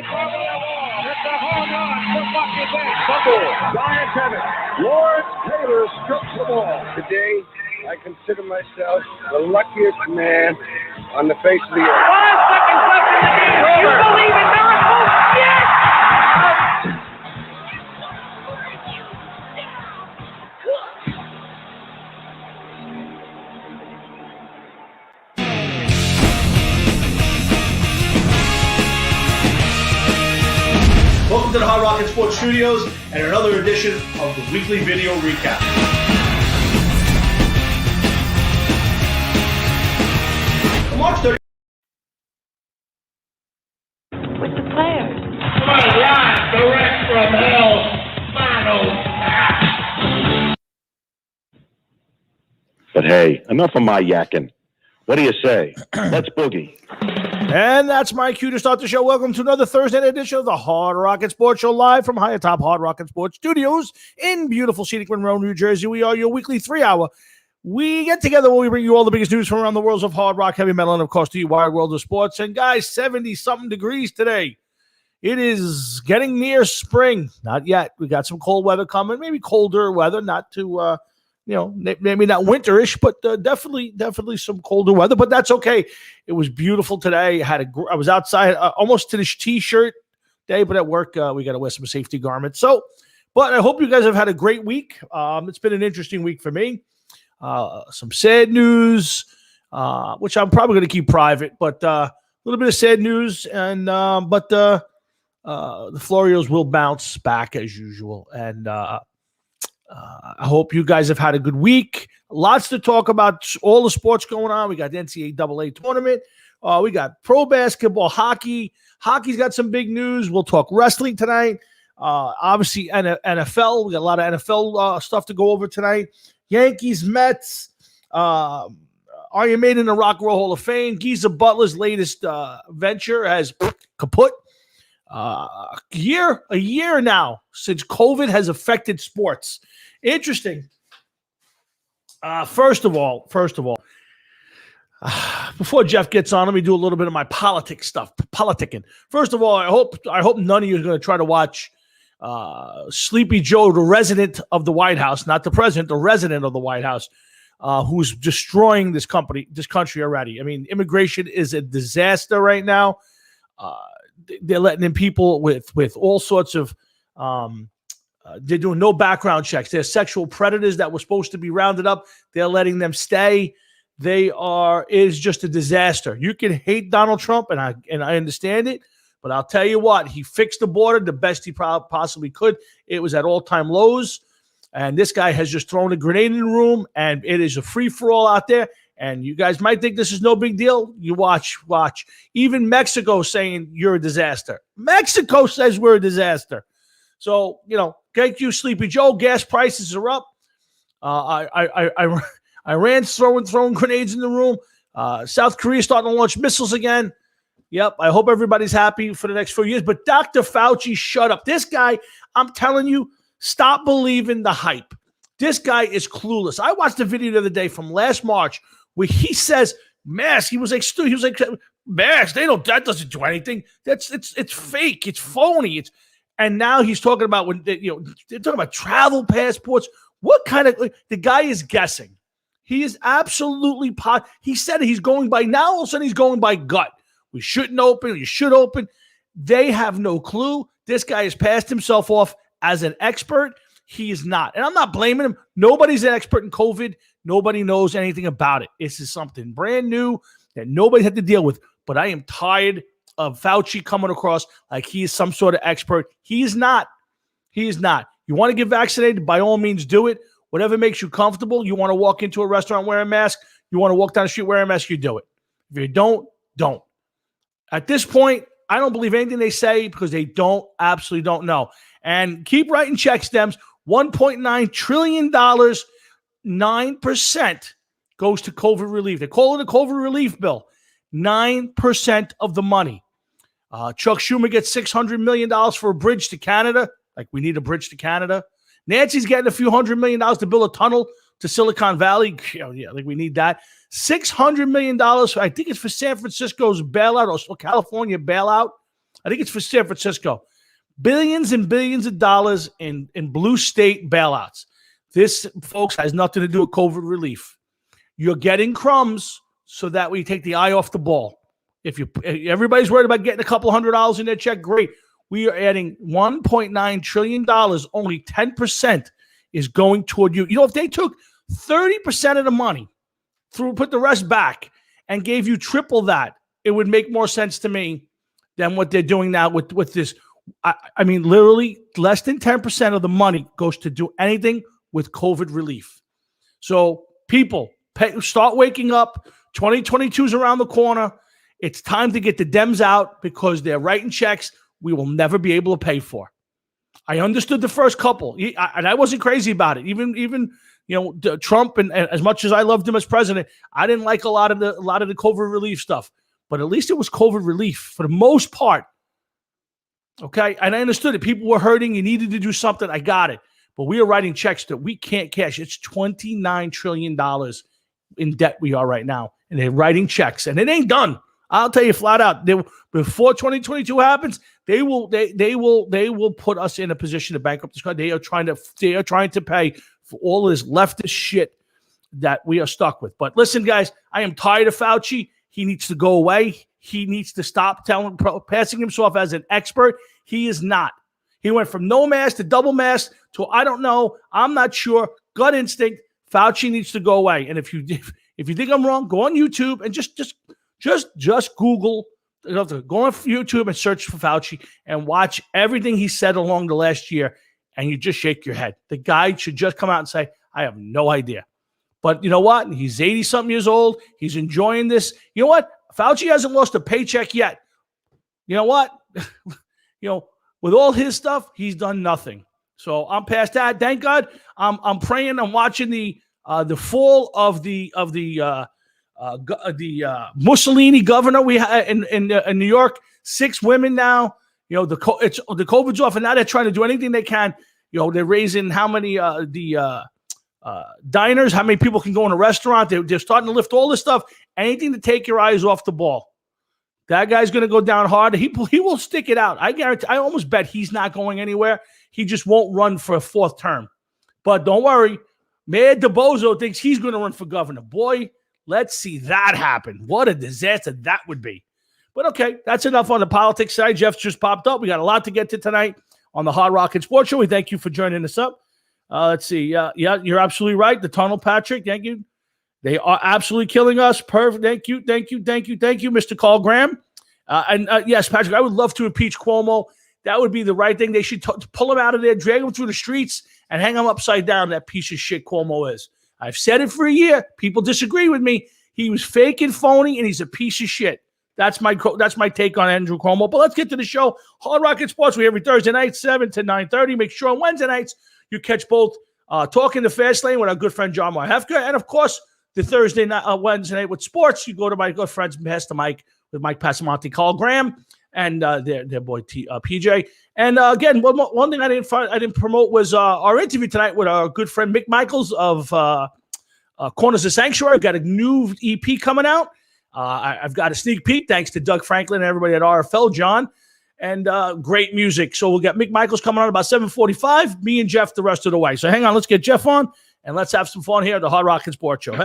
It's a home run for Bucky Bates. Fumble. Giants have it. Lawrence Taylor struck the ball. Today, I consider myself the luckiest man on the face of the earth. 5 seconds left in the game. You believe in miracles? Yes! Welcome to the Hard Rocket Sports Studios and another edition of the weekly video recap. On March 30th. With the players. Live direct from hell's final. But hey, enough of my yakking. What do you say? Let's boogie. And that's my cue to start the show. Welcome to another Thursday edition of the Hard Rocket Sports Show, live from high atop Hard Rocket Sports Studios in beautiful scenic Monroe, New Jersey. We are your weekly 3-hour. We get together where we bring you all the biggest news from around the worlds of hard rock, heavy metal, and of course the wide world of sports. And guys, 70-something degrees today. It is getting near spring. Not yet. We got some cold weather coming, maybe colder weather, not too maybe not winterish, but definitely some colder weather. But that's okay. It was beautiful today. I was outside almost to this t-shirt day, but at work we got to wear some safety garments. So, but I hope you guys have had a great week. It's been an interesting week for me. Some sad news, which I'm probably going to keep private, but a little bit of sad news. And but the Florios will bounce back as usual, and I hope you guys have had a good week. Lots to talk about, all the sports going on. We got the NCAA tournament. We got pro basketball, hockey. Hockey's got some big news. We'll talk wrestling tonight. Obviously, NFL. We got a lot of NFL stuff to go over tonight. Yankees, Mets, Iron Maiden, the Rock and Roll Hall of Fame. Geezer Butler's latest venture has kaput. A year now since COVID has affected sports. Interesting. First of all, before Jeff gets on, let me do a little bit of my politicking. First of all, I hope none of you are going to try to watch Sleepy Joe, the resident of the White House, not the president, the resident of the White House, who's destroying this country already. I mean, immigration is a disaster right now. They're letting in people with all sorts of they're doing no background checks. They're sexual predators that were supposed to be rounded up. They're letting them stay. It is just a disaster. You can hate Donald Trump, and I understand it, but I'll tell you what, he fixed the border the best he possibly could. It was at all-time lows, and this guy has just thrown a grenade in the room, and it is a free-for-all out there. And you guys might think this is no big deal. You watch. Even Mexico saying you're a disaster. Mexico says we're a disaster. So, thank you, Sleepy Joe. Gas prices are up. Iran's throwing grenades in the room. South Korea starting to launch missiles again. Yep, I hope everybody's happy for the next 4 years. But Dr. Fauci, shut up. This guy, I'm telling you, stop believing the hype. This guy is clueless. I watched a video the other day from last March where he says masks. He was like, masks. That doesn't do anything. It's fake. It's phony. And now he's talking about they're talking about travel passports. What kind of the guy is guessing? He is absolutely he said he's going by now. All of a sudden he's going by gut. We shouldn't open. You should open. They have no clue. This guy has passed himself off as an expert. He is not. And I'm not blaming him. Nobody's an expert in COVID. Nobody knows anything about it. This is something brand new that nobody had to deal with. But I am tired of Fauci coming across like he is some sort of expert. He is not. He is not. You want to get vaccinated? By all means, do it. Whatever makes you comfortable. You want to walk into a restaurant wearing a mask? You want to walk down the street wearing a mask? You do it. If you don't. At this point, I don't believe anything they say because they absolutely don't know. And keep writing checks, Dems. $1.9 trillion, 9% goes to COVID relief. They call it a COVID relief bill. 9% of the money. Chuck Schumer gets $600 million for a bridge to Canada. Like, we need a bridge to Canada. Nancy's getting a few $100 million to build a tunnel to Silicon Valley. Like, we need that. $600 million, I think it's for San Francisco's bailout or California bailout. I think it's for San Francisco. Billions and billions of dollars in blue state bailouts. This, folks, has nothing to do with COVID relief. You're getting crumbs so that we take the eye off the ball. If everybody's worried about getting a couple $100 in their check, great. We are adding $1.9 trillion. Only 10% is going toward you. You know, if they took 30% of the money, put the rest back, and gave you triple that, it would make more sense to me than what they're doing now with this. I mean, literally less than 10% of the money goes to do anything with COVID relief. So people, start waking up. 2022 is around the corner. It's time to get the Dems out because they're writing checks we will never be able to pay for. I understood the first couple, and I wasn't crazy about it. Even Trump, and as much as I loved him as president, I didn't like a lot of the COVID relief stuff. But at least it was COVID relief for the most part. Okay, and I understood it. People were hurting. You needed to do something. I got it. But we are writing checks that we can't cash. It's $29 trillion in debt we are right now. And they're writing checks. And it ain't done. I'll tell you flat out. Before 2022 happens, they will put us in a position to bankrupt this country. They are trying to pay for all of this leftist shit that we are stuck with. But listen, guys, I am tired of Fauci. He needs to go away. He needs to stop passing himself as an expert. He is not. He went from no mask to double mask to I don't know. I'm not sure. Gut instinct. Fauci needs to go away. And if you think I'm wrong, go on YouTube and just Google. You have to go on YouTube and search for Fauci and watch everything he said along the last year, and you just shake your head. The guy should just come out and say, "I have no idea." But you know what? He's 80-something years old. He's enjoying this. You know what? Fauci hasn't lost a paycheck yet. You know what? With all his stuff, he's done nothing. So I'm past that. Thank God. I'm praying. I'm watching the fall of the Mussolini governor we had in New York. 6 women now. The COVID's off, and now they're trying to do anything they can. They're raising how many diners, how many people can go in a restaurant. They're starting to lift all this stuff. Anything to take your eyes off the ball. That guy's going to go down hard. He will stick it out. I guarantee. I almost bet he's not going anywhere. He just won't run for a 4th term. But don't worry. Mayor DeBozo thinks he's going to run for governor. Boy, let's see that happen. What a disaster that would be. But okay, that's enough on the politics side. Jeff just popped up. We got a lot to get to tonight on the Hard Rock and Sports Show. We thank you for joining us up. Let's see. Yeah, you're absolutely right. The tunnel, Patrick. Thank you. They are absolutely killing us. Perfect. Thank you, Mr. Carl Graham. Yes, Patrick, I would love to impeach Cuomo. That would be the right thing. They should pull him out of there, drag him through the streets, and hang him upside down, that piece of shit Cuomo is. I've said it for a year. People disagree with me. He was fake and phony, and he's a piece of shit. That's my take on Andrew Cuomo. But let's get to the show. Hard Rock and Sports. We every Thursday night, 7 to 9:30. Make sure on Wednesday nights you catch both Talking the Fast Lane with our good friend John Hefka, and of course, the Thursday night, Wednesday night with sports. You go to my good friends, Pass the Mic with Mike Passamonte, Carl Graham, and their boy PJ. And again, one thing I didn't promote was our interview tonight with our good friend Mick Michaels of Corners of Sanctuary. We've got a new EP coming out. I've got a sneak peek thanks to Doug Franklin and everybody at RFL, John, and great music. So we'll get Mick Michaels coming on about 7:45. Me and Jeff the rest of the way. So hang on, let's get Jeff on. And let's have some fun here at the Hard Rock and Sports Show.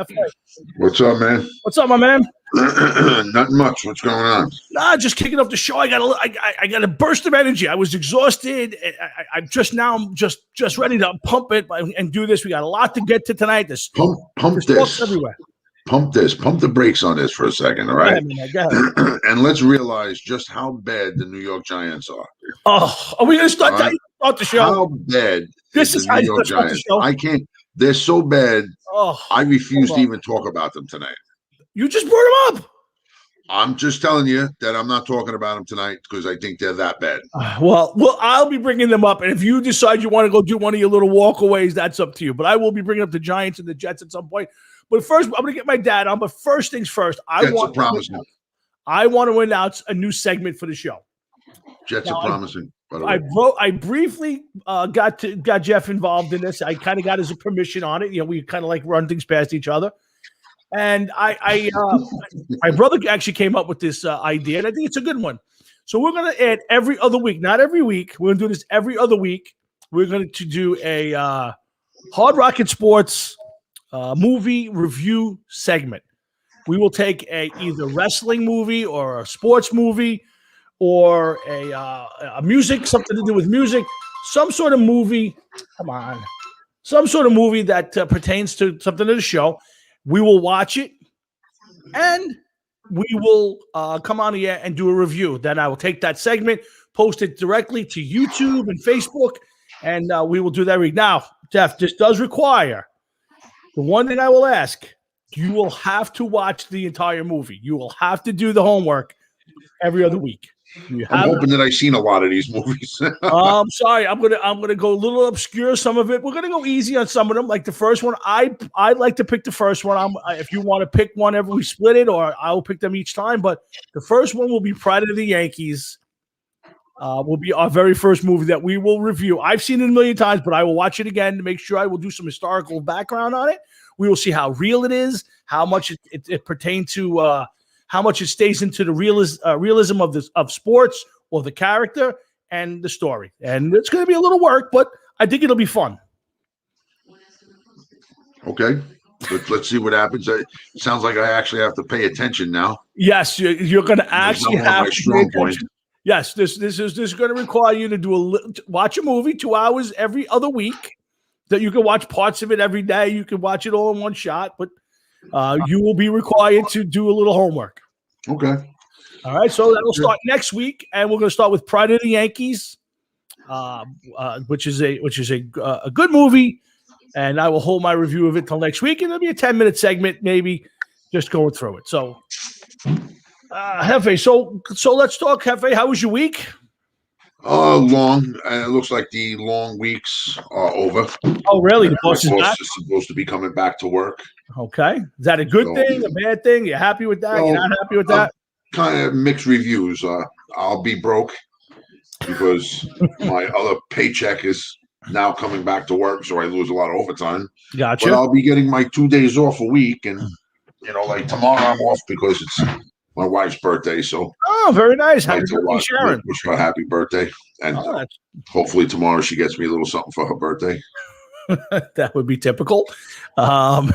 What's up, man? What's up, my man? Nothing much. What's going on? Nah, just kicking off the show. I got a burst of energy. I was exhausted. I'm just ready to pump it and do this. We got a lot to get to tonight. Pump this everywhere. Pump this. Pump the brakes on this for a second, all right? Go ahead. And let's realize just how bad the New York Giants are. Oh, are we going to start the show? How bad this is the New York Giants? I can't. They're so bad. Oh, I refuse to even talk about them tonight. You just brought them up. I'm just telling you that I'm not talking about them tonight because I think they're that bad. Well, I'll be bringing them up, and if you decide you want to go do one of your little walkaways, that's up to you. But I will be bringing up the Giants and the Jets at some point. But first, I'm going to get my dad on. But first things first, I want to announce a new segment for the show. Jets are promising. I briefly got Jeff involved in this. I kind of got his permission on it. We kind of like run things past each other. And my brother actually came up with this idea, and I think it's a good one. So we're going to add every other week, not every week. We're going to do this every other week. We're going to do a Hard Rocket Sports movie review segment. We will take a either wrestling movie or a sports movie or a music, something to do with music, some sort of movie. Come on. Some sort of movie that pertains to something of the show. We will watch it and we will come on the air and do a review. Then I will take that segment, post it directly to YouTube and Facebook, and we will do that week. Now, Jeff, this does require the one thing I will ask. You will have to watch the entire movie. You will have to do the homework every other week. I'm hoping that I've seen a lot of these movies. I'm sorry. I'm gonna go a little obscure. Some of it. We're gonna go easy on some of them. Like the first one, I like to pick the first one. If you want to pick one, ever we split it, or I will pick them each time. But the first one will be Pride of the Yankees. Will be our very first movie that we will review. I've seen it a million times, but I will watch it again to make sure. I will do some historical background on it. We will see how real it is, how much it pertains to. How much it stays into the realism of sports or the character and the story. And it's going to be a little work, but I think it'll be fun. Okay. Let's see what happens. It sounds like I actually have to pay attention now. Yes, you're going to actually have to pay attention. Yes, this is going to require you to watch a movie 2 hours every other week. That you can watch parts of it every day. You can watch it all in one shot, but you will be required to do a little homework. Okay. All right. So that'll start next week, and we're going to start with Pride of the Yankees, which is a good movie, and I will hold my review of it till next week, and it'll be a 10-minute segment, maybe, just going through it. So, Hefe. So let's talk, Hefe. How was your week? Long. It looks like the long weeks are over. Oh, really? The boss is supposed to be coming back to work. Okay. Is that a good thing, a bad thing? You happy with that? Well, you're not happy with that? Kind of mixed reviews. I'll be broke because my other paycheck is now coming back to work, so I lose a lot of overtime. Gotcha. But I'll be getting my 2 days off a week, and like tomorrow I'm off because it's my wife's birthday. So very nice. Happy birthday, Sharon. Wish her a happy birthday, and hopefully tomorrow she gets me a little something for her birthday. That would be typical. But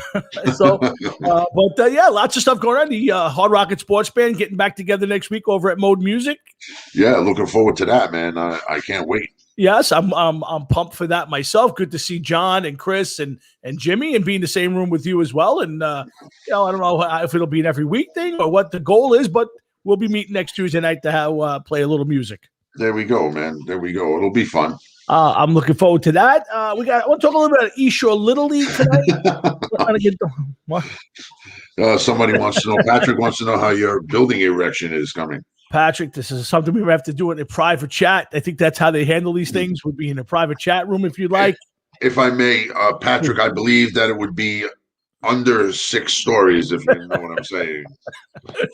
lots of stuff going on. The Hard Rocket Sports Band getting back together next week over at Mode Music. Yeah, looking forward to that, man. I can't wait. Yes, I'm pumped for that myself. Good to see John and Chris and Jimmy and be in the same room with you as well. And I don't know if it'll be an every week thing or what the goal is, but we'll be meeting next Tuesday night to play a little music. There we go, man. There we go. It'll be fun. I'm looking forward to that. I want to talk a little bit about East Shore Little League tonight. Somebody wants to know. Patrick wants to know how your building erection is coming. Patrick, this is something we have to do in a private chat. I think that's how they handle these things. Would be in a private chat room if you'd like. If I may, Patrick, I believe that it would be under 6 stories, if you know what I'm saying.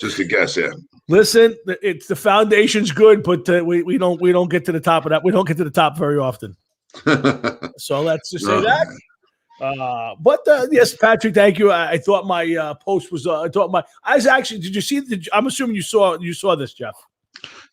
Just a guess, yeah. Listen, it's the foundation's good, but we don't get to the top of that. We don't get to the top very often. So let's just say that. Yes, Patrick, thank you. I thought my post was. Did you see? I'm assuming you saw this, Jeff.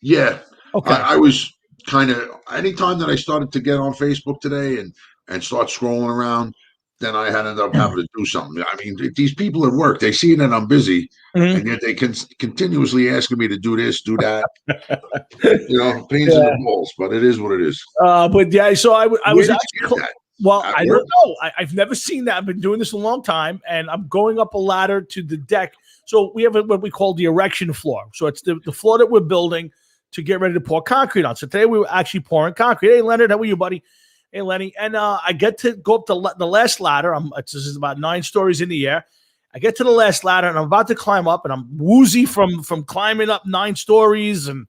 Yeah. Okay. I was kind of anytime that I started to get on Facebook today and start scrolling around, then I ended up having to do something. I mean, these people at work, they see that I'm busy, and yet they can continuously asking me to do this, do that. Pains in the balls, but it is what it is. But yeah, so I was actually. Well, I work? don't know. I've never seen that. I've been doing this a long time, and I'm going up a ladder to the deck. So we have what we call the erection floor. So it's the floor that we're building to get ready to pour concrete on. So today we were actually pouring concrete. Hey, Leonard, how are you, buddy? Hey, Lenny. And I get to go up the last ladder. This is about 9 stories in the air. I get to the last ladder, and I'm about to climb up, and I'm woozy from climbing up 9 stories, and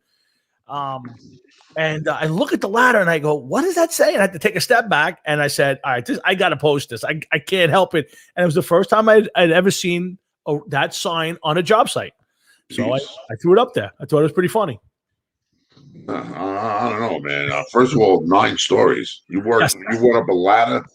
I look at the ladder and I go, what does that say? And I had to take a step back. And I said, all right, I got to post this. I can't help it. And it was the first time I'd ever seen that sign on a job site. So I threw it up there. I thought it was pretty funny. I don't know, man. First of all, 9 stories. You went up a ladder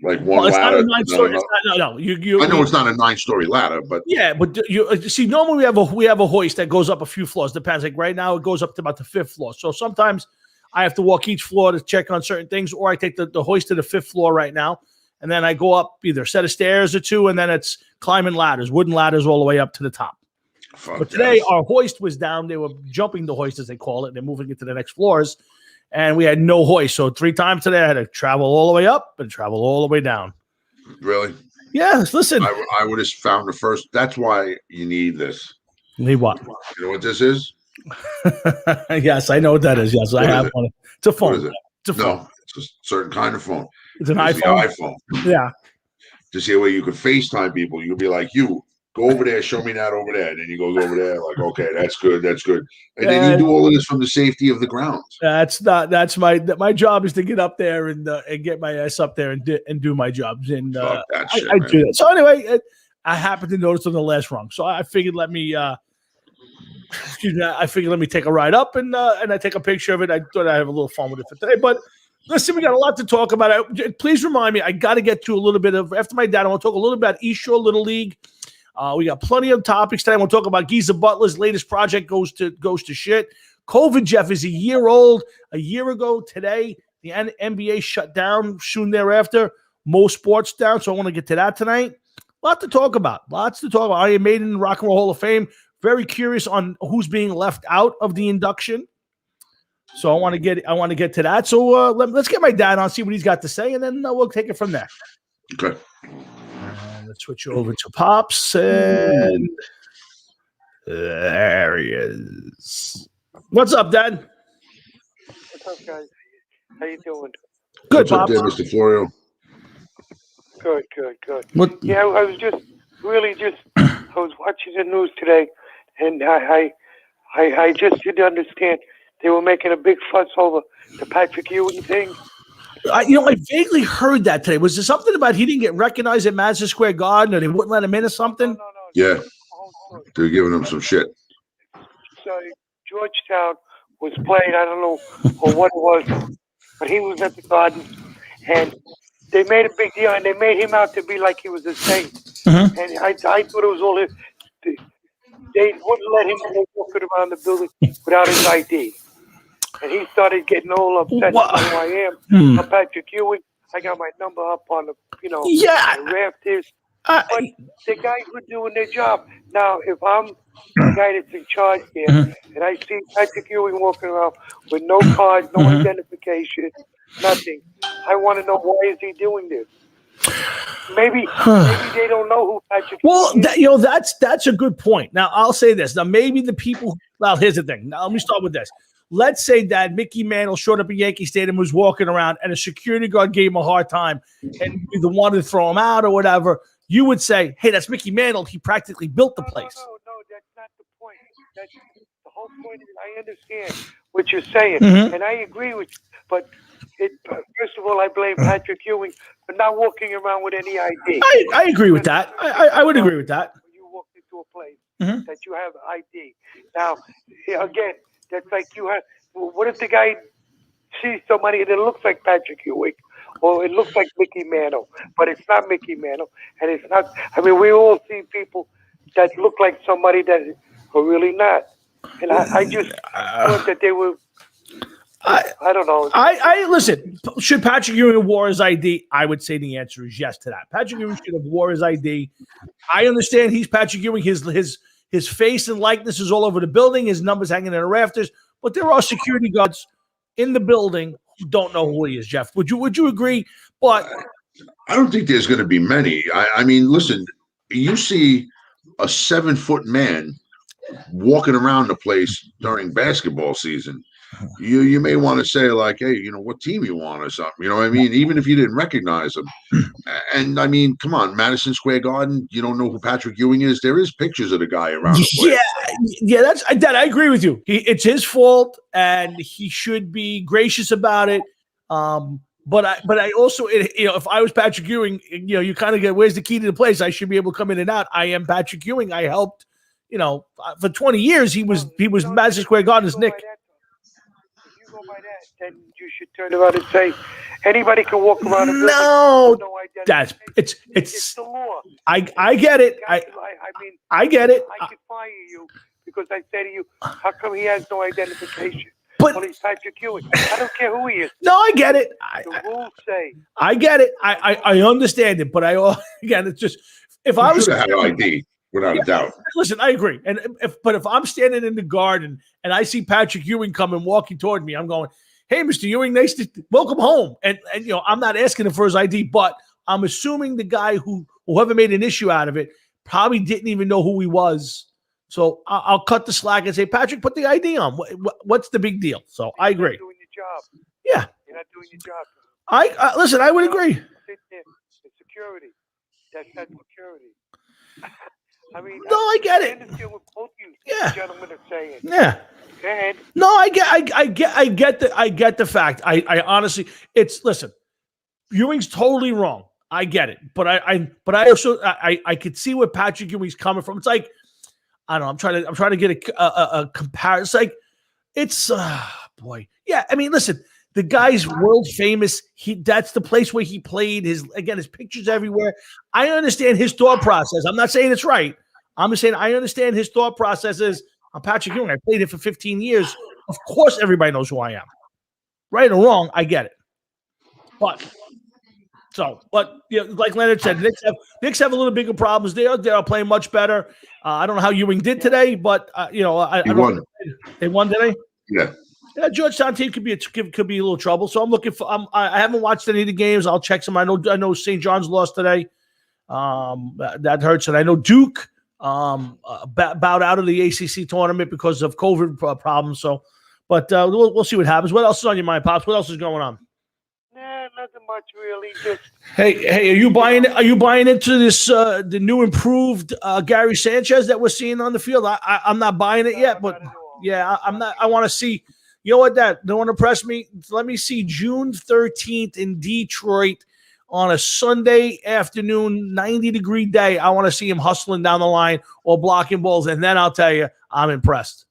Like Well, one it's not ladder. a 9-story. It's not, no. I know it's not a 9-story ladder, but yeah, but you see, normally we have a hoist that goes up a few floors. Depends. Like right now, it goes up to about the 5th floor. So sometimes I have to walk each floor to check on certain things, or I take the hoist to the 5th floor right now, and then I go up either a set of stairs or two, and then it's climbing ladders, wooden ladders, all the way up to the top. But today our hoist was down. They were jumping the hoist, as they call it. They're moving it to the next floors, and we had no hoist. So 3 times today I had to travel all the way up and travel all the way down. Really? Yes, listen. I would have found the first. That's why you need this. Need what? You know what this is? Yes, I know what that is. Yes, I have one. It's a phone. What is it? It's a phone. No, it's a certain kind of phone. It's an It's iPhone. the iPhone. Yeah. To see where you could FaceTime people. You could be like, you go over there, show me that over there. And then he goes over there, like, okay, that's good, that's good. And then you do all of this from the safety of the ground. That's my job is to get up there and get my ass up there and do my jobs. And that shit, I do that. So anyway, I happened to notice on the last rung. So I figured let me take a ride up and I take a picture of it. I thought I'd have a little fun with it for today. But listen, we got a lot to talk about. Please remind me, I got to get to a little bit of, after my dad, I want to talk a little bit about East Shore Little League. We got plenty of topics today. I want to talk about Geezer Butler's latest project goes to shit. COVID, Jeff, is a year old. A year ago today, the NBA shut down soon thereafter. Most sports down, so I want to get to that tonight. Lots to talk about. Iron Maiden, Rock and Roll Hall of Fame. Very curious on who's being left out of the induction. So I want to get to that. So let's get my dad on, see what he's got to say, and then we'll take it from there. Okay. Let's switch over to Pops, and there he is. What's up, Dad? What's up, guys? How you doing? Good, What's up Pops. there, Mr. Florio? Good. What? Yeah, I was just I was watching the news today, and I just didn't understand. They were making a big fuss over the Patrick Ewing thing. I vaguely heard that today. Was there something about he didn't get recognized at Madison Square Garden, or they wouldn't let him in or something? No. Yeah. They're giving him some shit. So Georgetown was playing, I don't know what it was, but he was at the Garden, and they made a big deal, and they made him out to be like he was a saint. Mm-hmm. And I thought it was all they wouldn't let him go walking around the building without his ID. And he started getting all upset. Who I am. I'm Patrick Ewing. I got my number up on the, the rafters. But the guys were doing their job. Now, if I'm the guy that's in charge here, and I see Patrick Ewing walking around with no card, no identification, nothing, I want to know why is he doing this? Maybe they don't know who Patrick Ewing is. That's a good point. Now, I'll say this. Now, maybe the people. Well, here's the thing. Now, let me start with this. Let's say that Mickey Mantle showed up at Yankee Stadium, was walking around, and a security guard gave him a hard time and either wanted to throw him out or whatever. You would say, hey, that's Mickey Mantle. He practically built the place. No, that's not the point. That's the whole point. I understand what you're saying, and I agree with you. But first of all, I blame Patrick Ewing for not walking around with any ID. I agree with that. I would agree with that. When you walk into a place that you have ID. Now, again, that's like you have. What if the guy sees somebody that looks like Patrick Ewing, or it looks like Mickey Mantle, but it's not Mickey Mantle, and it's not. I mean, we all see people that look like somebody that are really not. And I just thought that they were. I don't know. I listen. Should Patrick Ewing have wore his ID? I would say the answer is yes to that. Patrick Ewing should have wore his ID. I understand he's Patrick Ewing. His face and likeness is all over the building. His number's hanging in the rafters. But there are security guards in the building who don't know who he is, Jeff. Would you agree? But I don't think there's going to be many. I mean, listen, you see a 7-foot man walking around the place during basketball season. You may want to say, like, hey, what team you want or something. You know what I mean? Even if you didn't recognize him. And I mean, come on, Madison Square Garden, you don't know who Patrick Ewing is? There is pictures of the guy around the place. Yeah, that I agree with you. It's his fault, and he should be gracious about it. But I also, if I was Patrick Ewing, you kind of get, where's the key to the place? I should be able to come in and out. I am Patrick Ewing. I helped, for 20 years. He was Madison Square Garden's Nick. If you go by then you should turn around and say anybody can walk around a building No, with no identity. it's the law. I get it. I mean, I get it. I could fire you because I say to you, how come he has no identification? But well, he's Patrick Ewing. I don't care who he is. No, I get it. The rules say. I get it. I understand it, but again, it's just if I was should have had ID without a doubt. Listen, I agree. And if I'm standing in the garden and I see Patrick Ewing coming walking toward me, I'm going, "Hey, Mr. Ewing, nice to welcome home." And I'm not asking him for his ID, but I'm assuming the guy whoever made an issue out of it probably didn't even know who he was. So I'll cut the slack and say, Patrick, put the ID on. What's the big deal? So I agree. You're not doing your job. Yeah. You're not doing your job. I listen. I would agree. Sit there. It's security. That's not security. I mean, No, I get it. I understand what both you gentlemen are saying. Yeah. Go ahead. No, I get the fact. I honestly, listen. Ewing's totally wrong. I get it, but I also I could see where Patrick Ewing's coming from. It's like I don't know. I'm trying to get a comparison. It's boy, yeah. I mean, listen. The guy's world famous. That's the place where he played. His pictures everywhere. I understand his thought process. I'm not saying it's right. I'm just saying I understand his thought process is I'm Patrick Ewing. I played here for 15 years. Of course, everybody knows who I am. Right or wrong, I get it. But like Leonard said, Knicks have a little bigger problems. They are playing much better. I don't know how Ewing did today, but He won. They won today. Yeah. Yeah, Georgetown team could be a little trouble. So I'm looking for. I haven't watched any of the games. I'll check some. I know St. John's lost today. That hurts, and I know Duke bowed out of the ACC tournament because of COVID problems. So, but we'll see what happens. What else is on your mind, Pops? What else is going on? Nah, nothing much really. Just hey, are you buying into this the new improved Gary Sanchez that we're seeing on the field? I'm not buying it yet, but yeah, I'm not. I want to see. You know what? That don't want to press me. Let me see June 13th in Detroit on a Sunday afternoon, 90-degree day. I want to see him hustling down the line or blocking balls, and then I'll tell you, I'm impressed.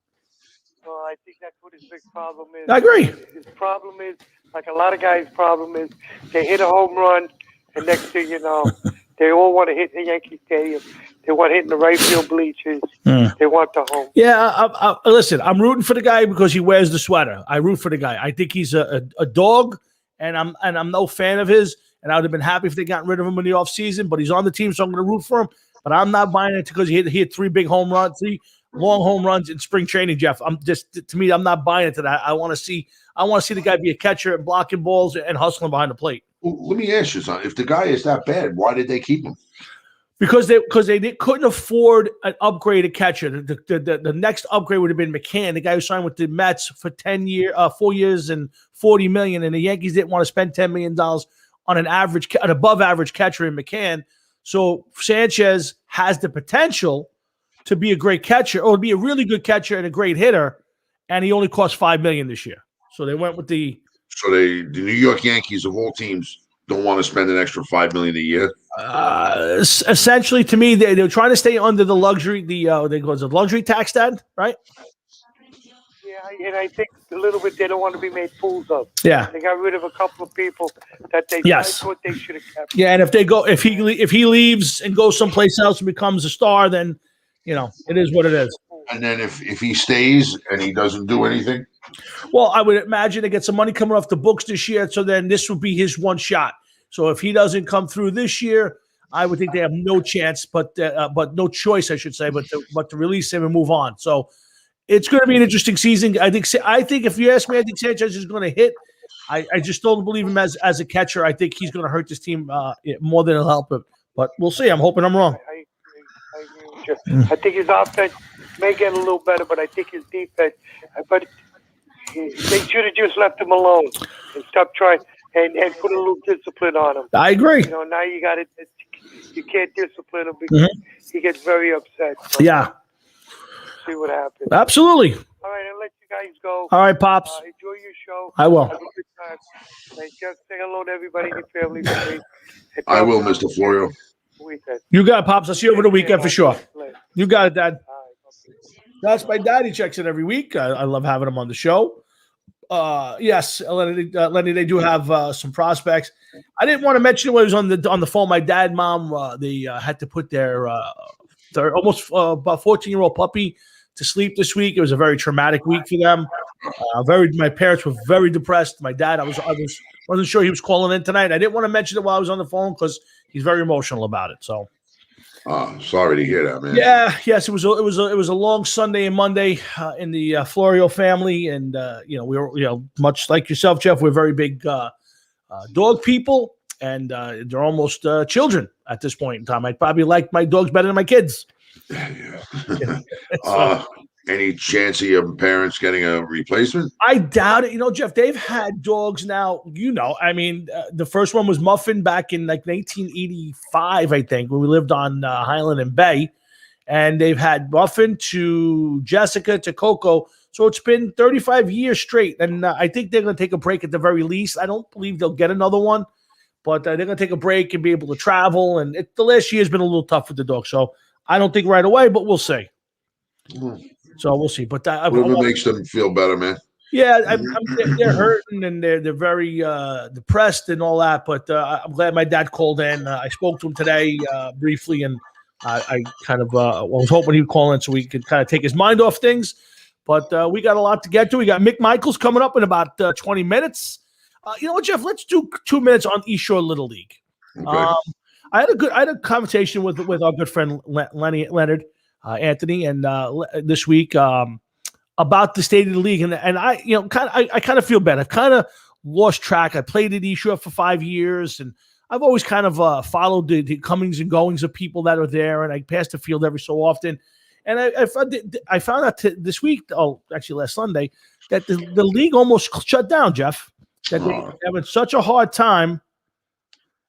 Well, I think that's what his big problem is. I agree. His problem is, like a lot of guys' problem is, they hit a home run, and next thing you know, they all want to hit the Yankee Stadium. They want to hit in the right field bleachers. They want the home. Yeah, listen, I'm rooting for the guy because he wears the sweater. I root for the guy. I think he's a dog, and I'm no fan of his. And I would have been happy if they got rid of him in the offseason, but he's on the team, so I'm going to root for him. But I'm not buying it because he hit three long home runs in spring training, Jeff. To me, I'm not buying into that. I want to see the guy be a catcher and blocking balls and hustling behind the plate. Well, let me ask you something. If the guy is that bad, why did they keep him? Because they couldn't afford an upgraded catcher. The next upgrade would have been McCann, the guy who signed with the Mets for 4 years and $40 million, and the Yankees didn't want to spend $10 million on an above average catcher in McCann. So Sanchez has the potential to be a great catcher, or be a really good catcher and a great hitter, and he only cost $5 million this year. So they went with the. So the New York Yankees of all teams don't want to spend an extra $5 million a year. Essentially, to me, they're trying to stay under the luxury, the luxury tax, Dad, right? Yeah, and I think a little bit they don't want to be made fools of. Yeah, they got rid of a couple of people that they thought they should have kept. Yeah, and if he leaves and goes someplace else and becomes a star, then it is what it is. And then if he stays and he doesn't do anything, well, I would imagine they get some money coming off the books this year, so then this would be his one shot. So if he doesn't come through this year, I would think they have no chance, but no choice, I should say, but to release him and move on. So it's going to be an interesting season. I think if you ask me, I think Sanchez is going to hit. I just don't believe him as a catcher. I think he's going to hurt this team more than he'll help him. But we'll see. I'm hoping I'm wrong. I agree with you. I think his offense may get a little better, but I think his defense. But they should have just left him alone and stopped trying. And put a little discipline on him. I agree. Now you got it. You can't discipline him because he gets very upset. So yeah. See what happens. Absolutely. All right, I'll let you guys go. All right, Pops. Enjoy your show. I will. Have a good time. And just say hello to everybody in your family for me. I will, Mr. Florio. You got it, Pops. I'll see you over the weekend for sure. You got it, Dad. That's my dad. He checks in every week. I love having him on the show. Yes, Lenny, they do have some prospects. I didn't want to mention when I was on the phone. My dad, mom, they had to put their almost about 14-year-old puppy to sleep this week. It was a very traumatic week for them. My parents were very depressed. My dad, I wasn't sure he was calling in tonight. I didn't want to mention it while I was on the phone because he's very emotional about it. So. Sorry to hear that, man. Yeah, yes, it was a long Sunday and Monday in the Florio family, and we were much like yourself, Jeff. We're very big dog people, and they're almost children at this point in time. I probably like my dogs better than my kids. Any chance of your parents getting a replacement? I doubt it. Jeff, they've had dogs now. I mean, the first one was Muffin back in like 1985, I think, when we lived on Highland and Bay. And they've had Muffin to Jessica to Coco. So it's been 35 years straight. And I think they're going to take a break at the very least. I don't believe they'll get another one, but they're going to take a break and be able to travel. And the last year has been a little tough with the dog. So I don't think right away, but we'll see. So we'll see. But whatever makes them feel better, man. Yeah, they're hurting and they're very depressed and all that. But I'm glad my dad called in. I spoke to him today briefly, and I kind of was hoping he'd call in so we could kind of take his mind off things. But we got a lot to get to. We got Mick Michaels coming up in about 20 minutes. You know what, Jeff? Let's do 2 minutes on East Shore Little League. Okay. I had a conversation with our good friend Leonard. Anthony, and this week about the state of the league, and I kind of feel bad. I've kind of lost track. I played at East Shore for 5 years, and I've always kind of followed the comings and goings of people that are there, and I pass the field every so often. And I found out this week, actually last Sunday, that the league almost shut down, Jeff. That they're having such a hard time.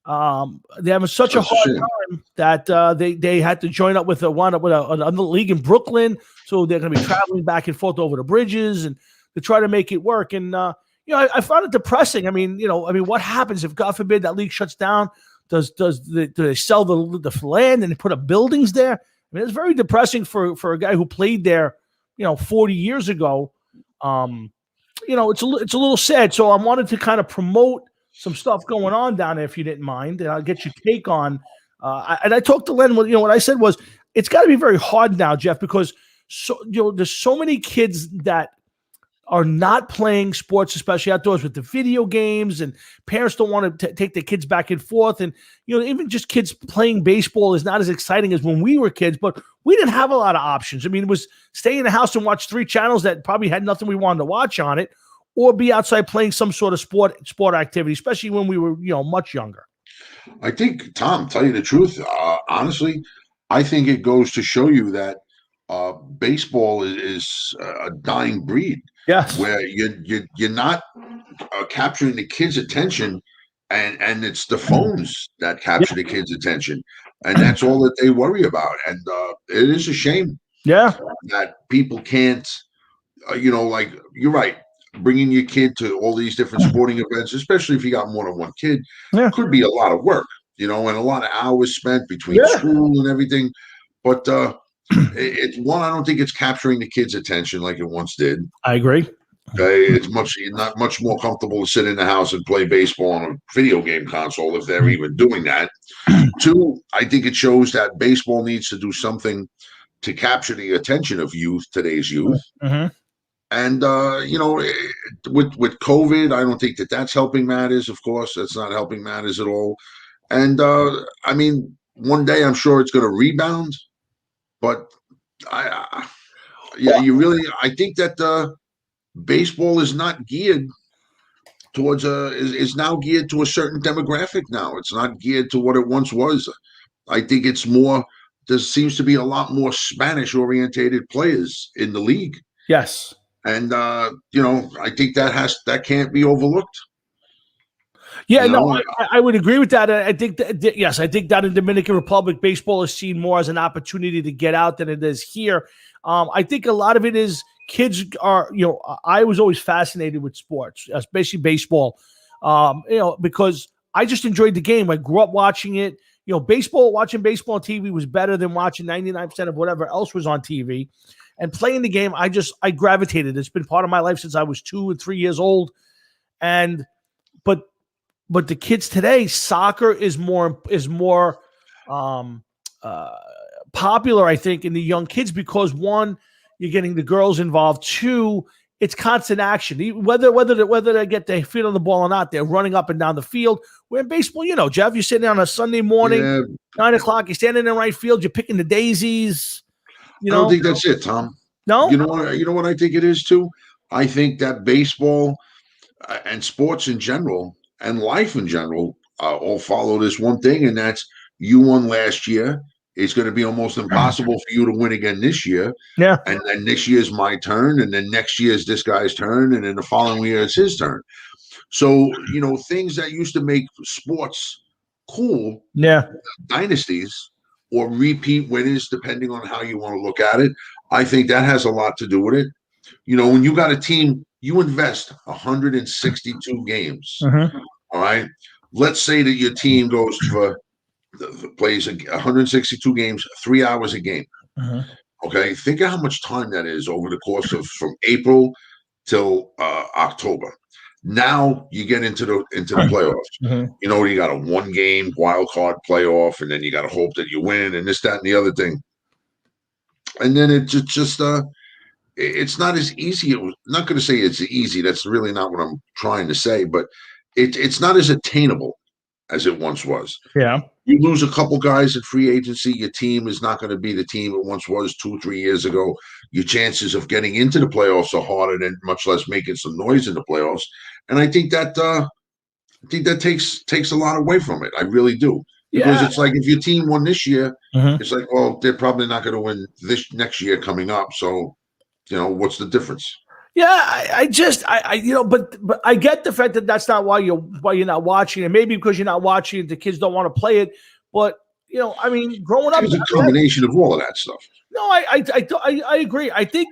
They're having such a hard time that they had to join up with another league in Brooklyn. So they're going to be traveling back and forth over the bridges and to try to make it work. And I found it depressing. I mean, what happens if, God forbid, that league shuts down? Do they sell the land and put up buildings there? I mean, it's very depressing for a guy who played there, 40 years ago. It's a little sad. So I wanted to kind of promote some stuff going on down there, if you didn't mind, and I'll get your take on. And I talked to Len. What I said was, it's got to be very hard now, Jeff, because there's so many kids that are not playing sports, especially outdoors, with the video games, and parents don't want to take their kids back and forth. And even just kids playing baseball is not as exciting as when we were kids. But we didn't have a lot of options. I mean, it was stay in the house and watch 3 channels that probably had nothing we wanted to watch on it, or be outside playing some sort of sport activity, especially when we were, much younger. I think, Tom, tell you the truth, honestly, I think it goes to show you that baseball is a dying breed. Yes, where you're not capturing the kids' attention, and it's the phones that capture the kids' attention, and that's all that they worry about. And it is a shame, that people can't, like you're right. Bringing your kid to all these different sporting events, especially if you got more than one kid, could be a lot of work, and a lot of hours spent between school and everything. But it's one, I don't think it's capturing the kids' attention like it once did. I agree. Okay, it's not much more comfortable to sit in the house and play baseball on a video game console if they're even doing that. 2, I think it shows that baseball needs to do something to capture the attention of today's youth. Mm-hmm. And, with COVID, I don't think that's helping matters. Of course, that's not helping matters at all. And, one day I'm sure it's going to rebound. But, I think that baseball is not geared towards is now geared to a certain demographic now. It's not geared to what it once was. I think it's more, there seems to be a lot more Spanish-orientated players in the league. Yes. And, I think that can't be overlooked. Yeah, I would agree with that. I think that, yes, I think that in Dominican Republic, baseball is seen more as an opportunity to get out than it is here. I think a lot of it is kids are, I was always fascinated with sports, especially baseball, because I just enjoyed the game. I grew up watching it. Watching baseball on TV was better than watching 99% of whatever else was on TV. and playing the game, I gravitated. It's been part of my life since I was 2 and 3 years old. And but the kids today, soccer is more popular, I think, in the young kids because one, you're getting the girls involved. two, it's constant action. Whether they get their feet on the ball or not, they're running up and down the field. Where in baseball, Jeff, you're sitting on a Sunday morning, 9 o'clock, you're standing in right field, you're picking the daisies. I don't think that's it, Tom. No? You know what I think it is too? I think that baseball and sports in general and life in general all follow this one thing, and that's you won last year. It's going to be almost impossible for you to win again this year. Yeah. And then this year's my turn, and then next year's this guy's turn, and then the following year it's his turn. So, things that used to make sports cool, dynasties or repeat winners, depending on how you want to look at it, I think that has a lot to do with it. When you got a team, you invest 162 games. All right. Let's say that your team goes for plays 162 games, 3 hours a game. Okay. Think of how much time that is over the course of from April till October. Now you get into the playoffs. You got a 1-game wild card playoff, and then you got to hope that you win, and this, that, and the other thing. And then it just it's not as easy. I'm not going to say it's easy. That's really not what I'm trying to say, but it's not as attainable as it once was. Yeah. You lose a couple guys at free agency, your team is not going to be the team it once was 2-3 years ago. Your chances of getting into the playoffs are harder than much less making some noise in the playoffs. And I think that takes a lot away from it. I really do. Because it's like if your team won this year, it's like, well, they're probably not going to win this next year coming up. So, what's the difference? Yeah, but I get the fact that that's not why you're not watching it. Maybe because you're not watching it, the kids don't want to play it. But growing up, it's a combination of all of that stuff. No, I agree. I think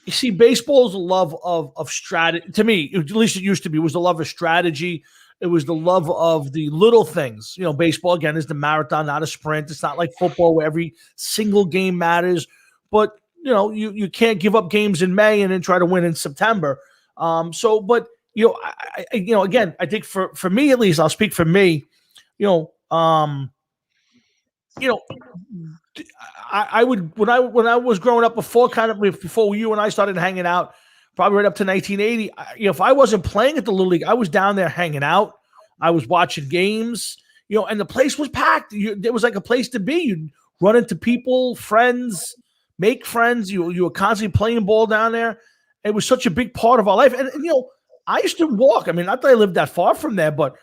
you see, baseball's love of strategy. To me, at least it used to be, was the love of strategy. It was the love of the little things. Baseball again is the marathon, not a sprint. It's not like football where every single game matters. But you can't give up games in May and then try to win in September. Again, I think for me at least, I'll speak for me. I would when I was growing up before you and I started hanging out, probably right up to 1980. If I wasn't playing at the Little League, I was down there hanging out. I was watching games. And the place was packed. It was like a place to be. You'd run into people, friends. Make friends. You were constantly playing ball down there. It was such a big part of our life. And I used to walk. I mean, not that I lived that far from there, but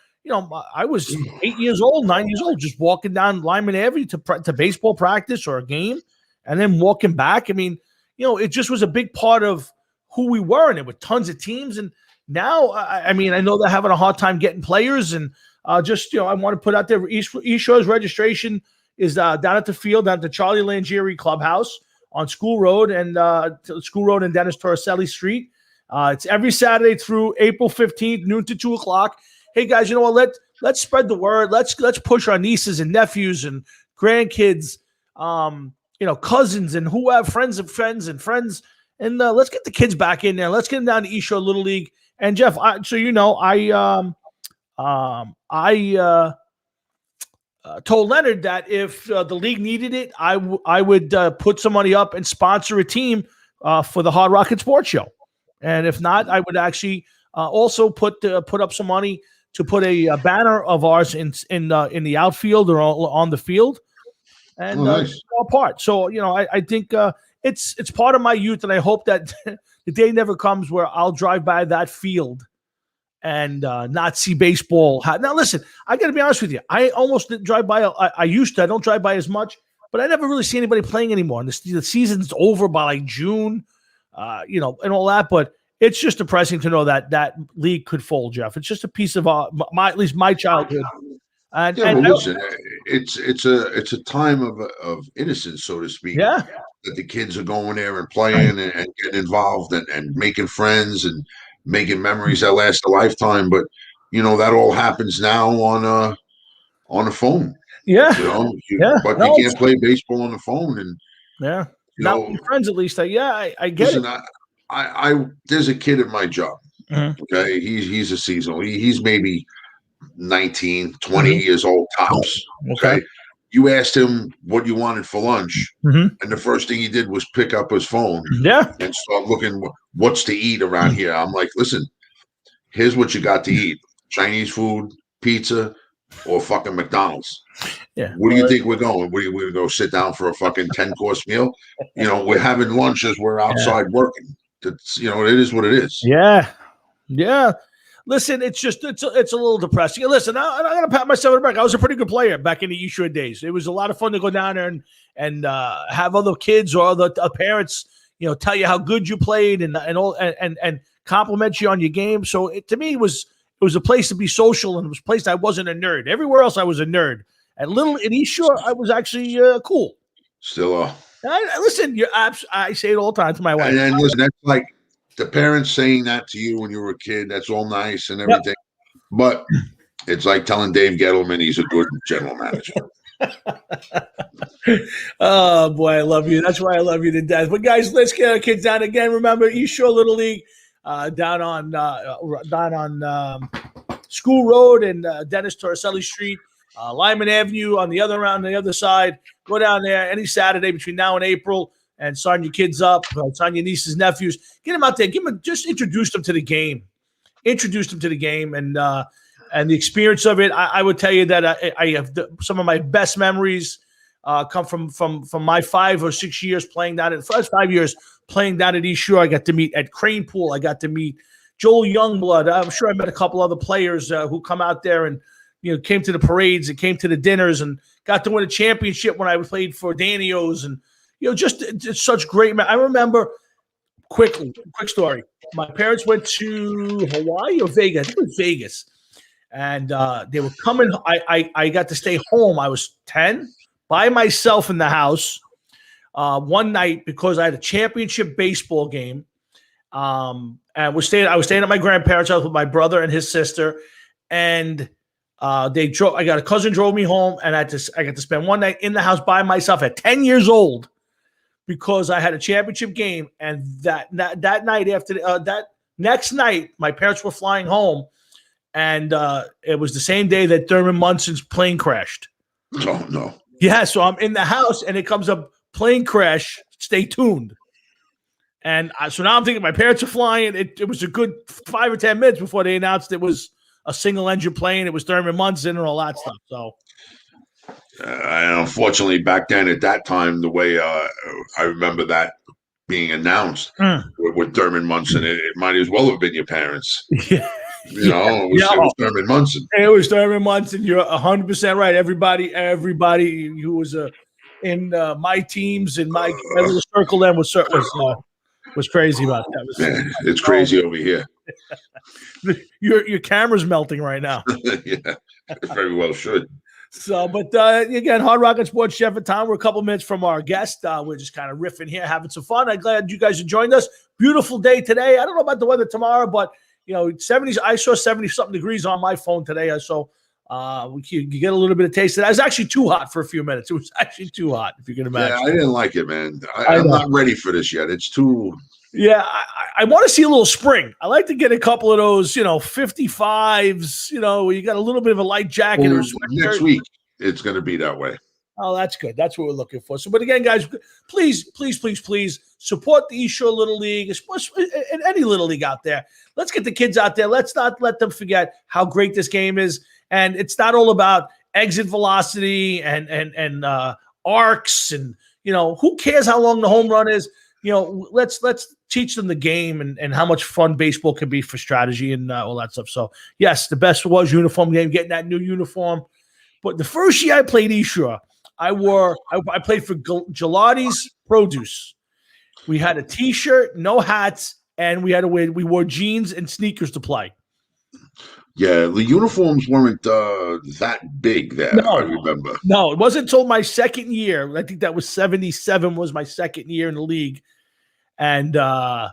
I was 8 years old, 9 years old, just walking down Lyman Avenue to baseball practice or a game, and then walking back. I mean, it just was a big part of who we were, and there were tons of teams. And now, I know they're having a hard time getting players, and I want to put out there, East Shore's registration is down at the field, down at the Charlie Langieri Clubhouse on School Road and Dennis Torricelli Street. It's every Saturday through April 15th, noon to 2 o'clock. Hey guys, you know what? Let's spread the word. Let's push our nieces and nephews and grandkids, cousins and who have friends of friends and friends, and let's get the kids back in there. Let's get them down to East Shore Little League. And Jeff, I told Leonard that if the league needed it, I would put some money up and sponsor a team for the Hard Rocket Sports Show. And if not, I would actually also put up some money to put a banner of ours in the outfield or on the field, and nice. All part. So I think it's part of my youth, and I hope that the day never comes where I'll drive by that field and not see baseball. Now, listen, I got to be honest with you. I almost didn't drive by. I used to. I don't drive by as much, but I never really see anybody playing anymore. And the season's over by like June, and all that. But it's just depressing to know that league could fold, Jeff. It's just a piece of at least my childhood. Listen, it's a time of innocence, so to speak. Yeah. That the kids are going there and playing and getting involved and making friends and making memories that last a lifetime. But that all happens now on a phone. Yeah. But you can't play baseball on the phone, and Not with your friends, at least. I get listen, it. I there's a kid at my job. Mhm. Okay, he's a seasonal. He's maybe 19, 20 years old tops. Okay. You asked him what you wanted for lunch, and the first thing he did was pick up his phone and start looking what's to eat around here. I'm like, listen, here's what you got to eat: Chinese food, pizza, or fucking McDonald's. Yeah. Where do you think we're going? We're going to go sit down for a fucking 10-course meal? We're having lunch as we're outside working. It's, it is what it is. Yeah. Yeah. Listen, it's a little depressing. Listen, I'm going to pat myself on the back. I was a pretty good player back in the East Shore days. It was a lot of fun to go down there and have other kids or other parents, tell you how good you played and compliment you on your game. So to me, it was a place to be social, and it was a place I wasn't a nerd. Everywhere else, I was a nerd. In East Shore, I was actually cool. Still are. Listen, I say it all the time to my wife. And then listen, that's like the parents saying that to you when you were a kid. That's all nice and everything, but it's like telling Dave Gettleman he's a good general manager. Oh boy, I love you. That's why I love you to death. But guys, let's get our kids down again. Remember, East Shore Little League down on School Road and Dennis Torricelli Street, Lyman Avenue on the other side. Go down there any Saturday between now and April and sign your kids up, sign your nieces, nephews. Get them out there. Just introduce them to the game. Introduce them to the game and the experience of it. I would tell you that I have some of my best memories come from my 5 or 6 years playing down at 5 years playing down at East Shore. I got to meet Ed Cranepool. I got to meet Joel Youngblood. I'm sure I met a couple other players who come out there and came to the parades and came to the dinners and got to win a championship when I played for Danio's and just such great. I remember quick story. My parents went to Hawaii or Vegas. I think it was Vegas. And they were coming. I got to stay home. I was 10 by myself in the house one night because I had a championship baseball game. And I was staying at my grandparents' house with my brother and his sister. And I got a cousin drove me home, and I got to spend one night in the house by myself at 10 years old because I had a championship game. And that night after that next night, my parents were flying home. And it was the same day that Thurman Munson's plane crashed. Oh, no. Yeah, so I'm in the house, and it comes up, plane crash, stay tuned. And so now I'm thinking my parents are flying. It was a good 5 or 10 minutes before they announced it was a single-engine plane. It was Thurman Munson and all that stuff. So, and unfortunately, back then at that time, the way I remember that being announced with Thurman Munson, it might as well have been your parents. Yeah. It was Thurman Munson. It was Thurman Munson. You're 100% right. Everybody who was in my teams and my little circle then was crazy about that. It's crazy over here. Your camera's melting right now. Yeah, it very well should. So, but again, Hard Rock Sports Chef at Tom. We're a couple minutes from our guest. We're just kind of riffing here, having some fun. I'm glad you guys have joined us. Beautiful day today. I don't know about the weather tomorrow, but 70s. I saw 70-something degrees on my phone today. So you get a little bit of taste of that. It was actually too hot for a few minutes. It was actually too hot, if you can imagine. Yeah, I didn't like it, man. I'm not ready for this yet. It's too. Yeah, I want to see a little spring. I like to get a couple of those, 55s, where you got a little bit of a light jacket or sweatshirt. Next week, it's going to be that way. Oh, that's good. That's what we're looking for. So, but again, guys, please support the East Shore Little League, especially in any Little League out there. Let's get the kids out there. Let's not let them forget how great this game is. And it's not all about exit velocity and arcs and, who cares how long the home run is? Let's teach them the game and how much fun baseball can be for strategy and all that stuff. So, yes, the best was uniform game, getting that new uniform. But the first year I played East Shore, I played for Gelati's Produce. We had a T-shirt, no hats, and we wore jeans and sneakers to play. Yeah, the uniforms weren't that big there, I remember. No, it wasn't until my second year. I think that was 77 was my second year in the league. And I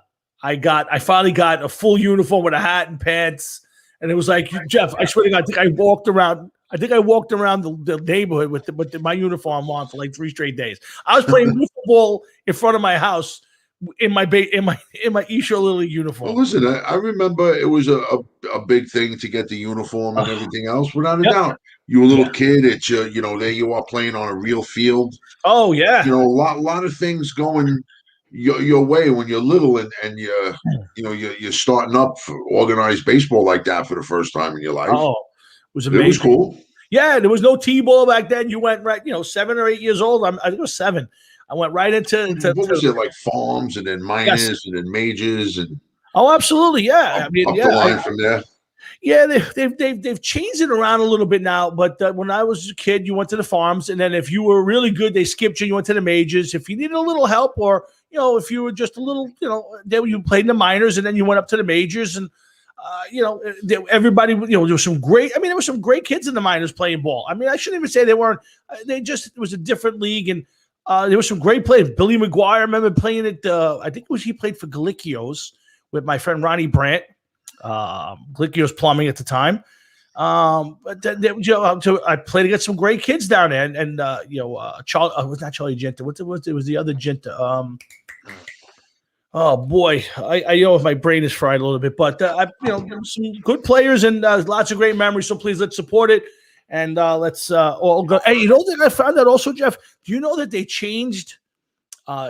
finally got a full uniform with a hat and pants. And it was like, Jeff, I swear to God, I think I walked around I think I walked around the neighborhood with my uniform on for like 3 straight days. I was playing football in front of my house in my East Shore Little League uniform. Well, listen, I remember it was a big thing to get the uniform and everything else. Without a doubt, you were a little kid. It's there you are playing on a real field. Oh yeah, a lot of things going your way when you're little and you're starting up for organized baseball like that for the first time in your life. Oh, it was amazing. It was cool. Yeah, there was no T-ball back then. You went right, 7 or 8 years old. I think it was 7. I went right into what was it, like farms and then minors and then majors and absolutely, yeah. Up the line from there. Yeah, they've changed it around a little bit now. But when I was a kid, you went to the farms, and then if you were really good, they skipped you. You went to the majors. If you needed a little help, or if you were just a little, then you played in the minors, and then you went up to the majors, and everybody, there was some great. I mean, there were some great kids in the minors playing ball. I mean, I shouldn't even say they weren't. It was a different league, and there was some great players. Billy Mcguire, I remember playing at. I think he played for Galicchio's with my friend Ronnie Brandt. Galicchio's Plumbing at the time. But I played against some great kids down there, and Charlie, it was not Charlie Genta. It was the other Genta. Oh boy, I know if my brain is fried a little bit, but some good players and lots of great memories. So please let's support it, and let's all go. Hey, that I found out also, Jeff. Do you know that they changed?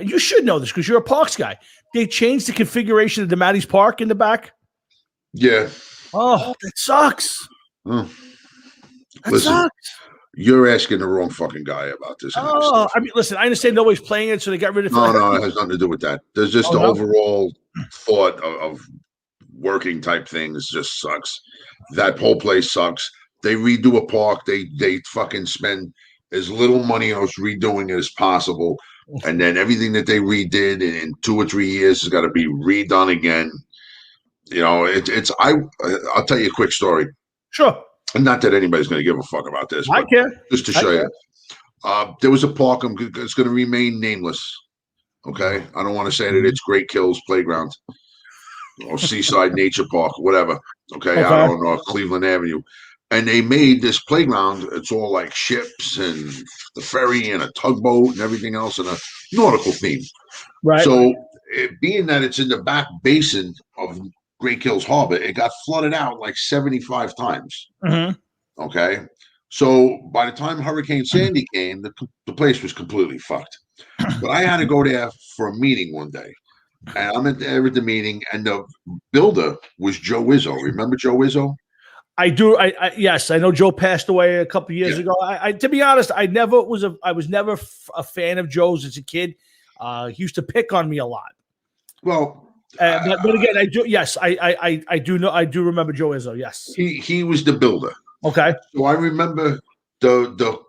You should know this because you're a parks guy. They changed the configuration of the Matty's Park in the back. Yeah. Oh, that sucks. Oh. That sucks. You're asking the wrong fucking guy about this. Oh, I mean, listen, I understand nobody's playing it, so they got rid of it. No, it has nothing to do with that. There's just the overall thought of working type things just sucks. That whole place sucks. They redo a park. They fucking spend as little money on redoing it as possible. And then everything that they redid in 2 or 3 years has got to be redone again. I'll tell you a quick story. Sure. And not that anybody's going to give a fuck about this. I care. Just to show you. There was a park. It's going to remain nameless. Okay? I don't want to say that it's Great Kills Playground or Seaside Nature Park, whatever. Okay? I don't know, Cleveland Avenue. And they made this playground. It's all like ships and the ferry and a tugboat and everything else and a nautical theme. Right. So being that it's in the back basin of Great Kills Harbor, it got flooded out like 75 times. Mm-hmm. Okay. So by the time Hurricane Sandy came, the place was completely fucked. But I had to go there for a meeting one day. And I'm there at the meeting, and the builder was Joe Izzo. Remember Joe Izzo? I do. Yes, I know Joe passed away a couple of years ago. I to be honest, I was never a fan of Joe's as a kid. He used to pick on me a lot. Well, but again, I do. Yes, I do know. I do remember Joe Izzo. Yes, he was the builder. Okay. So I remember the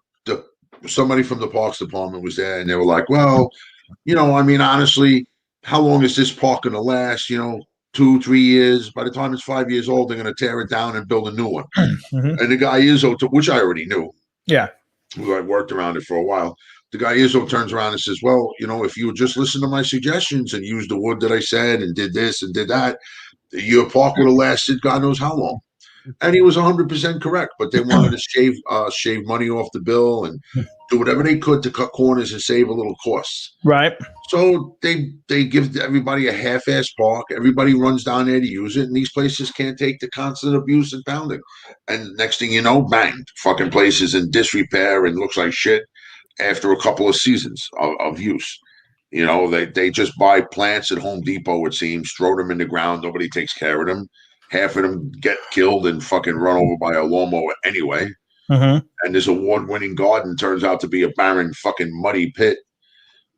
somebody from the Parks Department was there, and they were like, "Well, I mean, honestly, how long is this park going to last? 2, 3 years. By the time it's 5 years old, they're going to tear it down and build a new one." Mm-hmm. And the guy Izzo, which I already knew. Yeah. I worked around it for a while. The guy Izzo turns around and says, "Well, if you would just listen to my suggestions and use the wood that I said and did this and did that, your park would have lasted God knows how long." And he was 100% correct, but they wanted to shave money off the bill and do whatever they could to cut corners and save a little costs. Right. So they give everybody a half-ass park. Everybody runs down there to use it, and these places can't take the constant abuse and pounding. And next thing you know, bang, fucking place is in disrepair and looks like shit after a couple of seasons of use. They just buy plants at Home Depot, it seems, throw them in the ground. Nobody takes care of them. Half of them get killed and fucking run over by a lawnmower anyway. Mm-hmm. And this award-winning garden turns out to be a barren fucking muddy pit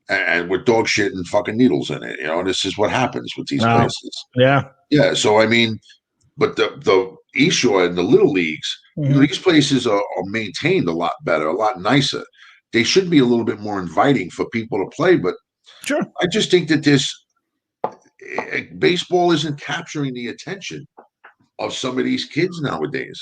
and with dog shit and fucking needles in it. This is what happens with these places. Yeah. Yeah. So, I mean, but the East Shore and the Little Leagues, these places are maintained a lot better, a lot nicer. They should be a little bit more inviting for people to play, but sure. I just think that baseball isn't capturing the attention of some of these kids nowadays.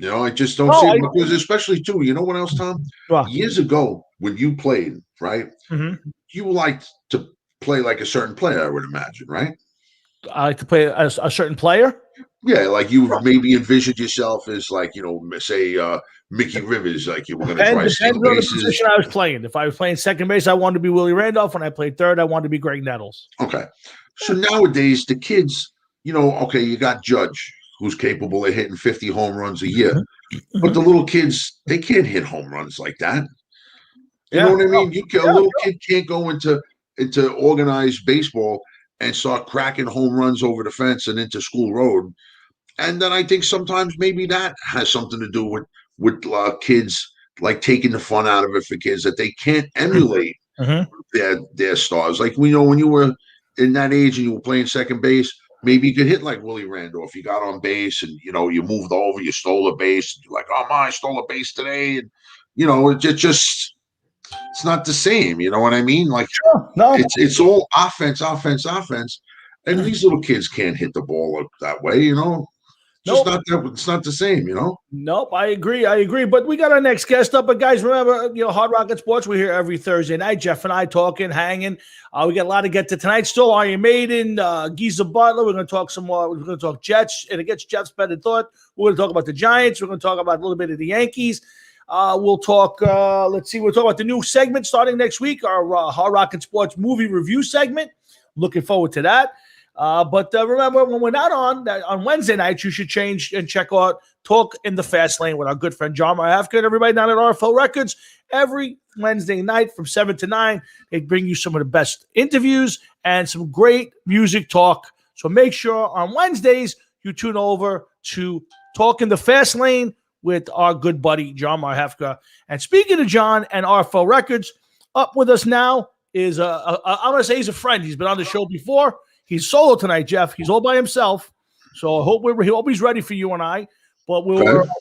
I just don't see it because, especially too, you know what else, Tom? Wow. Years ago when you played, right? Mm-hmm. You liked to play like a certain player, I would imagine, right? I like to play a certain player. Yeah, like you maybe envisioned yourself as like, say Mickey Rivers, like you were going to try to steal Depends on the bases. position I was playing. If I was playing second base, I wanted to be Willie Randolph. When I played third, I wanted to be Greg Nettles. Okay. So nowadays, the kids, okay, you got Judge, who's capable of hitting 50 home runs a year. But the little kids, they can't hit home runs like that. You know what I mean? A little kid can't go into organized baseball and start cracking home runs over the fence and into School Road. And then I think sometimes maybe that has something to do with kids, like taking the fun out of it for kids, that they can't emulate their stars. Like, when you were in that age and you were playing second base, maybe you could hit like Willie Randolph. You got on base and, you moved over, you stole a base. And you're like, oh, I stole a base today. And, it's not the same. You know what I mean? Like, it's all offense. And these little kids can't hit the ball that way, It's not the same, Nope, I agree. But we got our next guest up. But guys, remember, Hard Rocket Sports, we're here every Thursday night. Jeff and I talking, hanging. We got a lot to get to tonight. Still Iron Maiden, Geezer Butler. We're going to talk some more. We're going to talk Jets, and it gets Jets better thought. We're going to talk about the Giants. We're going to talk about a little bit of the Yankees. We'll talk, we'll talk about the new segment starting next week, our Hard Rocket Sports movie review segment. Looking forward to that. But remember, when we're not on Wednesday nights, you should change and check out Talk in the Fast Lane with our good friend John Marafka and everybody down at RFL Records. Every Wednesday night from 7 to 9, they bring you some of the best interviews and some great music talk. So make sure on Wednesdays you tune over to Talk in the Fast Lane with our good buddy John Marafka. And speaking of John and RFL Records, up with us now is I'm going to say he's a friend. He's been on the show before. He's solo tonight, Jeff. He's all by himself. So I hope he's ready for you and I. But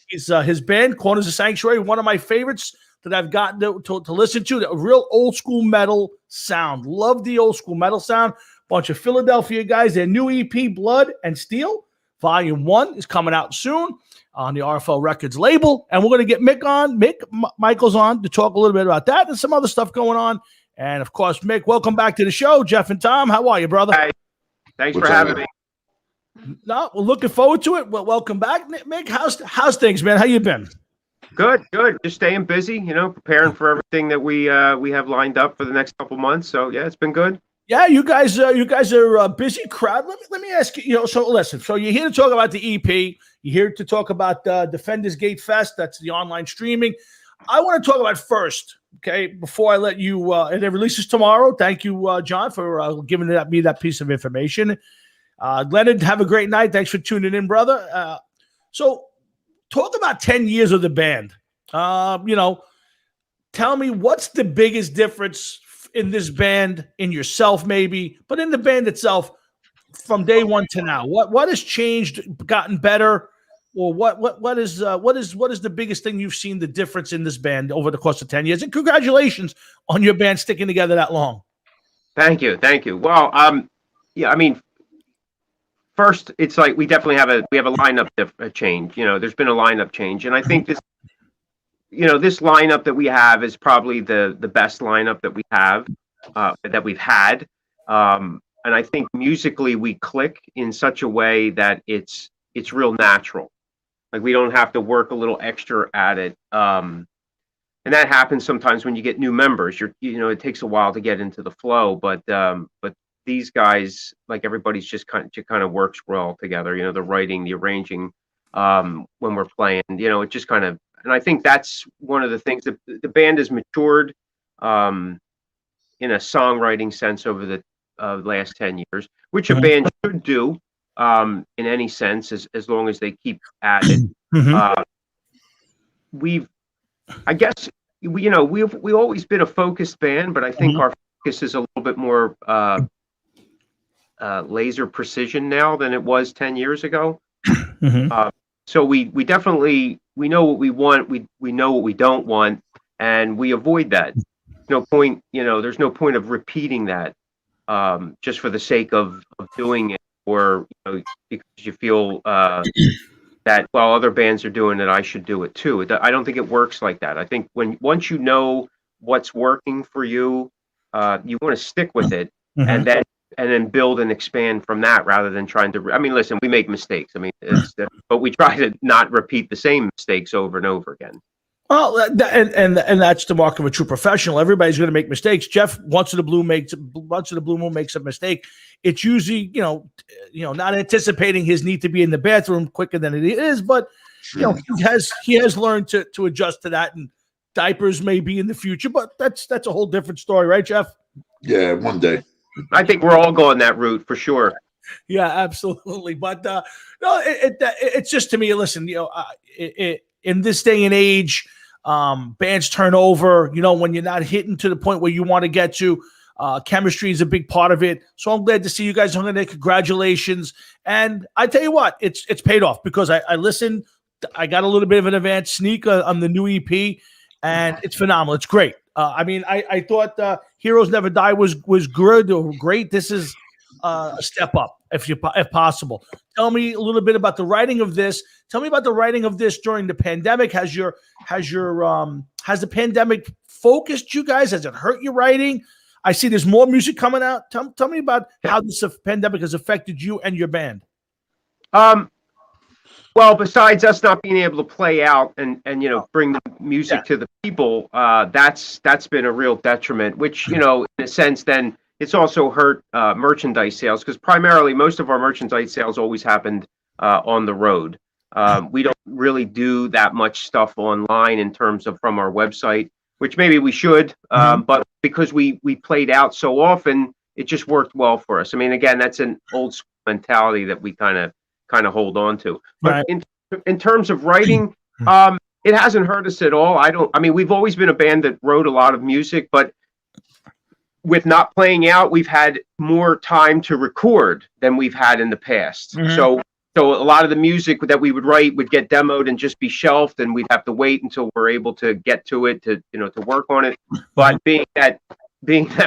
his band, Corners of Sanctuary, one of my favorites that I've gotten to listen to, the real old school metal sound. Love the old school metal sound. Bunch of Philadelphia guys. Their new EP, Blood and Steel, Volume 1 is coming out soon on the RFL Records label. And we're going to get Mick Michaels on to talk a little bit about that and some other stuff going on. And, of course, Mick, welcome back to the show. Jeff and Tom, how are you, brother? Hi. Thanks for having me. No, we're looking forward to it. Well, welcome back, Mick. How's things, man? How you been? Good. Just staying busy, preparing for everything that we have lined up for the next couple months. So yeah, it's been good. Yeah, you guys are a busy crowd. Let me ask you. So listen. So you're here to talk about the EP. You're here to talk about Defenders Gate Fest. That's the online streaming. I want to talk about first. Okay, before I let you, and it releases tomorrow. Thank you, John, for giving me that piece of information. Leonard, have a great night. Thanks for tuning in, brother. So, talk about 10 years of the band. Tell me what's the biggest difference in this band, in yourself maybe, but in the band itself from day one to now. What has changed, gotten better? Or what is the biggest thing you've seen the difference in this band over the course of 10 years? And congratulations on your band sticking together that long. Thank you. Well, first it's like we definitely have a lineup change. There's been a lineup change, and I think this lineup that we have is probably the best lineup that we have that we've had. And I think musically we click in such a way that it's real natural. Like, we don't have to work a little extra at it. And that happens sometimes when you get new members. It takes a while to get into the flow, but these guys, like, everybody's just kind of works well together. The writing, the arranging, when we're playing, it just kind of, and I think that's one of the things that the band has matured in a songwriting sense over the last 10 years, which a band should do. In any sense, as long as they keep at it. We've always been a focused band, but I think our focus is a little bit more laser precision now than it was 10 years ago. So we definitely, we know what we want, we know what we don't want, and we avoid that. There's no point of repeating that just for the sake of doing it, or because you feel that while other bands are doing it, I should do it too. I don't think it works like that. I think once you know what's working for you, you want to stick with it, and then then build and expand from that rather than trying to. I mean, listen, we make mistakes. I mean, but we try to not repeat the same mistakes over and over again. Well, and that's the mark of a true professional. Everybody's going to make mistakes. Jeff, once in the blue moon makes a mistake. It's usually not anticipating his need to be in the bathroom quicker than it is, but he has learned to adjust to that. And diapers may be in the future, but that's a whole different story, right, Jeff? Yeah, one day. I think we're all going that route for sure. Yeah, absolutely. But no, it's just, to me, listen, in this day and age, bands turn over, when you're not hitting to the point where you want to get to. Chemistry is a big part of it. So I'm glad to see you guys on there. Congratulations. And I tell you what, it's paid off, because I listened. I got a little bit of an advanced sneak on the new EP, and it's phenomenal. It's great. I thought Heroes Never Die was good or great. This is a step up, if possible. Tell me a little bit about the writing of this. Tell me about the writing of this during the pandemic. Has the pandemic focused you guys? Has it hurt your writing? I see there's more music coming out. Tell me about how this pandemic has affected you and your band. Well, besides us not being able to play out and bring the music to the people, that's been a real detriment, which, in a sense, then it's also hurt merchandise sales, because primarily most of our merchandise sales always happened on the road. We don't really do that much stuff online in terms of from our website, which maybe we should, but because we played out so often, it just worked well for us. I mean, again, that's an old school mentality that we kind of hold on to. But in terms of writing, it hasn't hurt us at all. We've always been a band that wrote a lot of music, but with not playing out, we've had more time to record than we've had in the past. So a lot of the music that we would write would get demoed and just be shelved, and we'd have to wait until we're able to get to it to work on it. But being that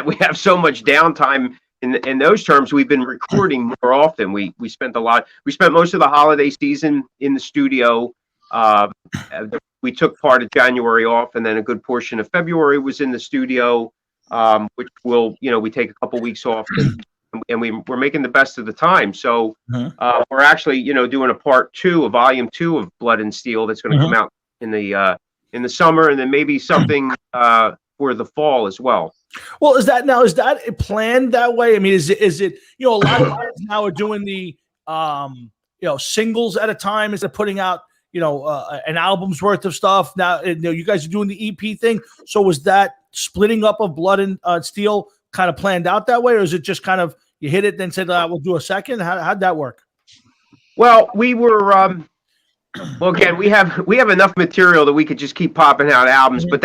we have so much downtime in those terms, we've been recording more often. We spent most of the holiday season in the studio. We took part of January off, and then a good portion of February was in the studio, which we take a couple weeks off, and we're making the best of the time. So we're actually doing a volume 2 of Blood and Steel that's going to come out in the summer, and then maybe something for the fall as well. Well, is that planned that way? I mean, is it a lot of guys now are doing the singles at a time instead of putting out an album's worth of stuff. Now you guys are doing the EP thing. So was that splitting up of Blood and Steel kind of planned out that way, or is it just kind of you hit it then said we'll do a second? How'd that work? Well, we were well, again, we have enough material that we could just keep popping out albums, but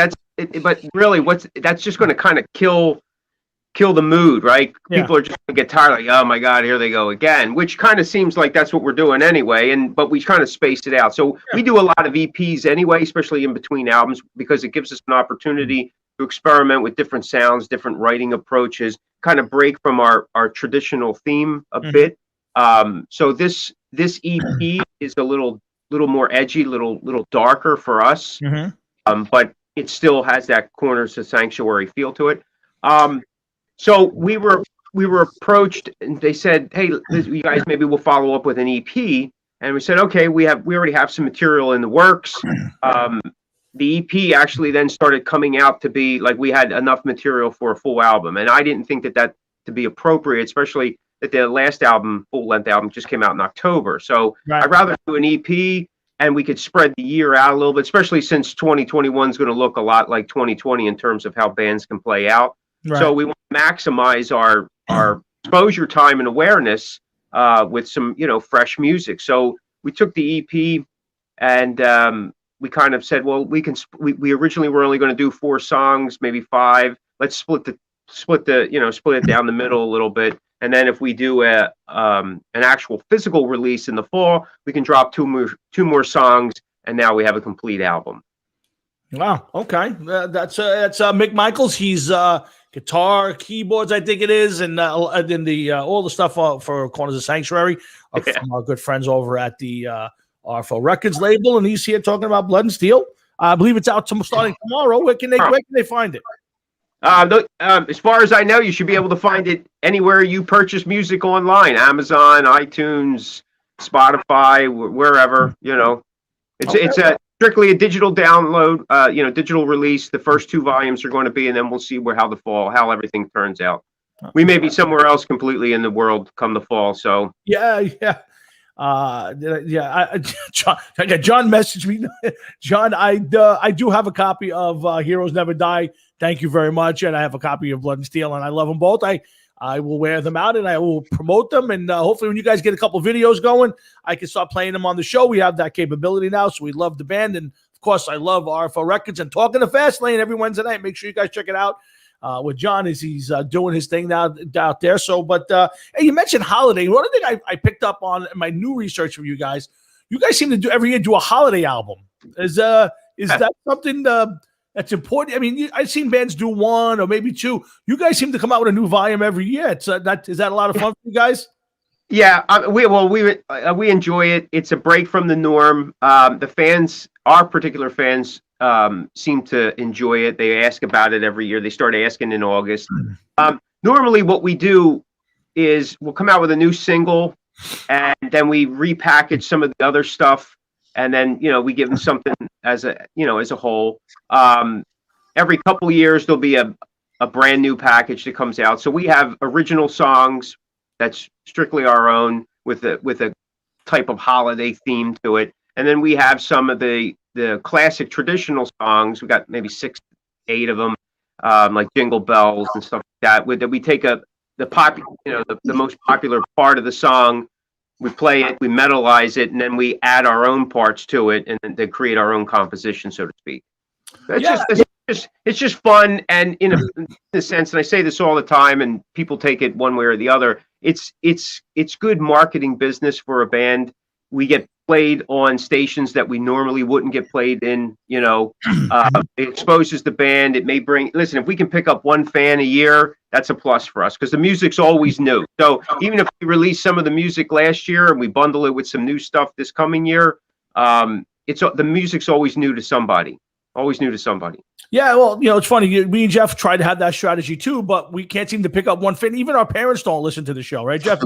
but really that's just going to kind of kill the mood, right? Yeah. People are just going to get tired, like, oh my God, here they go again, which kind of seems like that's what we're doing anyway. But we kind of spaced it out. So we do a lot of EPs anyway, especially in between albums, because it gives us an opportunity to experiment with different sounds, different writing approaches, kind of break from our traditional theme a bit. So this EP is a little more edgy, little darker for us, but it still has that Corners to Sanctuary feel to it. So we were approached, and they said, "Hey, you guys, maybe we'll follow up with an EP." And we said, "Okay, we already have some material in the works." The EP actually then started coming out to be like we had enough material for a full album, and I didn't think that to be appropriate, especially that the last album, full-length album, just came out in October. So I'd rather do an EP, and we could spread the year out a little bit, especially since 2021 is going to look a lot like 2020 in terms of how bands can play out. Right. So we want to maximize our exposure time and awareness with some fresh music. So we took the EP and we kind of said, well, we originally were only going to do 4 songs, maybe 5. Let's split it down the middle a little bit. And then if we do an actual physical release in the fall, we can drop two more songs, and now we have a complete album. Wow. Okay. That's Mick Michaels. He's guitar, keyboards, I think it is, and then the all the stuff for Corners of Sanctuary from our good friends over at the RFO Records label, and he's here talking about Blood and Steel. I believe it's out starting tomorrow. Where can they find it? As far as I know, you should be able to find it anywhere you purchase music online: Amazon, iTunes, Spotify, wherever. It's a strictly a digital download. Digital release. The first 2 volumes are going to be, and then we'll see how everything turns out. We may be somewhere else completely in the world come the fall. So yeah. John messaged me. John, I do have a copy of Heroes Never Die. Thank you very much. And I have a copy of Blood and Steel, and I love them both. I will wear them out and I will promote them. And hopefully when you guys get a couple videos going, I can start playing them on the show. We have that capability now. So we love the band. And of course, I love RFL Records and Talking to Fast Lane every Wednesday night. Make sure you guys check it out. With John as he's doing his thing now out there. So, but hey, you mentioned holiday. One thing I picked up on in my new research from you guys seem to do every year do a holiday album. Is that something that's important? I mean, I've seen bands do 1 or maybe 2. You guys seem to come out with a new volume every year. Is that a lot of fun for you guys? Yeah, we enjoy it. It's a break from the norm. The fans, our particular fans, seem to enjoy it. They ask about it every year. They start asking in August. Normally what we do is we'll come out with a new single and then we repackage some of the other stuff. And then, we give them something as a whole. Every couple of years, there'll be a brand new package that comes out. So we have original songs that's strictly our own with a type of holiday theme to it. And then we have some of the classic traditional songs. We got maybe 6, 8 of them, like Jingle Bells and stuff like that. That we take the most popular part of the song, we play it, we metalize it, and then we add our own parts to it, and then create our own composition, so to speak. It's just fun, and in a sense, and I say this all the time, and people take it one way or the other. It's good marketing business for a band. We get played on stations that we normally wouldn't get played in. It exposes the band. It may listen, if we can pick up 1 fan a year, that's a plus for us because the music's always new. So even if we release some of the music last year and we bundle it with some new stuff this coming year, the music's always new to somebody. Always new to somebody. Yeah, well, it's funny. Me and Jeff tried to have that strategy too, but we can't seem to pick up 1 fan. Even our parents don't listen to the show, right, Jeff?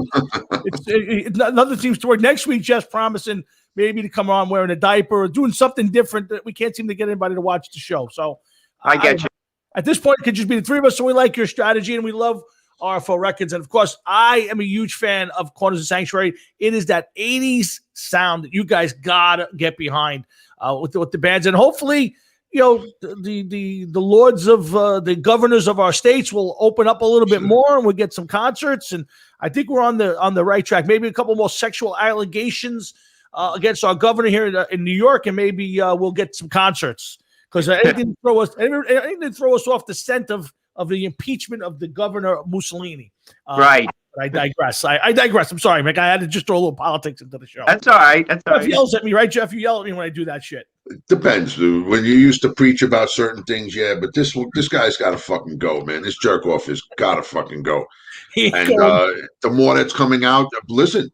Nothing seems to work. Next week, Jeff's promising maybe to come on wearing a diaper or doing something different that we can't seem to get anybody to watch the show. So I get you. At this point, it could just be the 3 of us. So we like your strategy and we love RFO Records. And of course, I am a huge fan of Corners of Sanctuary. It is that 80s sound that you guys gotta get behind with the bands. And hopefully, the lords of the governors of our states will open up a little bit more, and we'll get some concerts. And I think we're on the right track. Maybe a couple more sexual allegations against our governor here in New York, and maybe we'll get some concerts because anything to throw us off the scent of the impeachment of the governor Mussolini. Right. I digress. I digress. I'm sorry, Mick. I had to just throw a little politics into the show. That's all right. Jeff yells at me, right, Jeff? You yell at me when I do that shit. Depends, dude. When you used to preach about certain things, yeah, but this guy's got to fucking go, man. This jerk off has got to fucking go. And the more that's coming out, listen,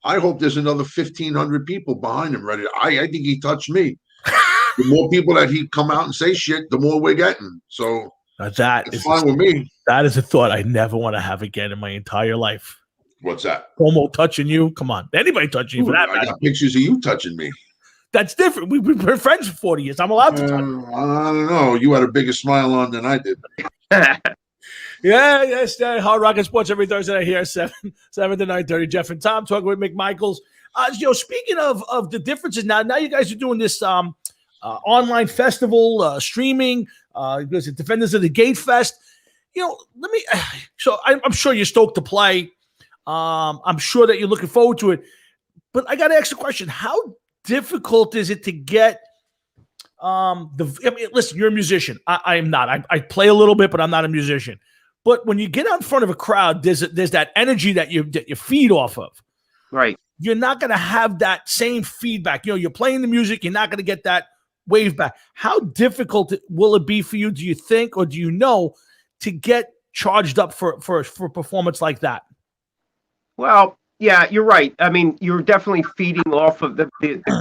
I hope there's another 1,500 people behind him ready. I think he touched me. The more people that he come out and say shit, the more we're getting. So it's fine with me. That is a thought I never want to have again in my entire life. What's that? Homo touching you? Come on. Anybody touching you for that matter. I got pictures of you touching me. That's different. We've been friends for 40 years. I'm allowed to touch you. I don't know. You had a bigger smile on than I did. Yes. Hard Rock and Sports every Thursday night here, 7 to 9:30. Jeff and Tom talking with McMichaels. Speaking of the differences, now you guys are doing this online festival, streaming, Defenders of the Gate Fest. So I'm sure you're stoked to play. I'm sure that you're looking forward to it. But I got to ask the question, how difficult is it to get listen, you're a musician. I am not. I play a little bit, but I'm not a musician. But when you get out in front of a crowd, there's that energy that you feed off of. Right. You're not going to have that same feedback. You're playing the music. You're not going to get that wave back. How difficult will it be for you, do you think, or do you know, to get charged up for a performance like that? Well, yeah, you're right. I mean, you're definitely feeding off of the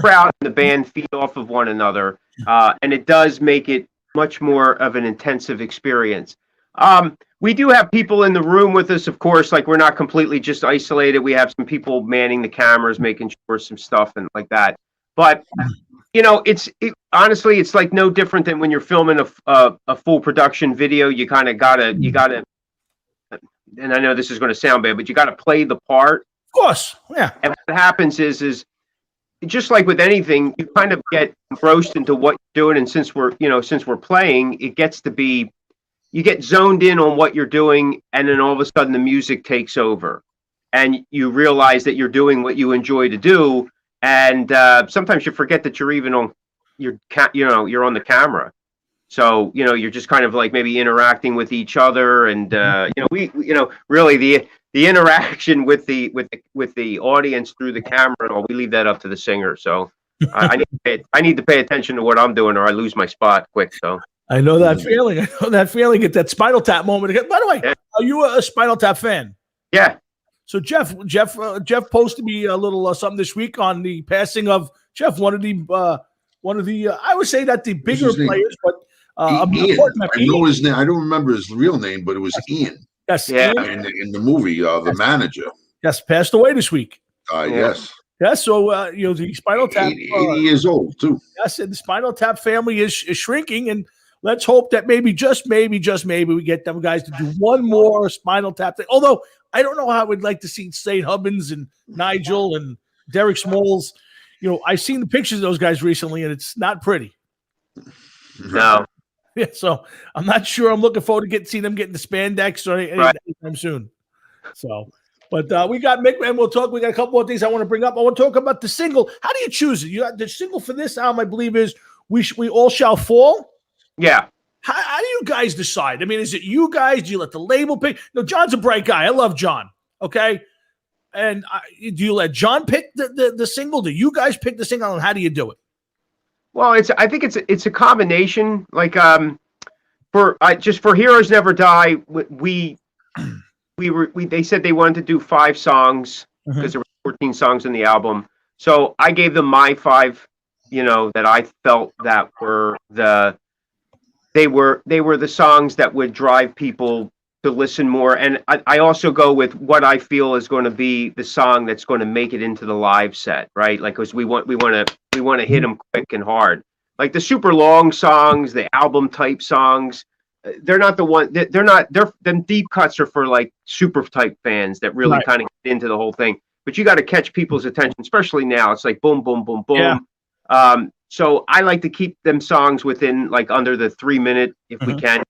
crowd and the band feed off of one another. And it does make it much more of an intensive experience. We do have people in the room with us, of course. Like, we're not completely just isolated. We have some people manning the cameras, making sure some stuff and like that. But honestly, it's like no different than when you're filming a full production video. You kind of gotta. And I know this is going to sound bad, but you got to play the part. Of course, yeah. And what happens is just like with anything, you kind of get engrossed into what you're doing, and since we're playing, it gets to be. You get zoned in on what you're doing, and then all of a sudden the music takes over, and you realize that you're doing what you enjoy to do, and sometimes you forget that you're even on you're on the camera, so you're just kind of like maybe interacting with each other, and really the interaction with the audience through the camera and all, we leave that up to the singer. So I need to pay attention to what I'm doing, or I lose my spot quick. So. I know that feeling. I know that feeling at that Spinal Tap moment. By the way, Are you a Spinal Tap fan? Yeah. So Jeff posted me a little something this week on the passing of Jeff, one of the I would say that the bigger players, but Ian. I know his name. I don't remember his real name, but it was Ian. Yes. Yeah. In the movie, the manager. Yes, passed away this week. Yes. Yeah, so the Spinal Tap 80 years old too. Yes, and the Spinal Tap family is shrinking, and let's hope that maybe, just maybe, we get them guys to do one more Spinal Tap thing. Although I don't know how I would like to see St. Hubbins and Nigel and Derek Smalls. I've seen the pictures of those guys recently, and it's not pretty. No. Yeah, so I'm not sure. I'm looking forward to seeing them getting the spandex or anytime soon. So, but we got Mick, and we'll talk. We got a couple more things I want to bring up. I want to talk about the single. How do you choose it? You got the single for this album, I believe, is "We All Shall Fall." Yeah. How do you guys decide? I mean, is it you guys? Do you let the label pick? No, John's a bright guy. I love John. Okay. And do you let John pick the single? Do you guys pick the single? And how do you do it? Well, I think it's a combination. Like for Heroes Never Die, they said they wanted to do 5 songs because there were 14 songs in the album. So I gave them my 5, that I felt that were they were the songs that would drive people to listen more. And I also go with what I feel is going to be the song that's going to make it into the live set, right? Like, because we want to hit them quick and hard. Like the super long songs, the album type songs, they're not the one. Them deep cuts are for like super type fans that really kind of get into the whole thing. But you got to catch people's attention, especially now. It's like boom, boom, boom, boom. Yeah. So I like to keep them songs within like under the 3 minute if we can.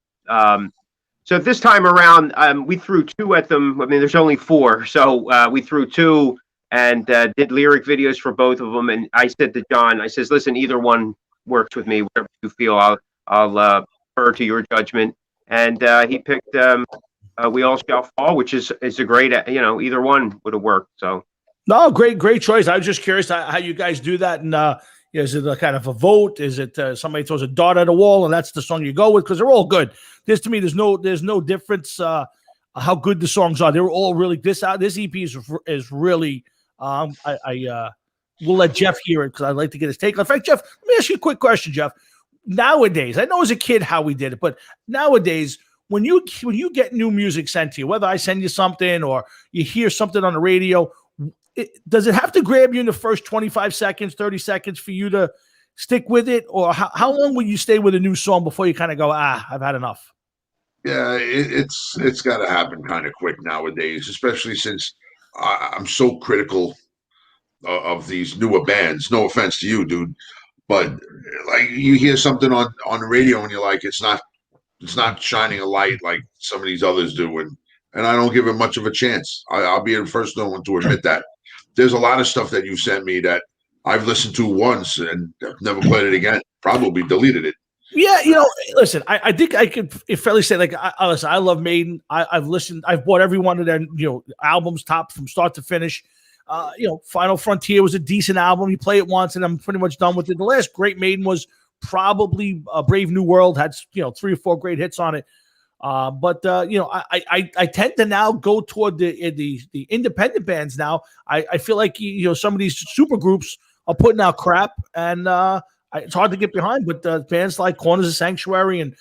So this time around, we threw 2 at them. I mean, there's only 4, so we threw 2 and did lyric videos for both of them. And I said to John, I says, listen, either one works with me. Whatever you feel, I'll defer to your judgment. And he picked "We All Shall Fall," which is a great, either one would have worked. So no, great choice. I was just curious how you guys do that, and is it a kind of a vote? Is it somebody throws a dart at a wall and that's the song you go with? Because they're all good. To me, there's no difference how good the songs are. They're all really this EP is really. We'll let Jeff hear it because I'd like to get his take. In fact, Jeff, let me ask you a quick question, Jeff. Nowadays, I know as a kid how we did it, but nowadays, when you get new music sent to you, whether I send you something or you hear something on the radio, does it have to grab you in the first 25 seconds, 30 seconds for you to stick with it? Or how long will you stay with a new song before you kind of go, I've had enough? Yeah, it's got to happen kind of quick nowadays, especially since I'm so critical of these newer bands. No offense to you, dude, but like you hear something on the radio and you're like, it's not shining a light like some of these others do, and I don't give it much of a chance. I'll be the first one to admit that. There's a lot of stuff that you sent me that I've listened to once and never played it again. Probably deleted it. Yeah, listen, I think I could fairly say, like, I love Maiden. I've listened, I've bought every one of their albums top from start to finish. Final Frontier was a decent album. You play it once and I'm pretty much done with it. The last great Maiden was probably Brave New World, had 3 or 4 great hits on it. But I tend to now go toward the independent bands now. I feel like some of these super groups are putting out crap, and it's hard to get behind. But bands like Corners of Sanctuary and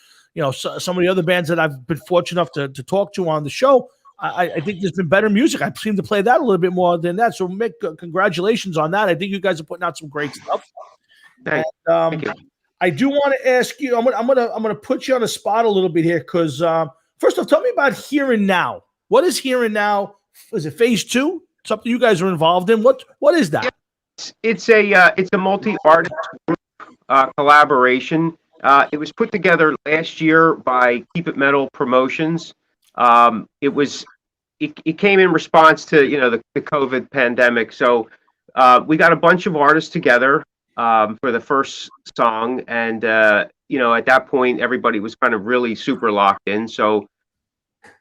some of the other bands that I've been fortunate enough to talk to on the show. I think there's been better music. I seem to play that a little bit more than that. So, Mick, congratulations on that. I think you guys are putting out some great stuff. Thank you. I do want to ask you. I'm gonna put you on the spot a little bit here because first off, tell me about Here and Now. What is Here and Now? Is it phase 2? Something you guys are involved in? What is that? It's a multi-artist group, collaboration. It was put together last year by Keep It Metal Promotions. It came in response to the COVID pandemic. So we got a bunch of artists together for the first song, and at that point everybody was kind of really super locked in. So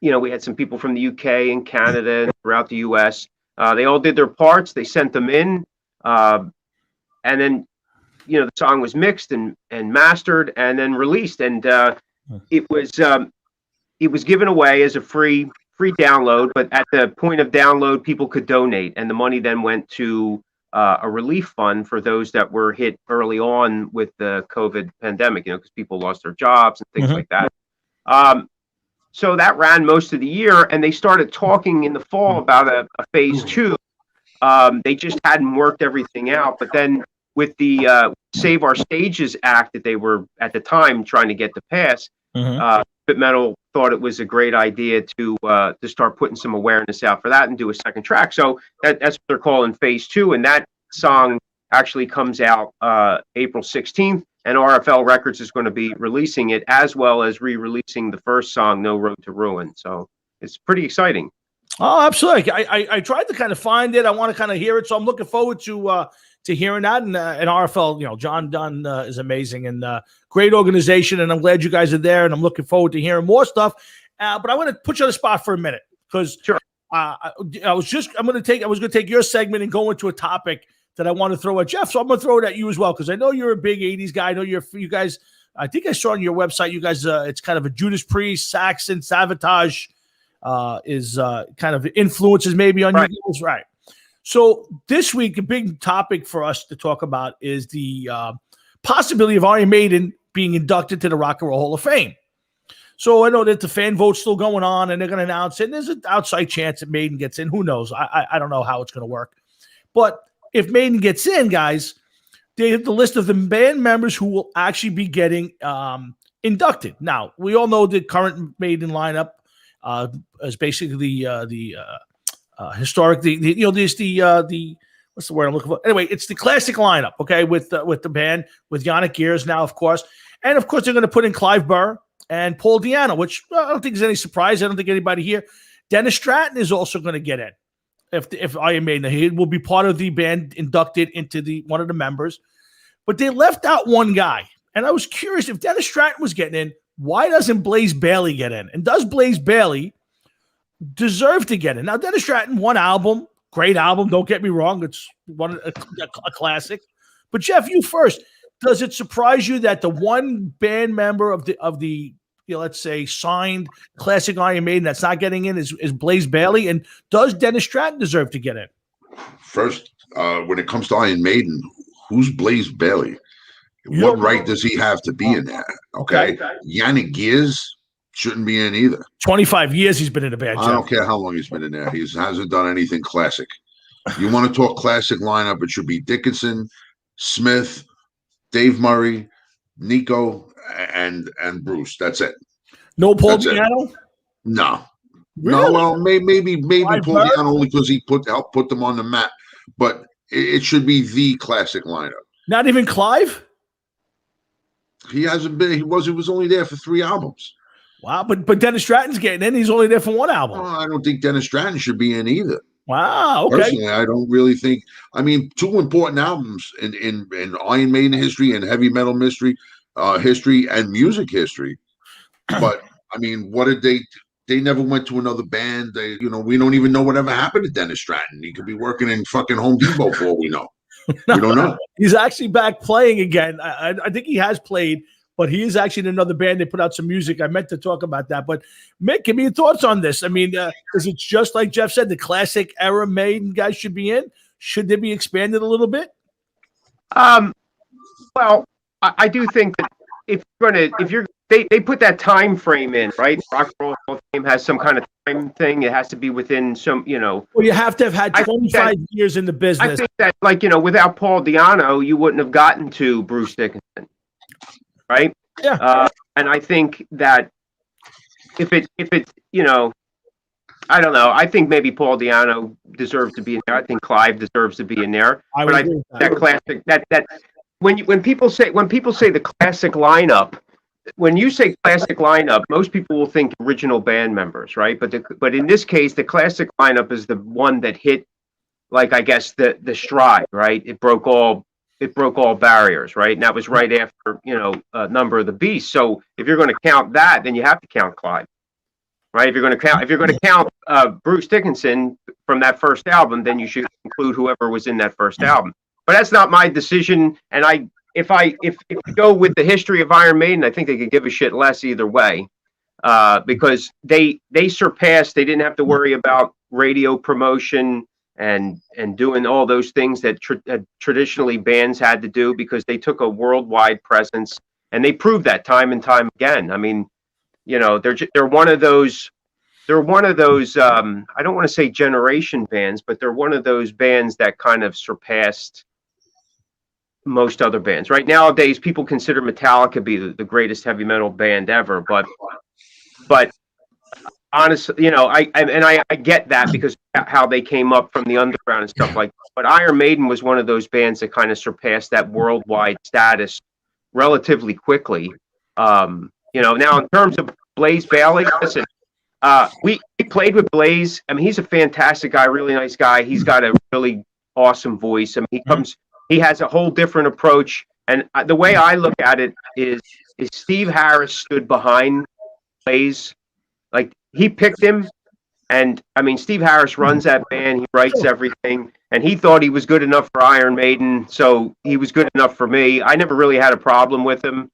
we had some people from the UK and Canada and throughout the US. They all did their parts. They sent them in, and then the song was mixed and mastered and then released, and it was given away as a free download, but at the point of download, people could donate, and the money then went to a relief fund for those that were hit early on with the COVID pandemic, because people lost their jobs and things like that. So that ran most of the year, and they started talking in the fall about a phase 2. They just hadn't worked everything out, but then with the Save Our Stages Act that they were at the time trying to get to pass, Keep Metal thought it was a great idea to start putting some awareness out for that and do a second track. So that's what they're calling phase 2, and that song actually comes out April 16th, and RFL Records is going to be releasing it as well as re-releasing the first song, No Road to Ruin. So it's pretty exciting. Oh, absolutely. I tried to kind of find it. I want to kind of hear it, so I'm looking forward to hearing that. And RFL, John Dunn is amazing and great organization, and I'm glad you guys are there, and I'm looking forward to hearing more stuff. But I want to put you on the spot for a minute because sure. I was going to take your segment and go into a topic that I want to throw at Jeff. So I'm going to throw it at you as well because I know you're a big 80s guy. I know you guys. I think I saw on your website you guys. It's kind of a Judas Priest, Saxon, Savatage. Is kind of influences maybe on you guys, right? So this week, a big topic for us to talk about is the possibility of Iron Maiden being inducted to the Rock and Roll Hall of Fame. So I know that the fan vote's still going on, and they're going to announce it. And there's an outside chance that Maiden gets in. Who knows? I don't know how it's going to work. But if Maiden gets in, guys, they have the list of the band members who will actually be getting inducted. Now, we all know the current Maiden lineup is basically the historic, what's the word I'm looking for? Anyway, it's the classic lineup, okay, with the band, with Yannick Gears now, of course. And, of course, they're going to put in Clive Burr and Paul Di'Anno, which I don't think is any surprise. I don't think anybody here. Dennis Stratton is also going to get in. If Iron Maiden, he will be part of the band inducted into one of the members. But they left out one guy. And I was curious if Dennis Stratton was getting in, why doesn't Blaze Bayley get in? And does Blaze Bayley deserve to get in? Now, Dennis Stratton, one album, great album. Don't get me wrong. It's a classic. But Jeff, you first. Does it surprise you that the one band member of the let's say signed classic Iron Maiden that's not getting in is Blaze Bayley? And does Dennis Stratton deserve to get in? First, when it comes to Iron Maiden, who's Blaze Bayley? What right does he have to be in there? Okay. Yannick Gears shouldn't be in either. 25 years he's been in a band. I don't care how long he's been in there. He hasn't done anything classic. You want to talk classic lineup, it should be Dickinson, Smith, Dave Murray, Nico, and Bruce. That's it. No Paul Di'Anno? No. Really? No, well, maybe Paul Di'Anno only because he helped put them on the map. But it should be the classic lineup. Not even Clive? He hasn't been. He was only there for 3 albums. Wow, but Dennis Stratton's getting in. He's only there for 1 album. I don't think Dennis Stratton should be in either. Wow. Okay. Personally, I don't really think. I mean, 2 important albums in Iron Maiden history and heavy metal history and music history. But I mean, what did they? They never went to another band. We don't even know whatever happened to Dennis Stratton. He could be working in fucking Home Depot for all we know. We don't know. He's actually back playing again. I think he has played, but he is actually in another band. They put out some music. I meant to talk about that. But Mick, give me your thoughts on this. I mean, is it just like Jeff said, the classic era Maiden guys should be in? Should they be expanded a little bit? Well, I do think that if you're they put that time frame in, right? Rock and Roll Hall of Fame has some kind of time thing. It has to be within some, Well, you have to have had 25 years in the business. I think that, like, without Paul Di'Anno, you wouldn't have gotten to Bruce Dickinson, right? Yeah. And I think that if it, I don't know. I think maybe Paul Di'Anno deserves to be in there. I think Clive deserves to be in there. But I think that classic, that when people say the classic lineup, when you say classic lineup, most people will think original band members, right? But in this case, the classic lineup is the one that hit, like, I guess the stride, right? It broke all barriers, right? And that was right after Number of the Beast. So if you're going to count that, then you have to count Clive, right? If you're going to count Bruce Dickinson from that first album, then you should include whoever was in that first album. But that's not my decision. And if you go with the history of Iron Maiden, I think they could give a shit less either way, because they surpassed. They didn't have to worry about radio promotion and doing all those things that traditionally bands had to do, because they took a worldwide presence, and they proved that time and time again. I mean, they're one of those. They're one of those. I don't want to say generation bands, but they're one of those bands that kind of surpassed most other bands. Right nowadays, people consider Metallica be the greatest heavy metal band ever, but honestly, I get that because how they came up from the underground and stuff like that. But Iron Maiden was one of those bands that kind of surpassed that worldwide status relatively quickly. Now in terms of Blaze Bayley, listen, we played with Blaze. I mean, he's a fantastic guy, really nice guy. He's got a really awesome voice. I mean, he has a whole different approach. And the way I look at it is Steve Harris stood behind Blaze. Like, he picked him. And I mean, Steve Harris runs that band. He writes everything. And he thought he was good enough for Iron Maiden. So he was good enough for me. I never really had a problem with him.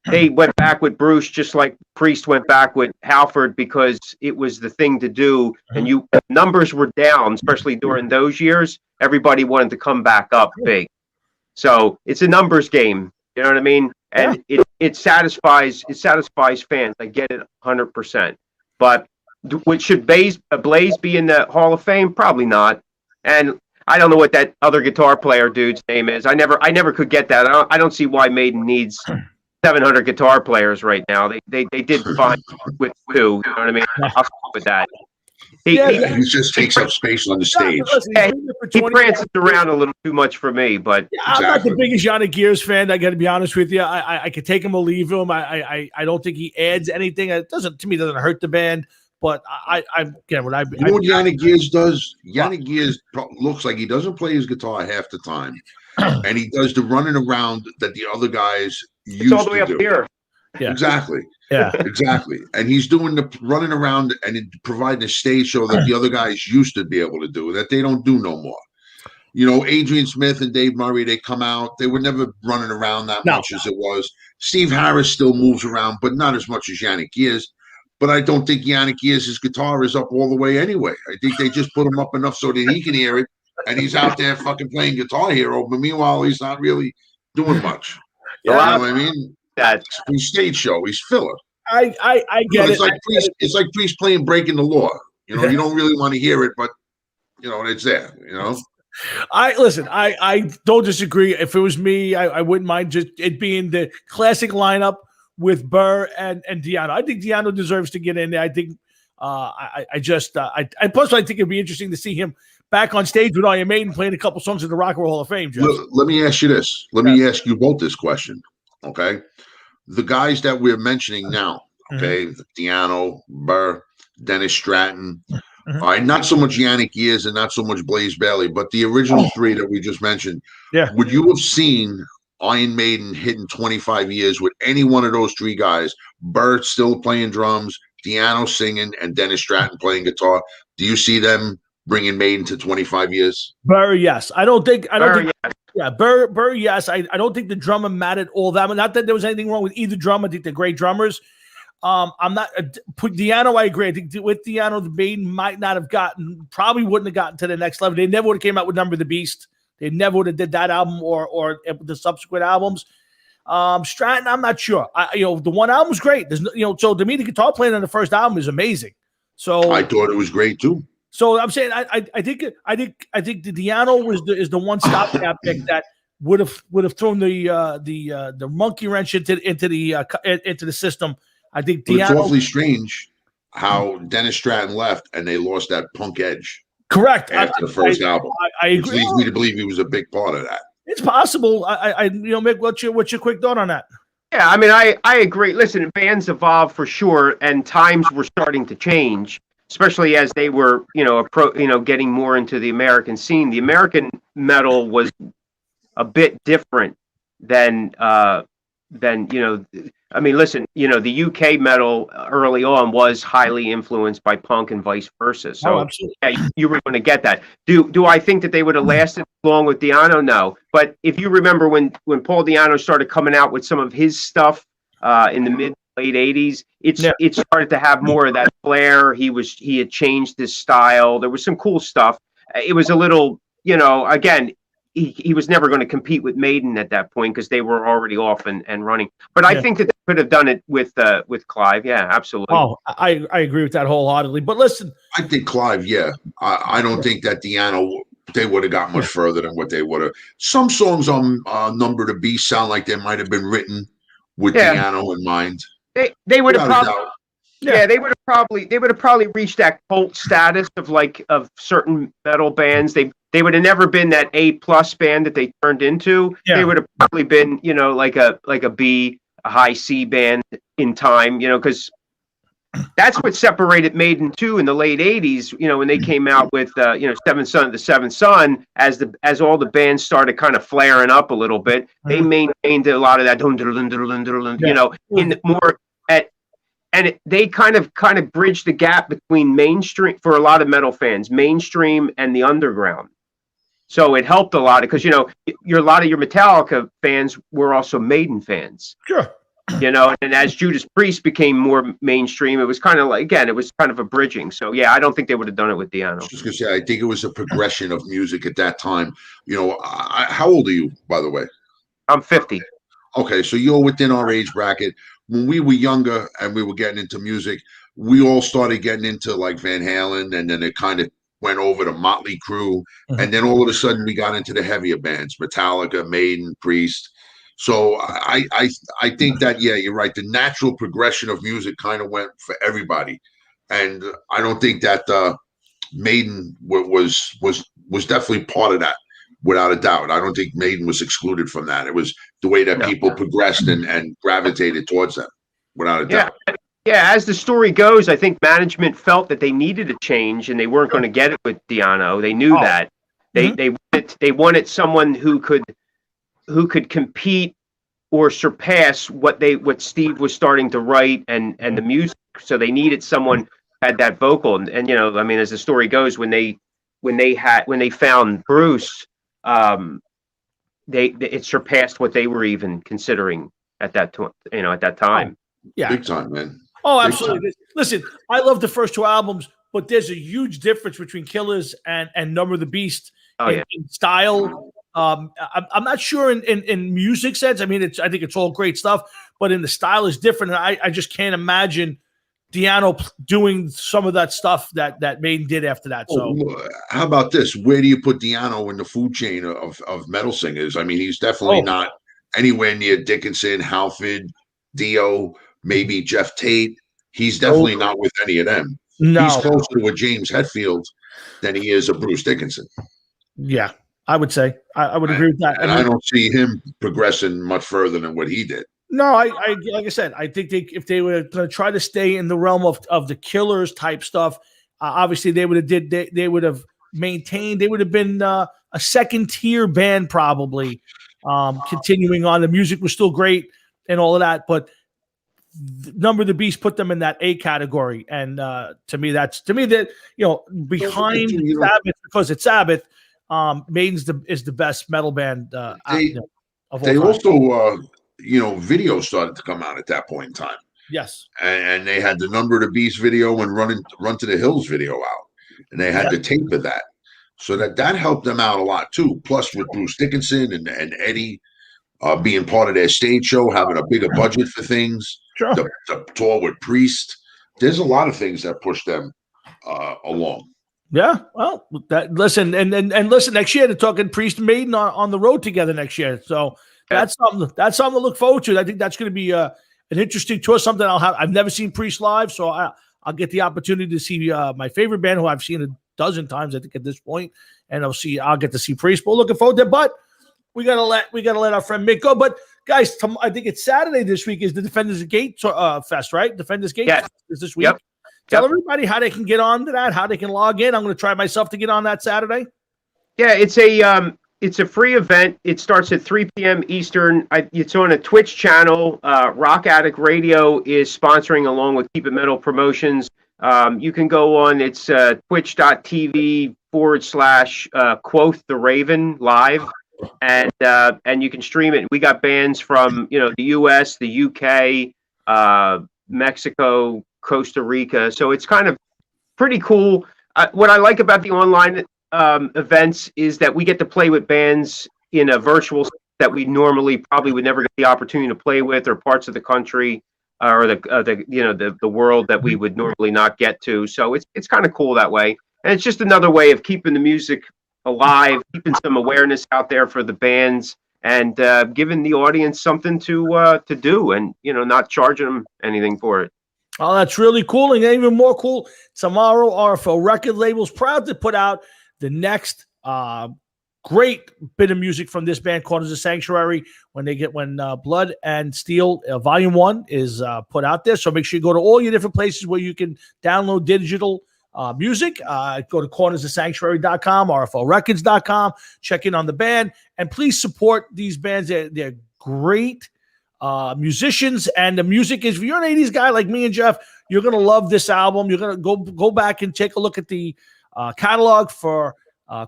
They went back with Bruce just like Priest went back with Halford, because it was the thing to do. And numbers were down, especially during those years. Everybody wanted to come back up big. So it's a numbers game. You know what I mean? And it satisfies fans. I get it 100%. But should Blaze be in the Hall of Fame? Probably not. And I don't know what that other guitar player dude's name is. I never could get that. I don't see why Maiden needs 700 guitar players right now. They did fine with 2. You know what I mean? I'll stop with that. He just takes up space on the stage. He prances around a little too much for me, but I'm not the biggest Yannick Gears fan. I got to be honest with you. I could take him or leave him. I don't think he adds anything. It doesn't hurt the band. But you know what Yannick Gears does? Yannick Gears looks like he doesn't play his guitar half the time, and he does the running around that the other guys used all the way to up do. here. Yeah. Exactly. Yeah. Exactly. And he's doing the running around and providing a stage show that the other guys used to be able to do, that they don't do no more. Adrian Smith and Dave Murray, they come out. They were never running around that much as it was. Steve Harris still moves around, but not as much as Yannick Gears. But I don't think Yannick Gears' guitar is up all the way anyway. I think they just put him up enough so that he can hear it, and he's out there fucking playing Guitar Hero. But meanwhile, he's not really doing much. You know what I mean? That's his stage show. He's filler. I get it. It's like Priest playing Breaking the Law. You don't really want to hear it, but it's there. I don't disagree. If it was me, I wouldn't mind just it being the classic lineup with Burr and Di'Anno. I think Di'Anno deserves to get in there. I think plus I think it'd be interesting to see him back on stage with Iron Maiden playing a couple songs in the Rock and Roll Hall of Fame. Jeff. Let me ask you this. Let me ask you both this question. Okay. The guys that we're mentioning now, okay, Di'Anno, Burr, Dennis Stratton, all right, not so much Yannick Gears and not so much Blaze Bayley, but the original 3 that we just mentioned. Yeah. Would you have seen Iron Maiden hitting 25 years with any one of those 3 guys? Burr still playing drums, Di'Anno singing, and Dennis Stratton playing guitar. Do you see them bringing Maiden to 25 years? Burr, yes. Burr, yes. I don't think the drummer mattered all that much. Not that there was anything wrong with either drummer. I think they're great drummers. I'm not Di'Anno. I agree. I think with Di'Anno, the Maiden probably wouldn't have gotten to the next level. They never would have came out with Number of the Beast. They never would have did that album or the subsequent albums. Stratton, I'm not sure. The one album's great. There's so to me, the guitar playing on the first album is amazing. So I thought it was great too. So I'm saying I think the Diano is the one stopgap pick that would have thrown the monkey wrench into the system. I think But it's Diano. awfully strange how Dennis Stratton left and they lost that punk edge. Correct. After the first album, I agree. Which leads me to believe he was a big part of that. It's possible. Mick, what's your quick thought on that? Yeah, I mean, I agree. Listen, bands evolve for sure, and times were starting to change, especially as they were, getting more into the American scene. The American metal was a bit different than I mean, listen, the UK metal early on was highly influenced by punk and vice versa. So yeah, you were going to get that. Do I think that they would have lasted long with Diano? No. But if you remember when Paul Diano started coming out with some of his stuff in the late 80s, it started to have more of that flair. He had changed his style. There was some cool stuff. It was a little, again, he was never going to compete with Maiden at that point because they were already off and running. But I think that they could have done it with Clive. Yeah, absolutely. Oh, I agree with that wholeheartedly. But listen, I think Clive. Yeah, I don't think that Diano they would have got much further than what they would have. Some songs on Number the Beast sound like they might have been written with Diano in mind. They would have probably. Yeah, they would have probably reached that cult status of certain metal bands. They would have never been that A+ band that they turned into. Yeah. They would have probably been, like a B, a high C band in time, because that's what separated Maiden too in the late 80s, when they came out with Seventh Son of the Seventh Son, as all the bands started kind of flaring up a little bit, they maintained a lot of that in more at. And they kind of bridged the gap between mainstream, for a lot of metal fans, mainstream and the underground. So it helped a lot because, a lot of your Metallica fans were also Maiden fans. Sure. And as Judas Priest became more mainstream, it was kind of a bridging. So, yeah, I don't think they would have done it with Diano. Just going to say, I think it was a progression of music at that time. How old are you, by the way? I'm 50. Okay, so you're within our age bracket. When we were younger and we were getting into music, we all started getting into like Van Halen, and then it kind of went over to Motley Crue, and then all of a sudden we got into the heavier bands, Metallica, Maiden, Priest. So I think that, yeah, you're right. The natural progression of music kind of went for everybody, and I don't think that Maiden was definitely part of that. Without a doubt. I don't think Maiden was excluded from that. It was the way that people progressed and gravitated towards them, without a doubt. Yeah, as the story goes, I think management felt that they needed a change and they weren't going to get it with Diano. They knew that. They wanted someone who could compete or surpass what Steve was starting to write and the music. So they needed someone who had that vocal. And I mean, as the story goes, when they found Bruce, it surpassed what they were even considering at that time. Yeah, big time, man. Oh, absolutely. Listen, I love the first two albums, but there's a huge difference between Killers and Number of the Beast in style. I'm not sure in music sense. I mean, I think it's all great stuff, but in the style is different. And I just can't imagine Diano doing some of that stuff that Maiden did after that. So, how about this? Where do you put Diano in the food chain of metal singers? I mean, he's definitely not anywhere near Dickinson, Halford, Dio, maybe Jeff Tate. He's definitely not with any of them. No. He's closer to a James Hetfield than he is a Bruce Dickinson. Yeah, I would say. I would agree with that. And I don't see him progressing much further than what he did. No, I like I said, I think if they were going to try to stay in the realm of the Killers type stuff, obviously they would have maintained. They would have been a second tier band probably. Continuing on, the music was still great and all of that, but Number of the Beast put them in that A category, and to me that behind Sabbath, because it's Sabbath, Maiden's is the best metal band of all time. Also. Videos started to come out at that point in time. Yes. And they had the Number of the Beast video and Run to the Hills video out. And they had the tape of that. So that helped them out a lot too. Plus with Bruce Dickinson and Eddie, being part of their stage show, having a bigger budget for things. Sure. The tour with Priest. There's a lot of things that push them along. Yeah, well, listen, and listen. Next year, they're talking Priest and Maiden on the road together next year. So that's something to look forward to. I think that's going to be an interesting tour. Something I've never seen Priest live, so I'll get the opportunity to see my favorite band, who I've seen a dozen times, I think, at this point, and I'll get to see Priest. But we're looking forward to it. But we gotta let our friend Mick go. But guys, I think it's Saturday this week is the Defenders Gate Fest, right? Defenders Gate Fest is this week. Yep. Tell everybody how they can get on to that, how they can log in. I'm going to try myself to get on that Saturday. Yeah, it's a free event. It starts at 3 p.m. Eastern. It's on a Twitch channel. Rock Addict Radio is sponsoring along with Keep It Metal Promotions. You can go on. It's twitch.tv/Quoth the Raven live, and you can stream it. We got bands from the U.S., the U.K., Mexico, Costa Rica. So it's kind of pretty cool. What I like about the online events is that we get to play with bands in a virtual that we normally probably would never get the opportunity to play with, or parts of the country or the world that we would normally not get to. So it's kind of cool that way. And it's just another way of keeping the music alive, keeping some awareness out there for the bands, and giving the audience something to do, and not charging them anything for it. Oh, that's really cool. And even more cool, tomorrow, RFO Record Label's proud to put out the next great bit of music from this band, Corners of Sanctuary, when Blood and Steel Volume 1 is put out there. So make sure you go to all your different places where you can download digital music. Go to cornersofsanctuary.com, rforecords.com, check in on the band, and please support these bands. They're great musicians, and the music is, if you're an 80s guy like me and Jeff, you're going to love this album. You're going to go back and take a look at the catalog for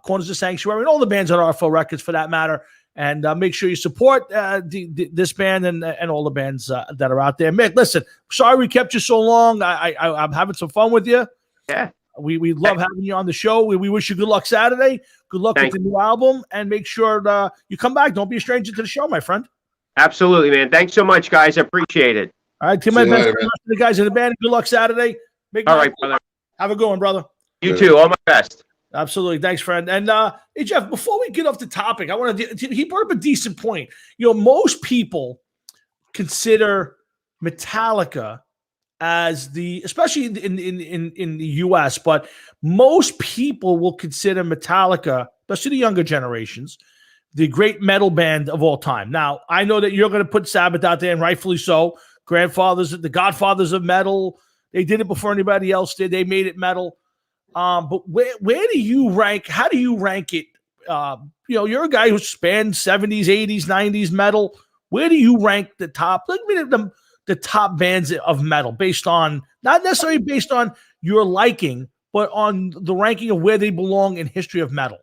Corners of Sanctuary and all the bands on RFO Records for that matter, and make sure you support this band and all the bands that are out there. Mick, listen, sorry we kept you so long. I'm having some fun with you. Yeah. We love having you on the show. We wish you good luck Saturday. Good luck with the new album, and make sure you come back. Don't be a stranger to the show, my friend. Absolutely, man. Thanks so much, guys. I appreciate it. All right, to my best, to the guys in the band. Good luck Saturday. All right, brother. Have a good one, brother. You too. All my best. Absolutely. Thanks, friend. And hey, Jeff, before we get off the topic, I want to. He brought up a decent point. Most people consider Metallica as especially in the U.S., but most people will consider Metallica, especially the younger generations, the great metal band of all time. Now, I know that you're going to put Sabbath out there, and rightfully so. The godfathers of metal. They did it before anybody else did. They made it metal. But where do you rank? How do you rank it? You're a guy who spanned 70s, 80s, 90s metal. Where do you rank the top? The top bands of metal, based on, not necessarily based on your liking, but on the ranking of where they belong in history of metal.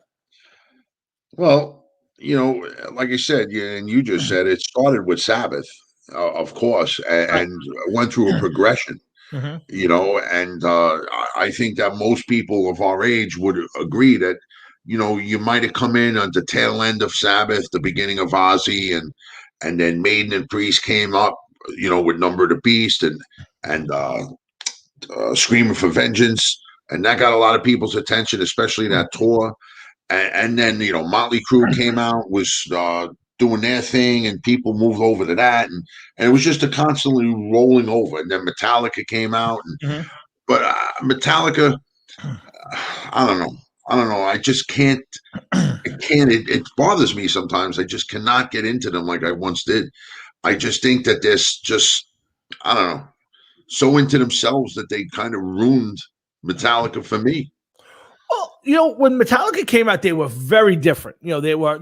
Well, like I said, and you just said, it started with Sabbath, of course, and went through a progression. And I think that most people of our age would agree that, you might have come in on the tail end of Sabbath, the beginning of Ozzy, and then Maiden and Priest came up, with Number of the Beast and Screaming for Vengeance, and that got a lot of people's attention, especially that tour. And then, Motley Crew came out, was doing their thing, and people moved over to that, and it was just a constantly rolling over. And then Metallica came out, but Metallica, I don't know. I just can't. It bothers me sometimes. I just cannot get into them like I once did. I just think that they're just, I don't know, so into themselves that they kind of ruined Metallica for me. Well, when Metallica came out, they were very different. They were,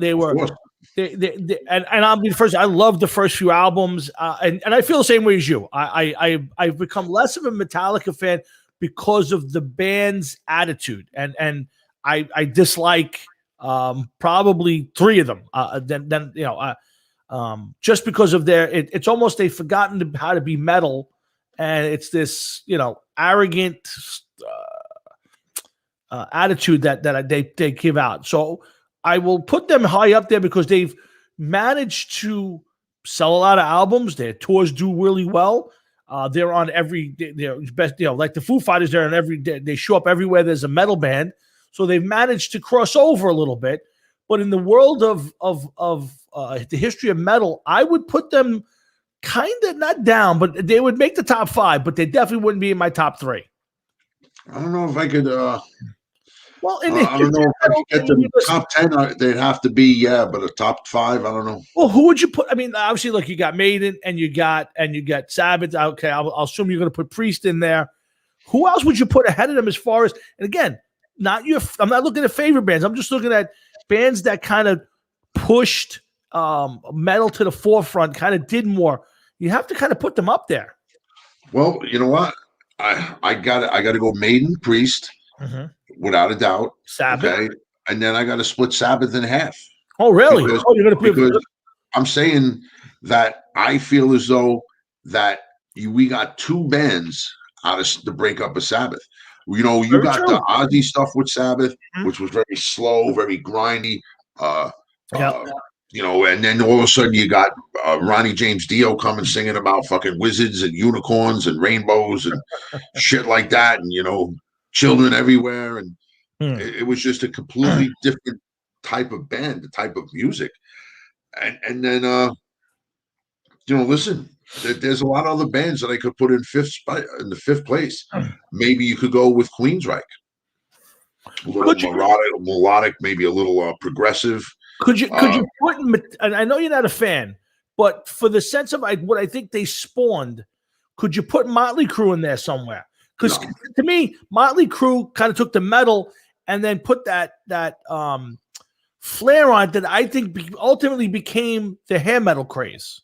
and I'll be the first. I love the first few albums, and I feel the same way as you. I've become less of a Metallica fan because of the band's attitude, and I dislike probably three of them. Just because of it's almost they've forgotten how to be metal, and it's this arrogant attitude that they give out. So I will put them high up there because they've managed to sell a lot of albums. Their tours do really well. They're on they're best, like the Foo Fighters, they're on they show up everywhere there's a metal band. So they've managed to cross over a little bit. But in the world of the history of metal, I would put them kind of not down, but they would make the top 5, but they definitely wouldn't be in my top 3. I don't know if I could. Well, I don't know if I could get the top 10. They'd have to be, but a top 5. I don't know. Well, who would you put? I mean, obviously, look, you got Maiden and you got Sabbath. Okay, I'll assume you're going to put Priest in there. Who else would you put ahead of them as far as? And again, I'm not looking at favorite bands. I'm just looking at bands that kind of pushed metal to the forefront, kind of did more. You have to kind of put them up there. Well, you know what? I got to go Maiden, Priest, without a doubt. Sabbath, okay? And then I got to split Sabbath in half. Oh, really? Because, you're going to put. Because I'm saying that I feel as though that we got 2 bands out of the breakup of Sabbath. You got true. The Ozzy stuff with Sabbath, which was very slow, very grindy. And then all of a sudden you got Ronnie James Dio coming singing about fucking wizards and unicorns and rainbows and shit like that, and children everywhere, and it was just a completely different type of band, the type of music, and then listen, there's a lot of other bands that I could put in the fifth place. Maybe you could go with Queensryche, a little melodic, maybe a little progressive. Could you put? And I know you're not a fan, but for the sense of what I think they spawned, could you put Motley Crue in there somewhere? Because to me, Motley Crue kind of took the metal and then put that flair on it that I think ultimately became the hair metal craze.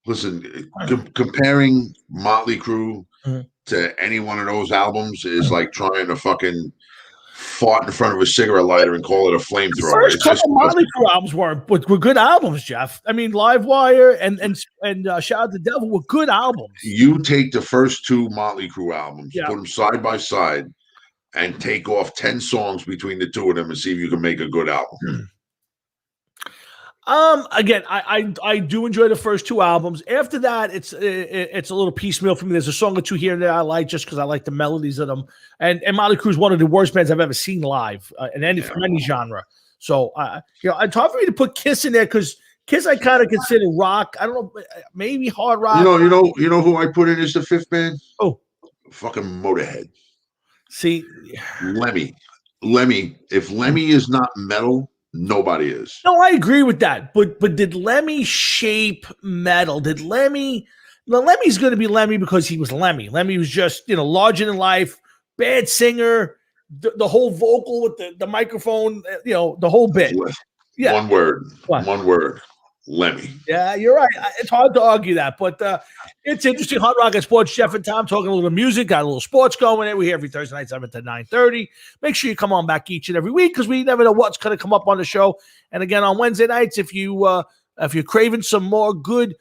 Listen, comparing Motley Crue to any one of those albums is like trying to fucking fart in front of a cigarette lighter and call it a flamethrower. First couple Motley Crue albums were good albums, Jeff. I mean, Live Wire and Shout Out the Devil were good albums. You take the first 2 Motley Crue albums, put them side by side, and take off 10 songs between the 2 of them and see if you can make a good album. Again, I do enjoy the first 2 albums. After that, it's a little piecemeal for me. There's a song or 2 here and there I like just because I like the melodies of them. And Motley Crue is one of the worst bands I've ever seen live from any genre. So it's hard for me to put Kiss in there because Kiss I kind of consider rock. I don't know, maybe hard rock. You know who I put in as the 5th band? Oh, fucking Motorhead. See, Lemmy. If Lemmy is not metal, nobody is. No, I agree with that. But did Lemmy shape metal? Did Lemmy? Now, Lemmy's going to be Lemmy because he was Lemmy. Lemmy was just larger than life, bad singer, the whole vocal with the microphone, the whole bit. Yeah, one word. Lemmy. Yeah, you're right. It's hard to argue that, but it's interesting. Hot Rocket Sports, Jeff and Tom talking a little music, got a little sports going in. We're here every Thursday night, 7 to 9:30. Make sure you come on back each and every week because we never know what's going to come up on the show. And again, on Wednesday nights, if you're craving some more good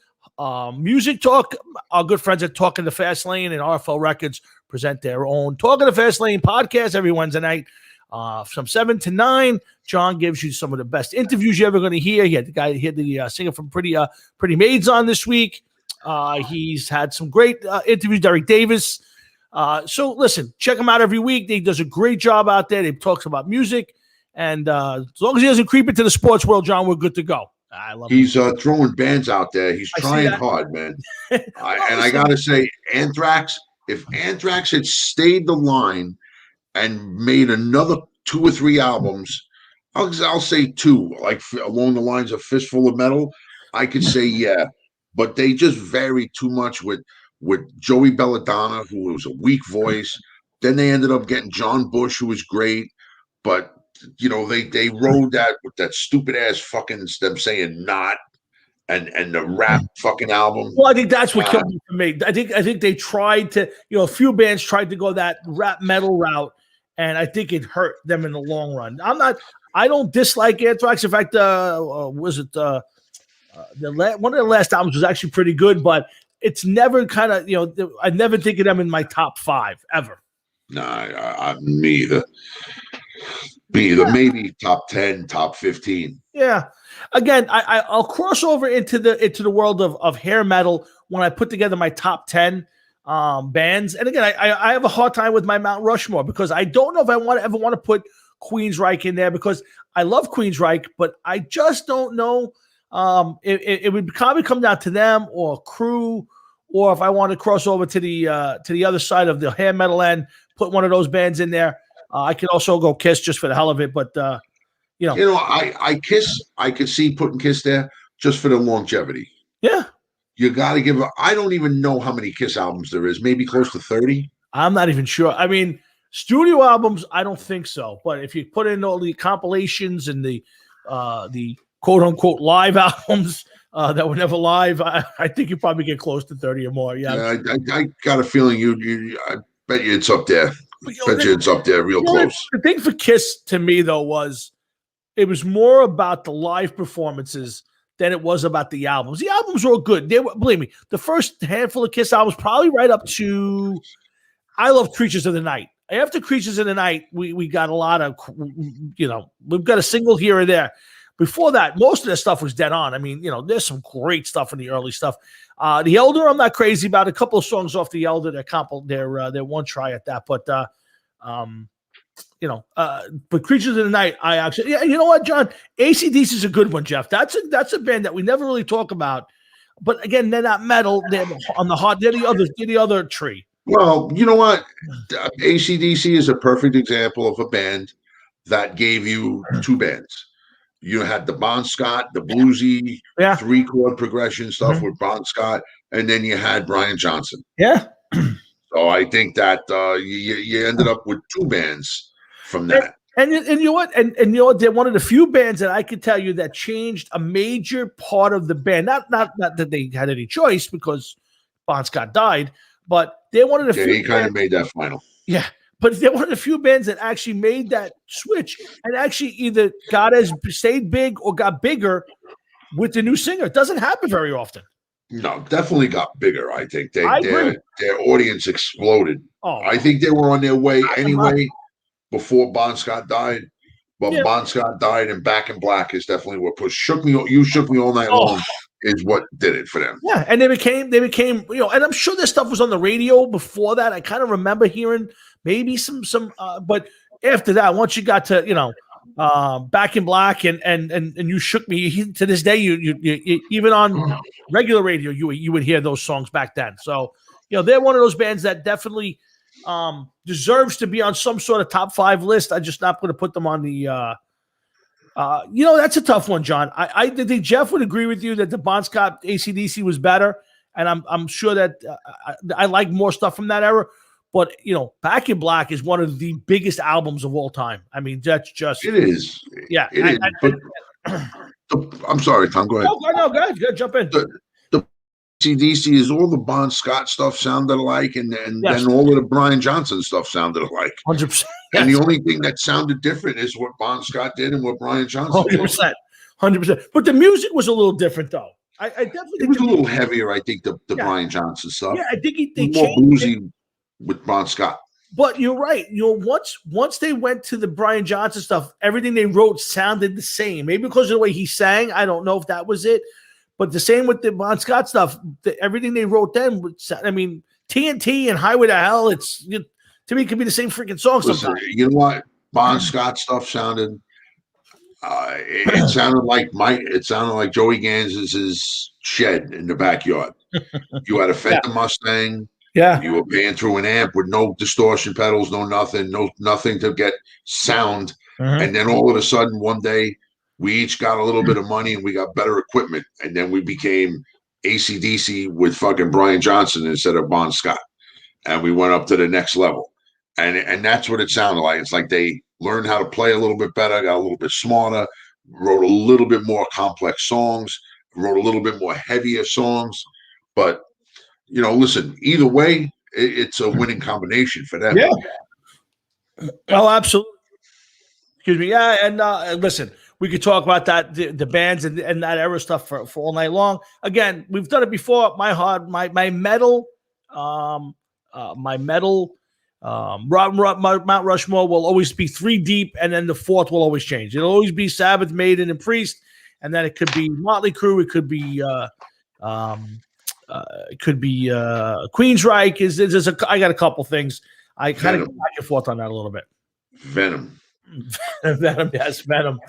music talk, our good friends at Talking the Fast Lane and RFL Records present their own Talking the Fast Lane podcast every Wednesday night. From 7 to 9, John gives you some of the best interviews you're ever going to hear. He had the singer from Pretty Maids on this week. He's had some great interviews, Derek Davis. So listen, check him out every week. He does a great job out there. He talks about music. And as long as he doesn't creep into the sports world, John, we're good to go. I love He's throwing bands out there. He's trying hard, man. I got to say, Anthrax, if Anthrax had stayed the line and made another 2 or 3 albums, I'll say 2, like along the lines of Fistful of Metal, I could say yeah, but they just vary too much with Joey Belladonna, who was a weak voice. Then they ended up getting John Bush, who was great, but they rode that with that stupid ass fucking them saying not and the rap fucking album. Well, I think that's what killed me for me. I think they tried to, a few bands tried to go that rap metal route. And I think it hurt them in the long run. I don't dislike Anthrax. In fact, was it one of the last albums was actually pretty good, but it's never kind of, I never think of them in my top 5 ever. Nah, me either. Maybe top 10, top 15. Yeah. Again, I'll cross over into the world of hair metal when I put together my top 10 bands. And again, I have a hard time with my Mount Rushmore because I don't know if I ever want to put Queensryche in there because I love Queensryche, but I just don't know. It would probably come down to them or Crew, or if I want to cross over to the other side of the hair metal end, put one of those bands in there. I could also go Kiss just for the hell of it, but I could see putting Kiss there just for the longevity. Yeah. You got to give I don't even know how many Kiss albums there is, maybe close to 30. I'm not even sure. I mean, studio albums, I don't think so. But if you put in all the compilations and the quote unquote live albums that were never live, I think you probably get close to 30 or more. Yeah. I got a feeling I bet you it's up there. It's up there real close. The thing for Kiss to me, though, was it was more about the live performances than it was about the albums. The albums were good. Believe me, the first handful of Kiss albums, probably right up to I Love Creatures of the Night. After Creatures of the Night, we got a lot of, we've got a single here or there. Before that, most of the stuff was dead on. I mean, there's some great stuff in the early stuff. The Elder, I'm not crazy about. A couple of songs off the Elder, their one try at that. But but Creatures of the Night, I actually, you know what, John? AC/DC is a good one, Jeff. That's a band that we never really talk about. But again, they're not metal. They're on the hot. They're the other tree. Well, you know what? AC/DC is a perfect example of a band that gave you two bands. You had the Bon Scott, the bluesy 3-chord progression stuff with Bon Scott, and then you had Brian Johnson. Yeah. So I think that you ended up with two bands from that. And you know what? And you know what? They're one of the few bands that I could tell you that changed a major part of the band. Not that they had any choice because Bon Scott died, but they're one of the few. He kind of made that final. Yeah. But they're one of the few bands that actually made that switch and actually either stayed big or got bigger with the new singer. It doesn't happen very often. No, definitely got bigger. I think their audience exploded. Oh. I think they were on their way anyway before Bon Scott died. But Bon Scott died, and Back in Black is definitely what pushed. You shook me all night long is what did it for them. Yeah, and they became, and I'm sure their stuff was on the radio before that. I kind of remember hearing maybe some, but after that, once you got to, Back in Black and You Shook Me, to this day, you even on regular radio, you would hear those songs back then. So, they're one of those bands that definitely deserves to be on some sort of top 5 list. I'm just not going to put them on the, that's a tough one, John. I think Jeff would agree with you that the Bon Scott AC/DC was better. And I'm sure that I like more stuff from that era. But, Back in Black is one of the biggest albums of all time. I mean, that's just... It is. Yeah. It is. I'm sorry, Tom. Go ahead. No, go ahead. Jump in. The AC/DC is all the Bon Scott stuff sounded alike, and then all of the Brian Johnson stuff sounded alike. 100%. And the only thing that sounded different is what Bon Scott did and what Brian Johnson did. 100%. But the music was a little different, though. I definitely... It was a little heavier, I think, the Brian Johnson stuff. Yeah, I think they more bluesy with Bon Scott. But you're right. Once they went to the Brian Johnson stuff, everything they wrote sounded the same. Maybe because of the way he sang. I don't know if that was it. But the same with the Bon Scott stuff. Everything they wrote then, TNT and Highway to Hell, to me, it could be the same freaking song sometimes. You know what? Bon Scott stuff sounded it sounded like Joey Gans's shed in the backyard. You had a Fender Mustang. Yeah. You were paying through an amp with no distortion pedals, no nothing to get sound. And then all of a sudden, one day, we each got a little bit of money and we got better equipment. And then we became AC/DC with fucking Brian Johnson instead of Bon Scott. And we went up to the next level. And that's what it sounded like. It's like they learned how to play a little bit better, got a little bit smarter, wrote a little bit more complex songs, wrote a little bit more heavier songs. But listen, either way, it's a winning combination for them. Yeah. Oh, absolutely. Excuse me. Yeah. And listen, we could talk about that, the bands and that era stuff for all night long. Again, we've done it before. My metal, Mount Rushmore will always be 3 deep, and then the 4th will always change. It'll always be Sabbath, Maiden, and Priest. and then it could be Motley Crue, it could be Queensryche. I got a couple things. I kind of go back and forth on that a little bit. Venom. Venom, yes, Venom.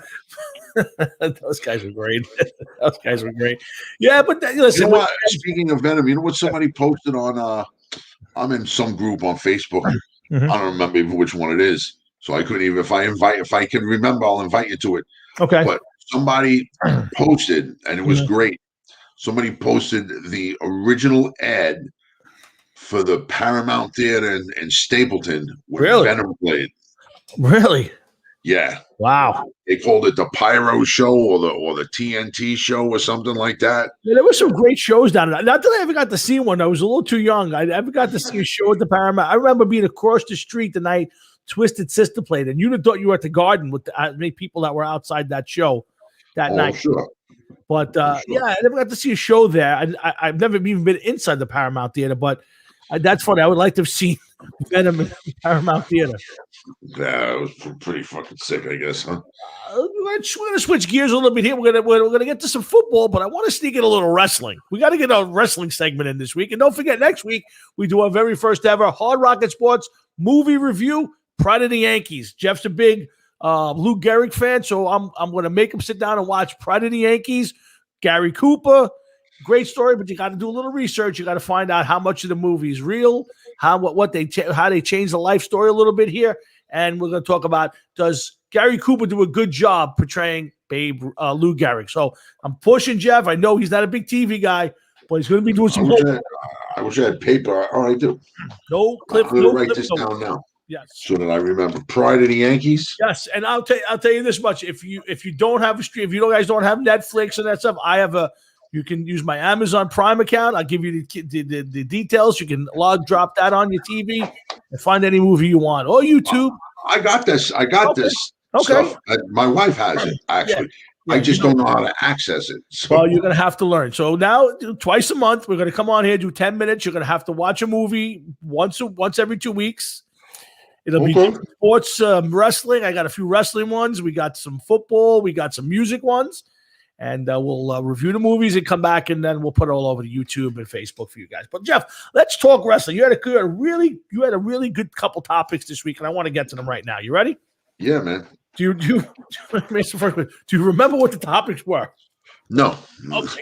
Those guys were great. Those guys were great. Yeah, but listen. You know what? Speaking of Venom, you know what somebody posted on? I'm in some group on Facebook. Mm-hmm. I don't remember even which one it is, so I couldn't even. If I can remember, I'll invite you to it. Okay. But somebody posted, and it was great. Somebody posted the original ad for the Paramount Theater in Stapleton where Venom played. Really? Yeah. Wow. They called it the Pyro Show or the TNT Show or something like that. Yeah, there were some great shows down there. Not that I ever got to see one. I was a little too young. I never got to see a show at the Paramount. I remember being across the street the night Twisted Sister played, and you'd have thought you were at the Garden with many people that were outside that show that night. Sure. But yeah, I never got to see a show there. I've never even been inside the Paramount Theater, but that's funny. I would like to have seen Venom in the Paramount Theater. Yeah, it was pretty fucking sick, I guess, huh? We're gonna switch gears a little bit here. We're gonna get to some football, but I want to sneak in a little wrestling. We got to get a wrestling segment in this week, and don't forget next week we do our very first ever Hard Rocket Sports movie review. Pride of the Yankees. Jeff's a big Lou Gehrig fan, so I'm gonna make him sit down and watch Pride of the Yankees. Gary Cooper, great story, but you got to do a little research. You got to find out how much of the movie is real, how they change the life story a little bit here. And we're going to talk about, does Gary Cooper do a good job portraying Lou Gehrig? So I'm pushing Jeff. I know he's not a big TV guy, but he's going to be doing some. I wish I had paper. All right, do. No clip. I'm going to write this down now. Yes. So that I remember. Pride of the Yankees. Yes, and I'll tell you this much: if you don't have a stream, if you guys don't have Netflix and that stuff, I have a. You can use my Amazon Prime account. I'll give you the details. You can drop that on your TV and find any movie you want. Or YouTube. I got this. This. Okay. Stuff. My wife has it, actually. Yeah, I just don't know how to access it. So. Well, you're going to have to learn. So now, twice a month, we're going to come on here, do 10 minutes. You're going to have to watch a movie once every 2 weeks. It'll be sports, wrestling. I got a few wrestling ones. We got some football. We got some music ones. And we'll review the movies and come back, and then we'll put it all over to YouTube and Facebook for you guys. But Jeff, let's talk wrestling. You had a really good couple topics this week, and I want to get to them right now. You ready? Yeah, man. Do you remember what the topics were? No. Okay,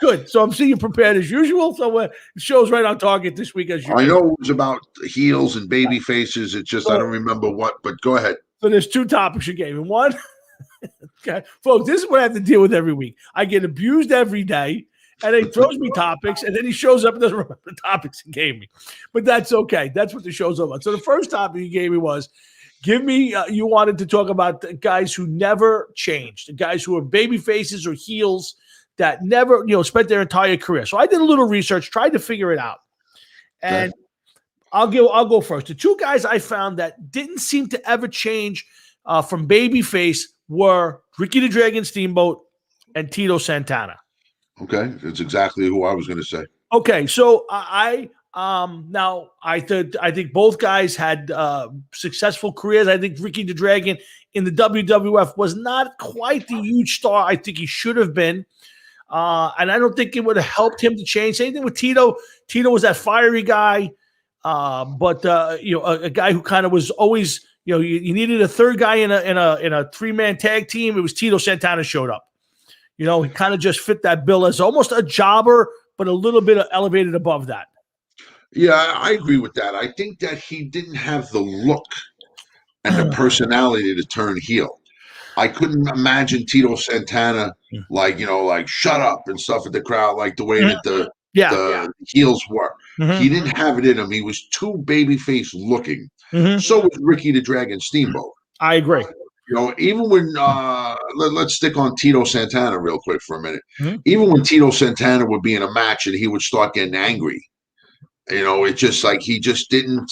good. So I'm seeing you prepared as usual. So the show's right on target this week as usual. I know it was about heels and baby faces. It's just I don't remember what. But go ahead. So there's two topics you gave me. One. Okay, folks, this is what I have to deal with every week. I get abused every day, and he throws me topics, and then he shows up and doesn't remember the topics he gave me. But that's okay. That's what the show's about. So the first topic you gave me was, you wanted to talk about the guys who never changed, the guys who are baby faces or heels that never, spent their entire career. So I did a little research, tried to figure it out. And I'll go first. The two guys I found that didn't seem to ever change from baby face were Ricky the Dragon Steamboat and Tito Santana. Okay, that's exactly who I was going to say. Okay, so I think both guys had successful careers. I think Ricky the Dragon in the WWF was not quite the huge star I think he should have been, and I don't think it would have helped him to change. Same thing with Tito. Tito was that fiery guy, but a guy who kind of was always. You needed a third guy in a 3-man tag team. It was Tito Santana showed up. He kind of just fit that bill as almost a jobber, but a little bit elevated above that. Yeah, I agree with that. I think that he didn't have the look and the personality to turn heel. I couldn't imagine Tito Santana like shut up and stuff at the crowd like the way that the heels were. He didn't have it in him. He was too babyface looking. So was Ricky the Dragon Steamboat. I agree. Even when let's stick on Tito Santana real quick for a minute. Even when Tito Santana would be in a match and he would start getting angry, it's just like he didn't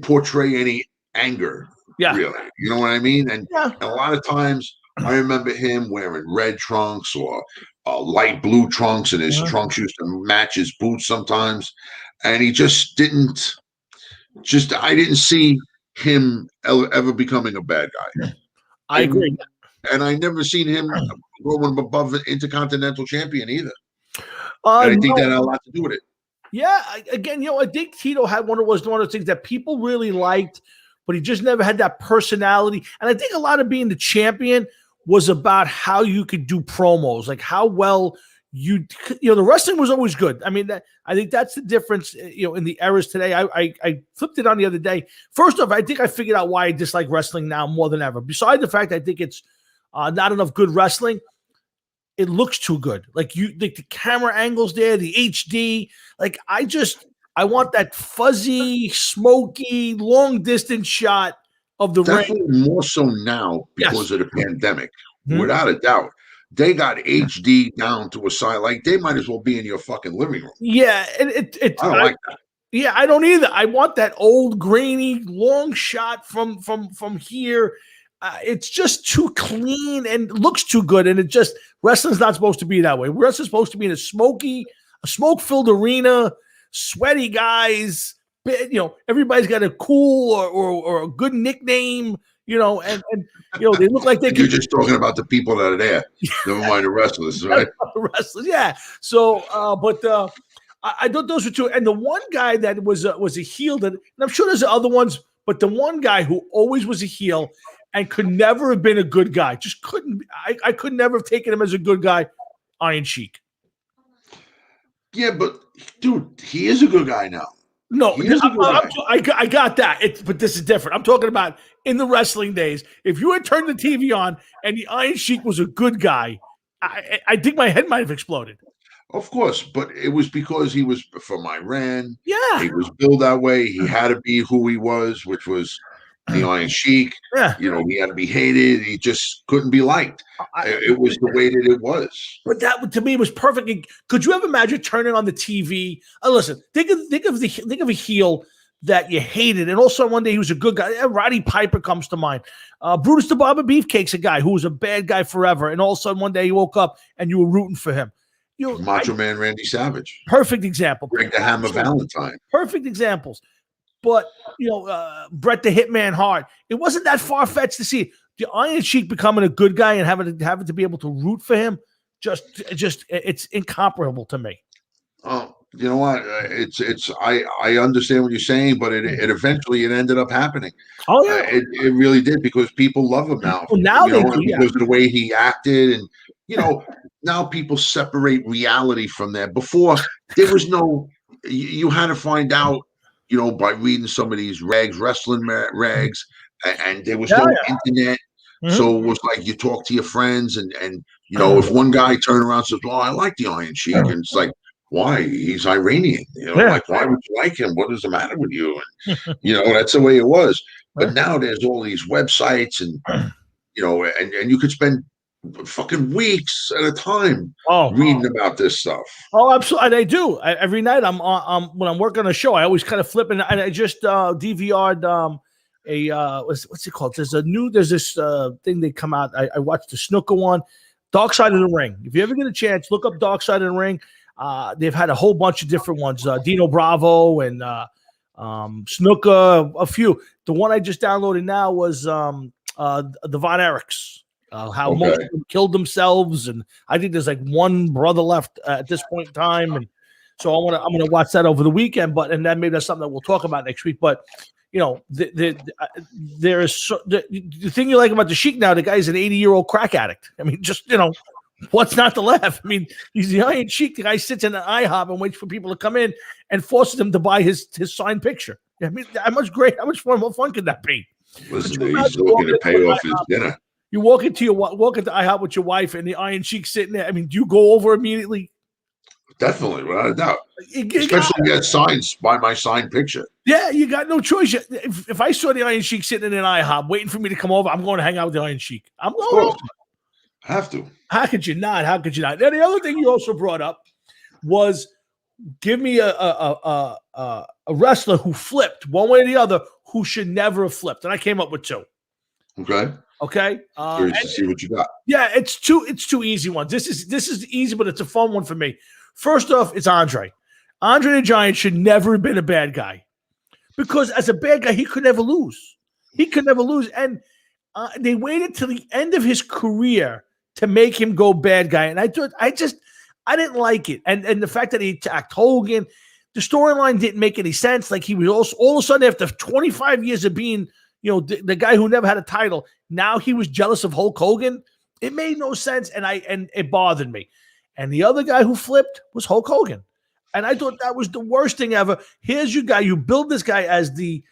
portray any anger. Yeah, really. You know what I mean? And a lot of times I remember him wearing red trunks or light blue trunks, and his trunks used to match his boots sometimes, and he just didn't. I didn't see him ever becoming a bad guy. I agree. and I never seen him going above the Intercontinental Champion either. And I think that had a lot to do with it. Yeah, again, I think Tito had one of those things that people really liked, but he just never had that personality. And I think a lot of being the champion was about how you could do promos, like how well the wrestling was always good. I mean, I think that's the difference, in the eras today. I flipped it on the other day. First off, I think I figured out why I dislike wrestling now more than ever. Besides the fact I think it's not enough good wrestling, it looks too good. Like the camera angles there, the HD. Like I want that fuzzy, smoky, long distance shot of the Definitely ring. more so now because of the pandemic, Mm-hmm. without a doubt. They got HD down to a side, like they might as well be in your fucking living room. Yeah, I don't like that. Yeah, I don't either. I want that old grainy long shot from here. It's just too clean and looks too good, and wrestling's not supposed to be that way. Wrestling's supposed to be in a smoke-filled arena, sweaty guys. Everybody's got a cool or a good nickname. And they look like they. You're just talking about the people that are there. Never mind the wrestlers, right? Wrestlers, yeah. So, I thought those were two. And the one guy that was a heel, and I'm sure there's other ones, but the one guy who always was a heel and could never have been a good guy, just couldn't. I could never have taken him as a good guy. Iron Sheik. Yeah, but dude, he is a good guy now. No, I got that. But this is different. I'm talking about in the wrestling days. If you had turned the TV on and the Iron Sheik was a good guy, I think my head might have exploded. Of course, but it was because he was from Iran. Yeah. He was built that way. He had to be who he was, which was the Iron Sheik. Yeah. He had to be hated. He just couldn't be liked. It was the way that it was. But that, to me, was perfect. Could you ever imagine turning on the TV? Listen, think of a heel that you hated, and also one day he was a good guy. Roddy Piper comes to mind. Brutus the Barber Beefcake's a guy who was a bad guy forever, and all of a sudden one day you woke up and you were rooting for him. Macho Man Randy Savage. Perfect example. Greg the Hammer Valentine. Perfect examples. But, Bret the Hitman Hart, it wasn't that far-fetched to see the Iron Sheik becoming a good guy and having to be able to root for him. Just it's incomparable to me. Oh, you know what? I understand what you're saying, but it eventually ended up happening. Oh yeah, it really did, because people love him now. Well, now they do, because of the way he acted, and now people separate reality from that. Before there was no, you had to find out, by reading some of these wrestling rags, and there was no internet. Mm-hmm. So it was like you talk to your friends, and if one guy turned around and says, "Well, I like the Iron Sheik," and it's like, why? He's Iranian. Like, why would you like him? What is the matter with you? And that's the way it was. But now there's all these websites, and and you could spend fucking weeks at a time reading about this stuff. Oh, absolutely. And I do. Every night when I'm working on a show, I always kind of flip, and I just DVR'd what's it called? There's this thing they come out. I watched the snooker one, Dark Side of the Ring. If you ever get a chance, look up Dark Side of the Ring. They've had a whole bunch of different ones. Dino Bravo and snooker, a few. The one I just downloaded now was the Von Erichs. How most of them killed themselves, and I think there's like one brother left at this point in time, and so I'm gonna watch that over the weekend. And then maybe that's something that we'll talk about next week. But there is the thing you like about the Sheik now. The guy's an 80-year-old crack addict. I mean, just what's not to laugh? I mean, he's the Iron Sheik. The guy sits in an IHOP and waits for people to come in and forces them to buy his signed picture. I mean, how much more fun could that be? Listen, he's looking to pay off his dinner. You walk into IHOP with your wife and the Iron Sheik sitting there. I mean, do you go over immediately? Definitely, without a doubt. Especially if you had signs by my signed picture. Yeah, you got no choice. If I saw the Iron Sheik sitting in an IHOP waiting for me to come over, I'm going to hang out with the Iron Sheik. I'm going over. Have to. How could you not? Now, the other thing you also brought up was give me a wrestler who flipped one way or the other who should never have flipped, and I came up with two. Okay. Curious to see what you got. Yeah, it's two easy ones. This is easy, but it's a fun one for me. First off, it's Andre. Andre the Giant should never have been a bad guy, because as a bad guy, he could never lose. And They waited till the end of his career to make him go bad guy, and I didn't like it. And the fact that he attacked Hogan, the storyline didn't make any sense. Like he was also, all of a sudden after 25 years of being, the guy who never had a title, now he was jealous of Hulk Hogan. It made no sense, and it bothered me. And the other guy who flipped was Hulk Hogan. And I thought that was the worst thing ever. Here's your guy. You build this guy as the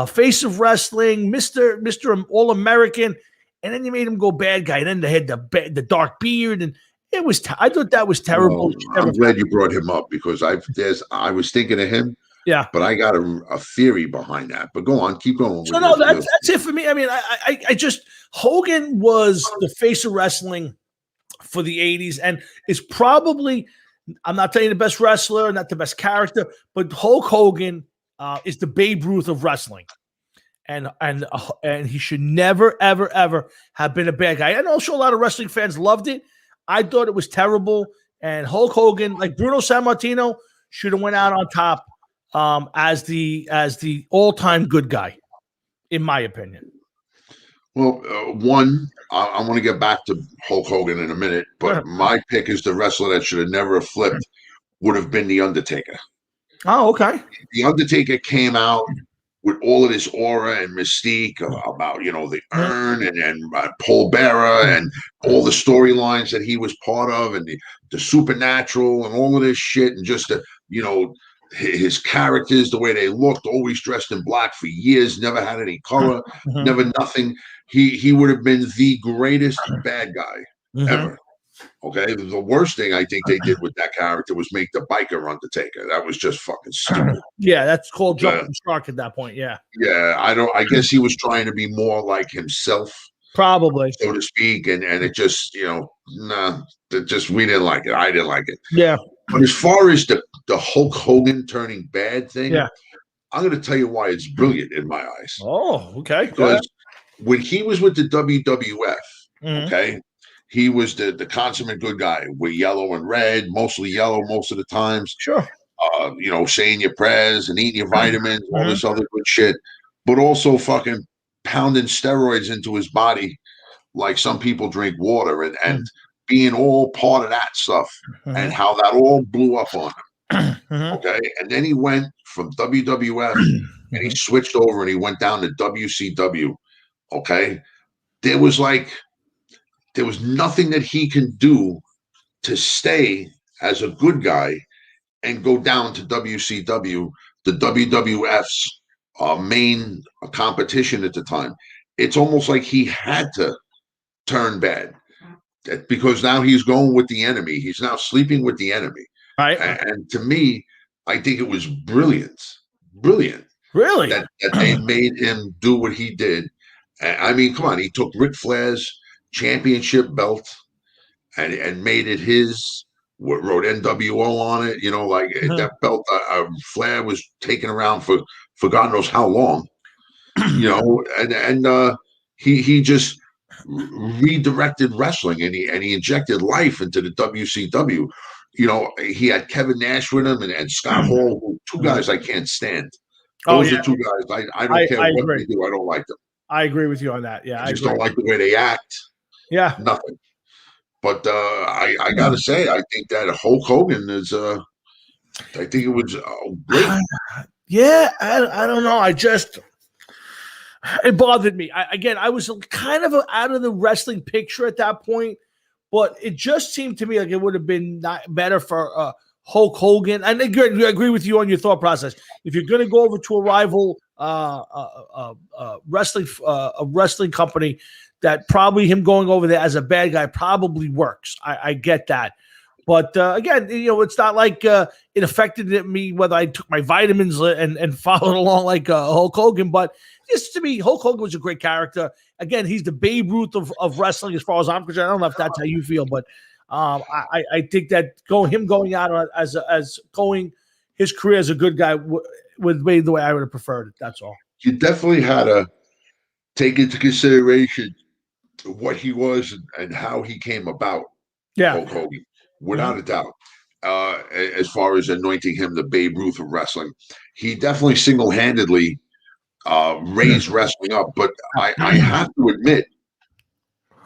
face of wrestling, Mr. All-American, and then you made him go bad guy. And then they had the dark beard, and it was. I thought that was terrible. Well, I'm glad you brought him up because I was thinking of him. Yeah, but I got a theory behind that. But go on, keep going. So no, that's it for me. I mean, I just Hogan was the face of wrestling for the 80s, and is probably, I'm not telling you the best wrestler, not the best character, but Hulk Hogan is the Babe Ruth of wrestling, and he should never ever have been a bad guy. And also a lot of wrestling fans loved it. I thought it was terrible, and Hulk Hogan, like Bruno Sammartino, should have went out on top as the all-time good guy, in my opinion. Well, I want to get back to Hulk Hogan in a minute, but my pick is the wrestler that should have never flipped would have been The Undertaker. Oh, okay. The Undertaker came out with all of this aura and mystique about, the urn and Paul Bearer and all the storylines that he was part of, and the supernatural and all of this shit, and just his characters, the way they looked, always dressed in black for years, never had any color, never nothing. He would have been the greatest bad guy ever. Okay, the worst thing I think they did with that character was make the biker Undertaker. That was just fucking stupid. Yeah, that's called jumping the shark at that point. Yeah. Yeah, I guess he was trying to be more like himself, probably, so to speak, and it just we didn't like it. I didn't like it. Yeah. But as far as the Hulk Hogan turning bad thing, yeah, I'm going to tell you why it's brilliant in my eyes. Oh, okay. Because when he was with the WWF, okay, he was the consummate good guy with yellow and red, mostly yellow most of the times. Sure. Saying your prayers and eating your vitamins, all this other good shit, but also fucking pounding steroids into his body like some people drink water, and being all part of that stuff, and how that all blew up on him. Okay. And then he went from WWF and he switched over and he went down to WCW. Okay. There was nothing that he can do to stay as a good guy and go down to WCW, the WWF's main competition at the time. It's almost like he had to turn bad, because now he's going with the enemy. He's now sleeping with the enemy. Right. And to me, I think it was brilliant. Really? That they made him do what he did. I mean, come on. He took Ric Flair's championship belt and made it his, wrote NWO on it. That belt Flair was taking around for God knows how long. And he just redirected wrestling, and he injected life into the WCW. He had Kevin Nash with him and Scott Hall, two guys I can't stand. Those are two guys I don't care what they do. I don't like them. I agree with you on that. Yeah, I just don't like the way they act. Yeah, nothing. But I gotta say, I think that Hulk Hogan is. I think it was great. Yeah, I don't know. It bothered me. I was kind of out of the wrestling picture at that point, but it just seemed to me like it would have been better for Hulk Hogan. And I agree with you on your thought process. If you're going to go over to a rival wrestling company, that probably him going over there as a bad guy probably works. I get that. But again, it's not like it affected me whether I took my vitamins and followed along like Hulk Hogan. But just to me, Hulk Hogan was a great character. Again, he's the Babe Ruth of wrestling as far as I'm concerned. I don't know if that's how you feel, but I think that going out as going his career as a good guy would be the way I would have preferred it. That's all. You definitely had to take into consideration what he was and how he came about. Yeah, Hulk Hogan. Without a doubt, as far as anointing him the Babe Ruth of wrestling, he definitely single-handedly raised wrestling up. But I have to admit,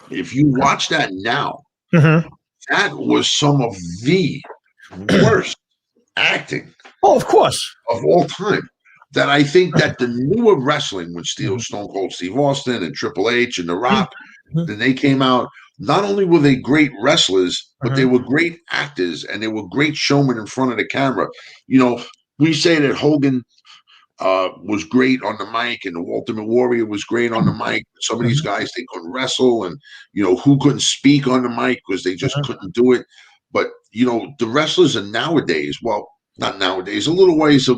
if you watch that now, Mm-hmm. that was some of the worst acting Oh, of course. of all time. That I think that the newer wrestling, when Stone Cold Steve Austin and Triple H and The Rock, then they came out, not only were they great wrestlers, but they were great actors and they were great showmen in front of the camera. You know, we say that Hogan was great on the mic and the Ultimate Warrior was great on the mic. Some of these guys, they couldn't wrestle, and who couldn't speak on the mic because they just couldn't do it. But the wrestlers are nowadays, well, not nowadays, a little ways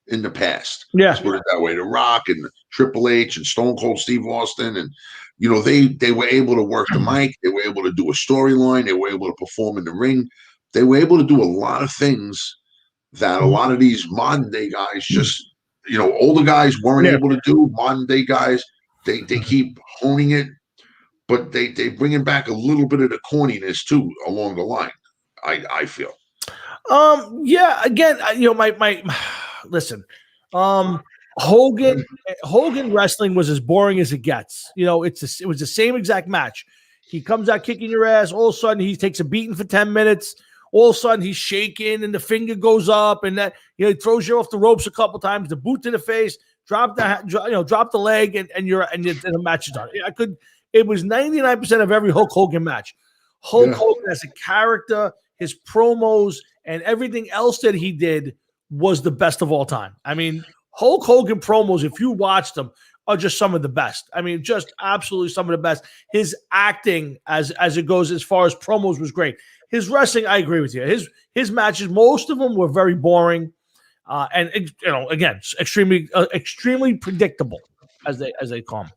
in the past. Yeah. Let's put it that way. The Rock and Triple H and Stone Cold Steve Austin, and they were able to work the mic, they were able to do a storyline, they were able to perform in the ring, they were able to do a lot of things that a lot of these modern day guys just older guys weren't able to do. Modern day guys, they keep honing it, but they bringing back a little bit of the corniness too along the line. I feel. Yeah. Again, my listen. Hogan wrestling was as boring as it gets. It was the same exact match. He comes out kicking your ass. All of a sudden, he takes a beating for 10 minutes. All of a sudden, he's shaking and the finger goes up, and that he throws you off the ropes a couple times. The boot to the face, drop the leg, and the match is done. It was 99% of every Hulk Hogan match. Hulk Hogan as a character, his promos, and everything else that he did was the best of all time. I mean, Hulk Hogan promos, if you watch them, are just some of the best. I mean, just absolutely some of the best. His acting, as it goes, as far as promos, was great. His wrestling, I agree with you. His matches, most of them were very boring, and again, extremely predictable, as they call them.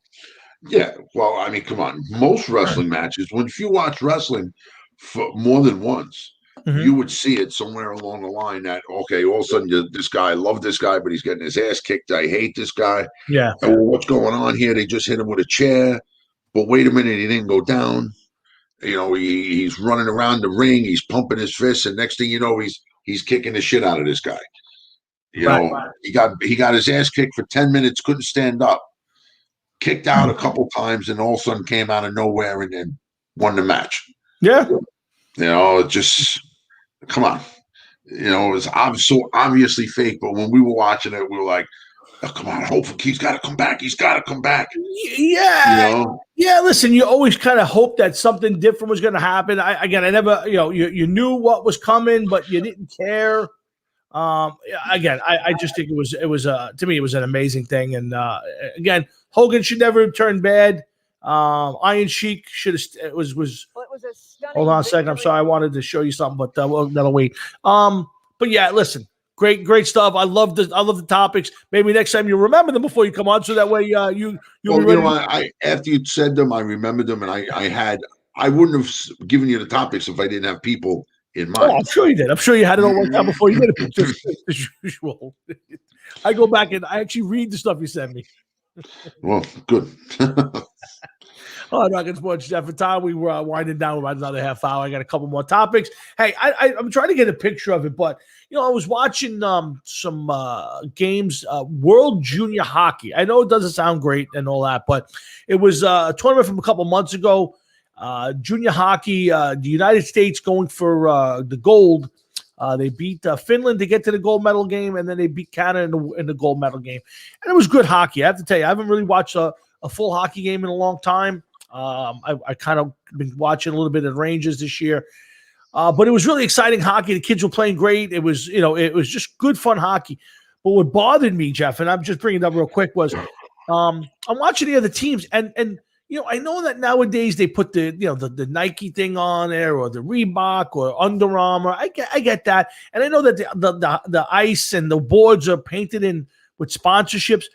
Yeah, well, I mean, come on. Most wrestling matches, if you watch wrestling for more than once, you would see it somewhere along the line that, okay, all of a sudden, this guy, I love this guy, but he's getting his ass kicked. I hate this guy. Yeah. And, well, what's going on here? They just hit him with a chair. But wait a minute, he didn't go down. He's running around the ring. He's pumping his fists. And next thing you know, he's kicking the shit out of this guy. He got his ass kicked for 10 minutes, couldn't stand up. Kicked out a couple times, and all of a sudden came out of nowhere and then won the match. Yeah. Just come on. It was so obviously fake, but when we were watching it, we were like, oh, come on, hopefully he's got to come back. He's got to come back. Yeah. Yeah, listen, you always kind of hope that something different was going to happen. I never, you knew what was coming, but you didn't care. I just think it was to me, it was an amazing thing. And again, Hogan should never have turned bad. Iron Sheik should have was. Well, it was a stunning Hold on a second. I'm sorry. I wanted to show you something, but that'll wait. But yeah, listen, great stuff. I love the topics. Maybe next time you remember them before you come on, so that way you. After you said them, I remembered them, and I wouldn't have given you the topics if I didn't have people in mind. Oh, I'm sure you did. I'm sure you had it all worked out before you did it. Just as usual. I go back and I actually read the stuff you send me. Well, good. All right, Rocket Sports, Jeff and Tom. We were winding down about another half hour. I got a couple more topics. Hey, I'm trying to get a picture of it, but I was watching some games, World Junior Hockey. I know it doesn't sound great and all that, but it was a tournament from a couple months ago. Junior hockey, the United States going for the gold. They beat Finland to get to the gold medal game, and then they beat Canada in the gold medal game. And it was good hockey. I have to tell you, I haven't really watched a full hockey game in a long time. I kind of been watching a little bit of Rangers this year. But it was really exciting hockey. The kids were playing great. It was, it was just good, fun hockey. But what bothered me, Jeff, and I'm just bringing it up real quick, was I'm watching the other teams, and I know that nowadays they put the Nike thing on there, or the Reebok or Under Armour. I get that, and I know that the ice and the boards are painted in with sponsorships.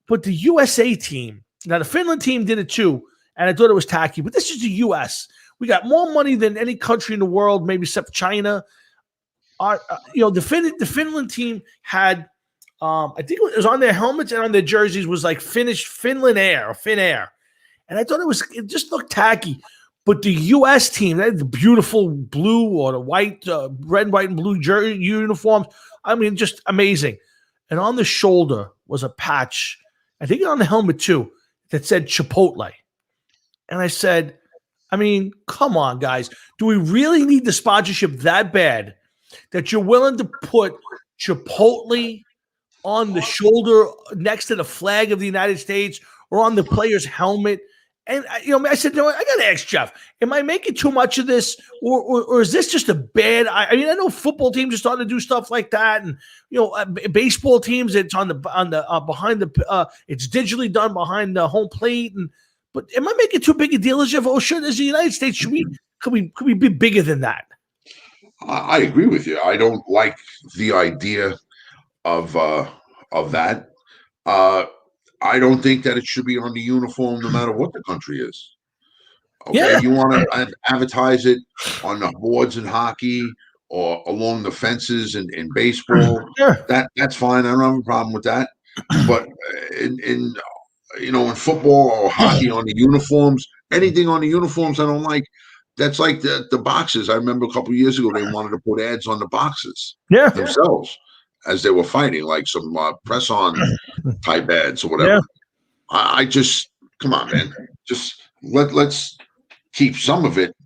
But the USA team, now the Finland team did it too, and I thought it was tacky. But this is the US. We got more money than any country in the world, maybe except China. The Finland team had, I think it was on their helmets and on their jerseys was like Finland Air or Fin Air. And I thought it just looked tacky. But the U.S. team, they had the beautiful blue or the white, red, white, and blue jersey uniforms. I mean, just amazing. And on the shoulder was a patch, I think on the helmet too, that said Chipotle. And I said, I mean, come on, guys. Do we really need the sponsorship that bad that you're willing to put Chipotle on the shoulder next to the flag of the United States or on the player's helmet? And I said, no, I got to ask Jeff, am I making too much of this, or is this just a bad? I mean, I know football teams are starting to do stuff like that, and baseball teams, it's on the behind the it's digitally done behind the home plate, but am I making too big a deal as Jeff? Or should, as the United States, could we be bigger than that? I agree with you. I don't like the idea of that. I don't think that it should be on the uniform, no matter what the country is. Okay, Yeah. You want to advertise it on the boards in hockey or along the fences in baseball. Sure. That's fine. I don't have a problem with that. But in football or hockey, on the uniforms, anything on the uniforms, I don't like. That's like the boxes. I remember a couple of years ago they wanted to put ads on the boxes themselves as they were fighting, like some press-on type ads or whatever. Yeah. I just, come on, man. Just let's keep some of it,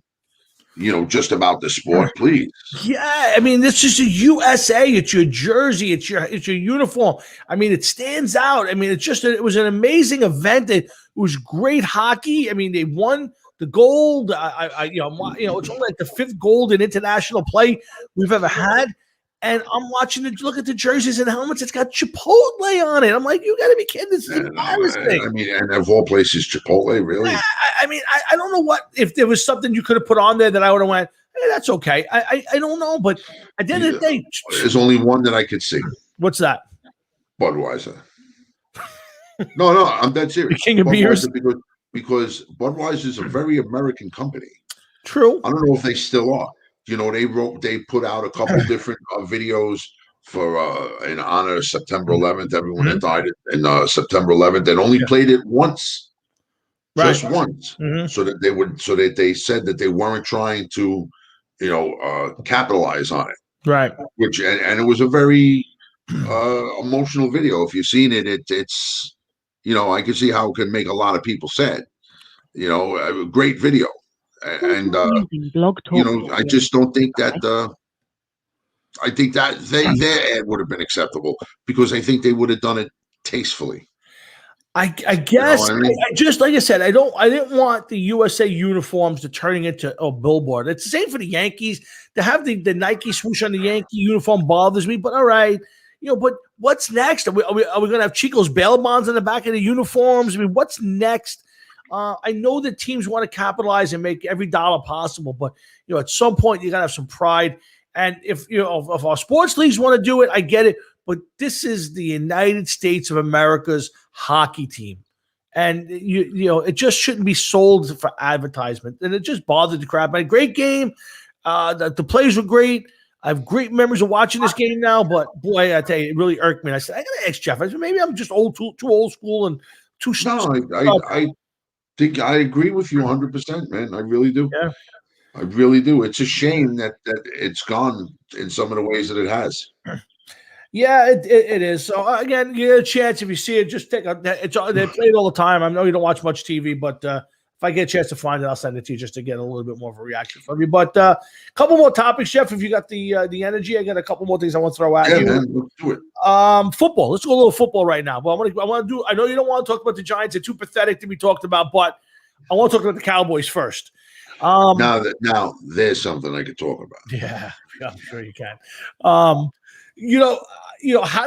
just about the sport, please. Yeah, I mean, this is a USA. It's your jersey. It's your uniform. I mean, it stands out. I mean, it was an amazing event. It was great hockey. I mean, they won the gold. It's only like the 5th gold in international play we've ever had. And I'm watching look at the jerseys and helmets. It's got Chipotle on it. I'm like, you got to be kidding. This is embarrassing. I mean, and of all places, Chipotle, really? I mean, I don't know if there was something you could have put on there that I would have went, hey, that's okay. I don't know. But at the end of the day. There's only one that I could see. What's that? Budweiser. No, I'm dead serious. King of beers? Because Budweiser is a very American company. True. I don't know if they still are. They put out a couple different videos for in honor of September 11th. Everyone that died in September 11th, and only played it once, just once, so that they said that they weren't trying to, capitalize on it. Right. Which and it was a very emotional video. If you've seen it, it's I can see how it can make a lot of people sad. A great video. And I just don't think that I think that their ad would have been acceptable, because I think they would have done it tastefully. I guess I just, like I said, I didn't want the USA uniforms to turning into a billboard. It's the same for the Yankees. To have the Nike swoosh on the Yankee uniform bothers me, but all right. But what's next? Are we going to have Chico's bail bonds on the back of the uniforms? I mean, what's next? I know that teams want to capitalize and make every dollar possible, but at some point you got to have some pride. And if our sports leagues want to do it, I get it. But this is the United States of America's hockey team, and it just shouldn't be sold for advertisement. And it just bothered the crap. A great game. The plays were great. I have great memories of watching this game now, but boy, I tell you, it really irked me. And I said, I got to ask Jeff. I said, maybe I'm just too old school and too. No, I think I agree with you 100%, man. I really do. Yeah. I really do. It's a shame that it's gone in some of the ways that it has. Yeah, it is. So again, you get a chance if you see it, just take a. They play it all the time. I know you don't watch much TV, but if I get a chance to find it, I'll send it to you just to get a little bit more of a reaction from you. But a couple more topics, Jeff. If you got the energy, I got a couple more things I want to throw at you. Man, let's do it. Football. Let's go a little football right now. But I want to do. I know you don't want to talk about the Giants; they're too pathetic to be talked about. But I want to talk about the Cowboys first. Now there's something I could talk about. Yeah, I'm sure you can. How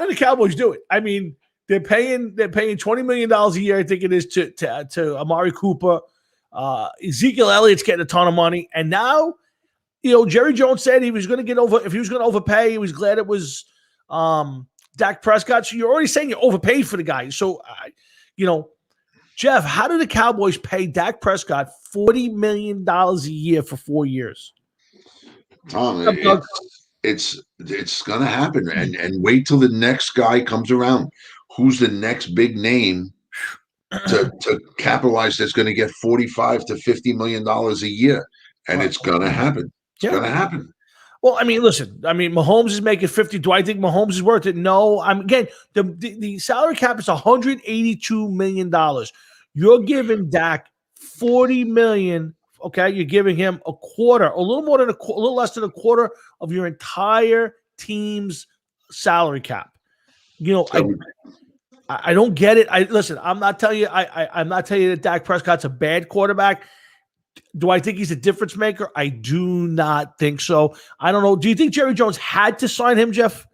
do the Cowboys do it? I mean, they're paying $20 million a year, I think it is, to Amari Cooper. Ezekiel Elliott's getting a ton of money, and now, Jerry Jones said he was going to get over. If he was going to overpay, he was glad it was Dak Prescott. So you're already saying you overpaid for the guy. So, Jeff, how do the Cowboys pay Dak Prescott $40 million a year for 4 years? Tom, it's going to happen, and wait till the next guy comes around. Who's the next big name to capitalize that's going to get $45 to $50 million a year? And it's going to happen. It's going to happen. Well, I mean, listen. I mean, Mahomes is making 50. Do I think Mahomes is worth it? No. Again, the salary cap is $182 million. You're giving Dak $40 million Okay, you're giving him a quarter, a little more than a little less than a quarter of your entire team's salary cap. You know, I don't get it. Listen. I'm not telling you. I'm not telling you that Dak Prescott's a bad quarterback. Do I think he's a difference maker? I do not think so. I don't know. Do you think Jerry Jones had to sign him, Jeff?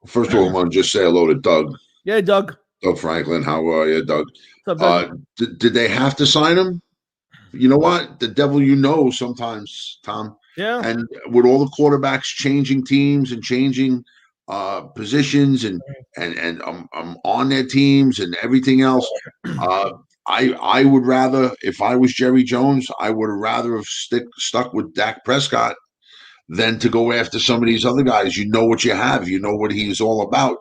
First of all, I want to just say hello to Doug. Yeah, Doug. Doug Franklin. How are you, Doug? What's up, Doug? Did they have to sign him? You know what? The devil you know sometimes, Tom. Yeah. And with all the quarterbacks changing teams and changing positions and I'm on their teams and everything else. I would rather, if I was Jerry Jones, I would have rather have stuck with Dak Prescott than to go after some of these other guys. You know what you have. You know what he's all about.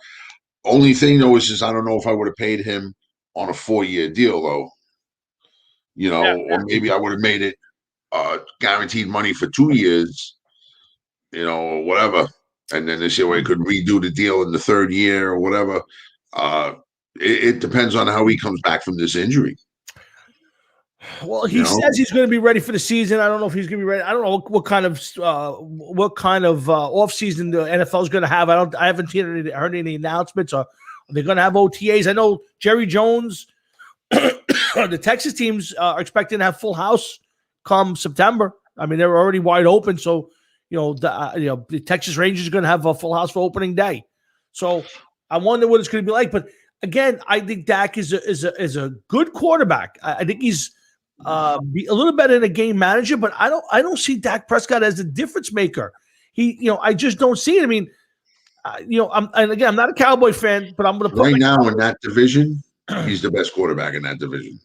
Only thing, though, is I don't know if I would have paid him on a 4-year deal, though. You know, or maybe I would have made it guaranteed money for 2 years, you know, or whatever. And then they say, well, he could redo the deal in the 3rd year or whatever. It depends on how he comes back from this injury. Well, he says he's going to be ready for the season. I don't know if he's going to be ready. I don't know what kind of off season the NFL is going to have. I haven't heard any announcements. Or they're going to have OTAs. I know Jerry Jones, the Texas teams are expecting to have full house come September. I mean, they're already wide open. So, the Texas Rangers are going to have a full house for opening day. So I wonder what it's going to be like. But again, I think Dak is a good quarterback. I think he's a little better than a game manager, but I don't see Dak Prescott as a difference maker. I just don't see it. I mean, I'm not a Cowboy fan, but I'm going to put right now in that division. He's the best quarterback in that division.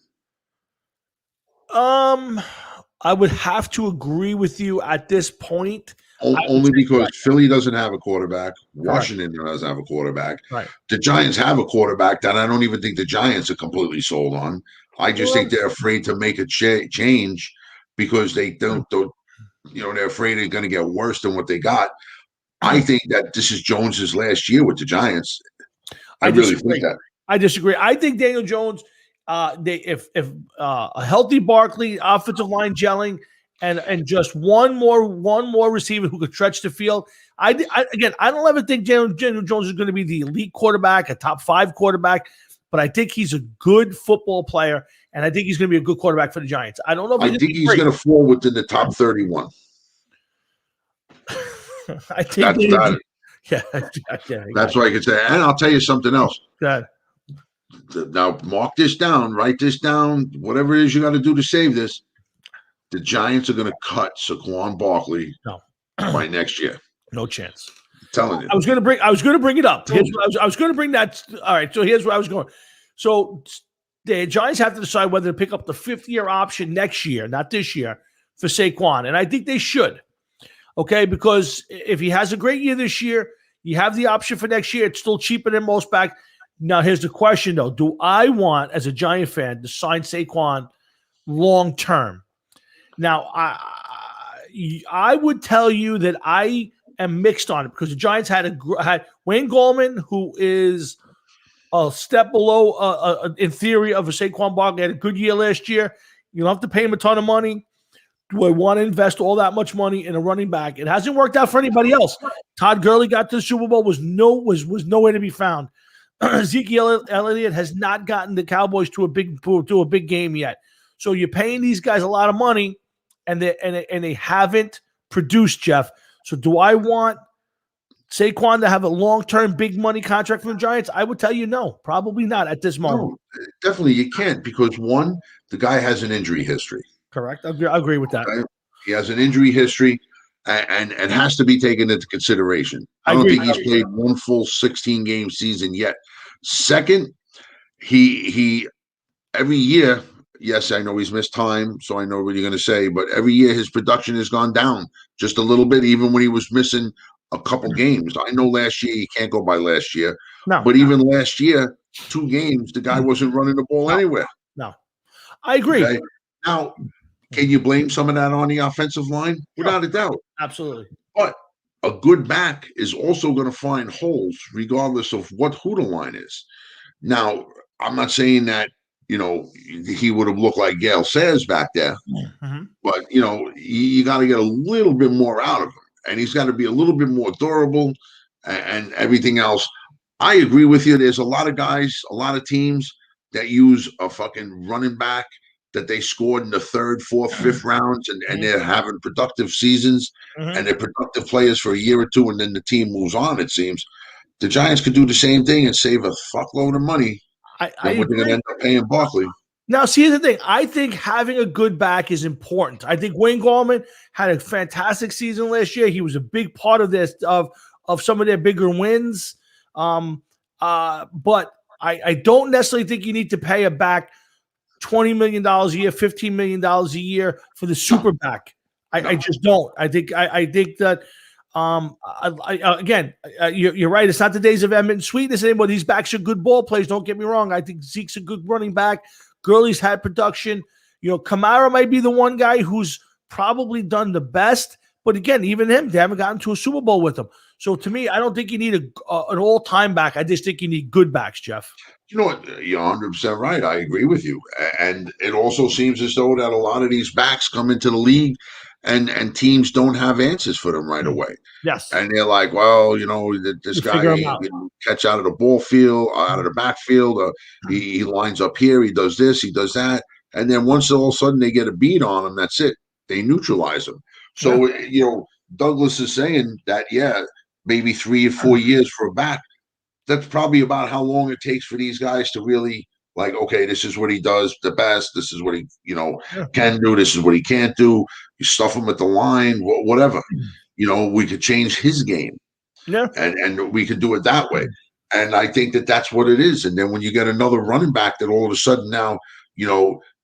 I would have to agree with you at this point. Only because Philly doesn't have a quarterback. Washington doesn't have a quarterback. Right. The Giants have a quarterback that I don't even think the Giants are completely sold on. I just think they're afraid to make a change because they don't, they're afraid it's going to get worse than what they got. I think that this is Jones's last year with the Giants. I really think that. I disagree. I think Daniel Jones, if a healthy Barkley, offensive line gelling, and just one more receiver who could stretch the field. I don't ever think Daniel Jones is going to be the elite quarterback, a top 5 quarterback, but I think he's a good football player, and I think he's going to be a good quarterback for the Giants. I don't know if I think he's going to fall within the top 31. I think that's what I could say. And I'll tell you something else. Good. Now, mark this down, write this down, whatever it is you got to do to save this. The Giants are going to cut Saquon Barkley by next year. No chance. I'm telling you. I was going to bring it up. I was going to bring that. All right. So here's where I was going. So the Giants have to decide whether to pick up the 5th-year option next year, not this year, for Saquon. And I think they should. Okay. Because if he has a great year this year, you have the option for next year. It's still cheaper than most back. Now, here's the question, though. Do I want, as a Giant fan, to sign Saquon long term? Now, I would tell you that I am mixed on it because the Giants had Wayne Gallman, who is a step below, in theory, of a Saquon Barkley. Had a good year last year. You don't have to pay him a ton of money. Do I want to invest all that much money in a running back? It hasn't worked out for anybody else. Todd Gurley got to the Super Bowl, was nowhere to be found. Ezekiel Elliott has not gotten the Cowboys to a big game yet. So you're paying these guys a lot of money, and they haven't produced, Jeff. So do I want Saquon to have a long-term big money contract from the Giants? I would tell you no, probably not at this moment. No, definitely you can't because one, the guy has an injury history. Correct. I agree with that. Okay? He has an injury history and has to be taken into consideration. I don't think he's played one full 16-game season yet. Second, he every year, yes, I know he's missed time, so I know what you're going to say, but every year his production has gone down just a little bit, even when he was missing a couple games. I know last year, you can't go by last year, but even last year, 2 games, the guy wasn't running the ball anywhere. No, I agree. Okay? Now, can you blame some of that on the offensive line? Without a doubt. Absolutely. But a good back is also going to find holes regardless of who the line is. Now, I'm not saying that he would have looked like Gale Sayers back there. Mm-hmm. But you got to get a little bit more out of him, and he's got to be a little bit more durable and everything else. I agree with you. There's a lot of guys, a lot of teams that use a fucking running back that they scored in the third, fourth, fifth rounds, and they're having productive seasons, and they're productive players for a year or two, and then the team moves on, it seems. The Giants could do the same thing and save a fuckload of money than what they're going to end up paying Barkley. Now, see, here's the thing. I think having a good back is important. I think Wayne Gallman had a fantastic season last year. He was a big part of this, of some of their bigger wins. But I don't necessarily think you need to pay a back $20 million a year, $15 million a year for the super back. I just don't. I think that you're right. It's not the days of Emmett and Sweetness anymore. These backs are good ball players. Don't get me wrong. I think Zeke's a good running back. Gurley's had production. Kamara might be the one guy who's probably done the best. But again, even him, they haven't gotten to a Super Bowl with him. So to me, I don't think you need an all-time back. I just think you need good backs, Jeff. You know what? You're 100% right. I agree with you. And it also seems as though that a lot of these backs come into the league and teams don't have answers for them right away. Yes. And they're like, well, this guy can catch out of the ball field, out of the backfield. He lines up here. He does this. He does that. And then once all of a sudden they get a beat on him, that's it. They neutralize him. So, Douglas is saying that, maybe 3 or 4 years for a back. That's probably about how long it takes for these guys to really like, okay, this is what he does the best. This is what he, can do. This is what he can't do. You stuff him at the line, whatever. We could change his game. Yeah. And we could do it that way. And I think that that's what it is. And then when you get another running back that all of a sudden now,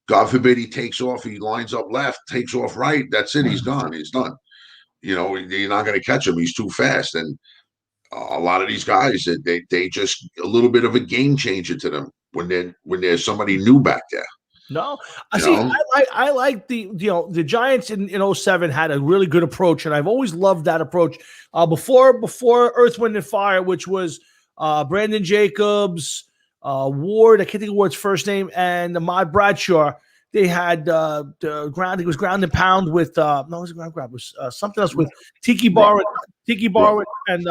God forbid he takes off, he lines up left, takes off right. That's it. He's gone. He's done. You're not going to catch him. He's too fast. And a lot of these guys, they just a little bit of a game changer to them when there's somebody new back there. No, I like the Giants in 07 had a really good approach, and I've always loved that approach. Before Earth, Wind, and Fire, which was Brandon Jacobs, Ward, I can't think of Ward's first name, and Ahmad Bradshaw. They had the ground. It was ground and pound with no, it was ground grab. It was something else with Tiki Barrett, and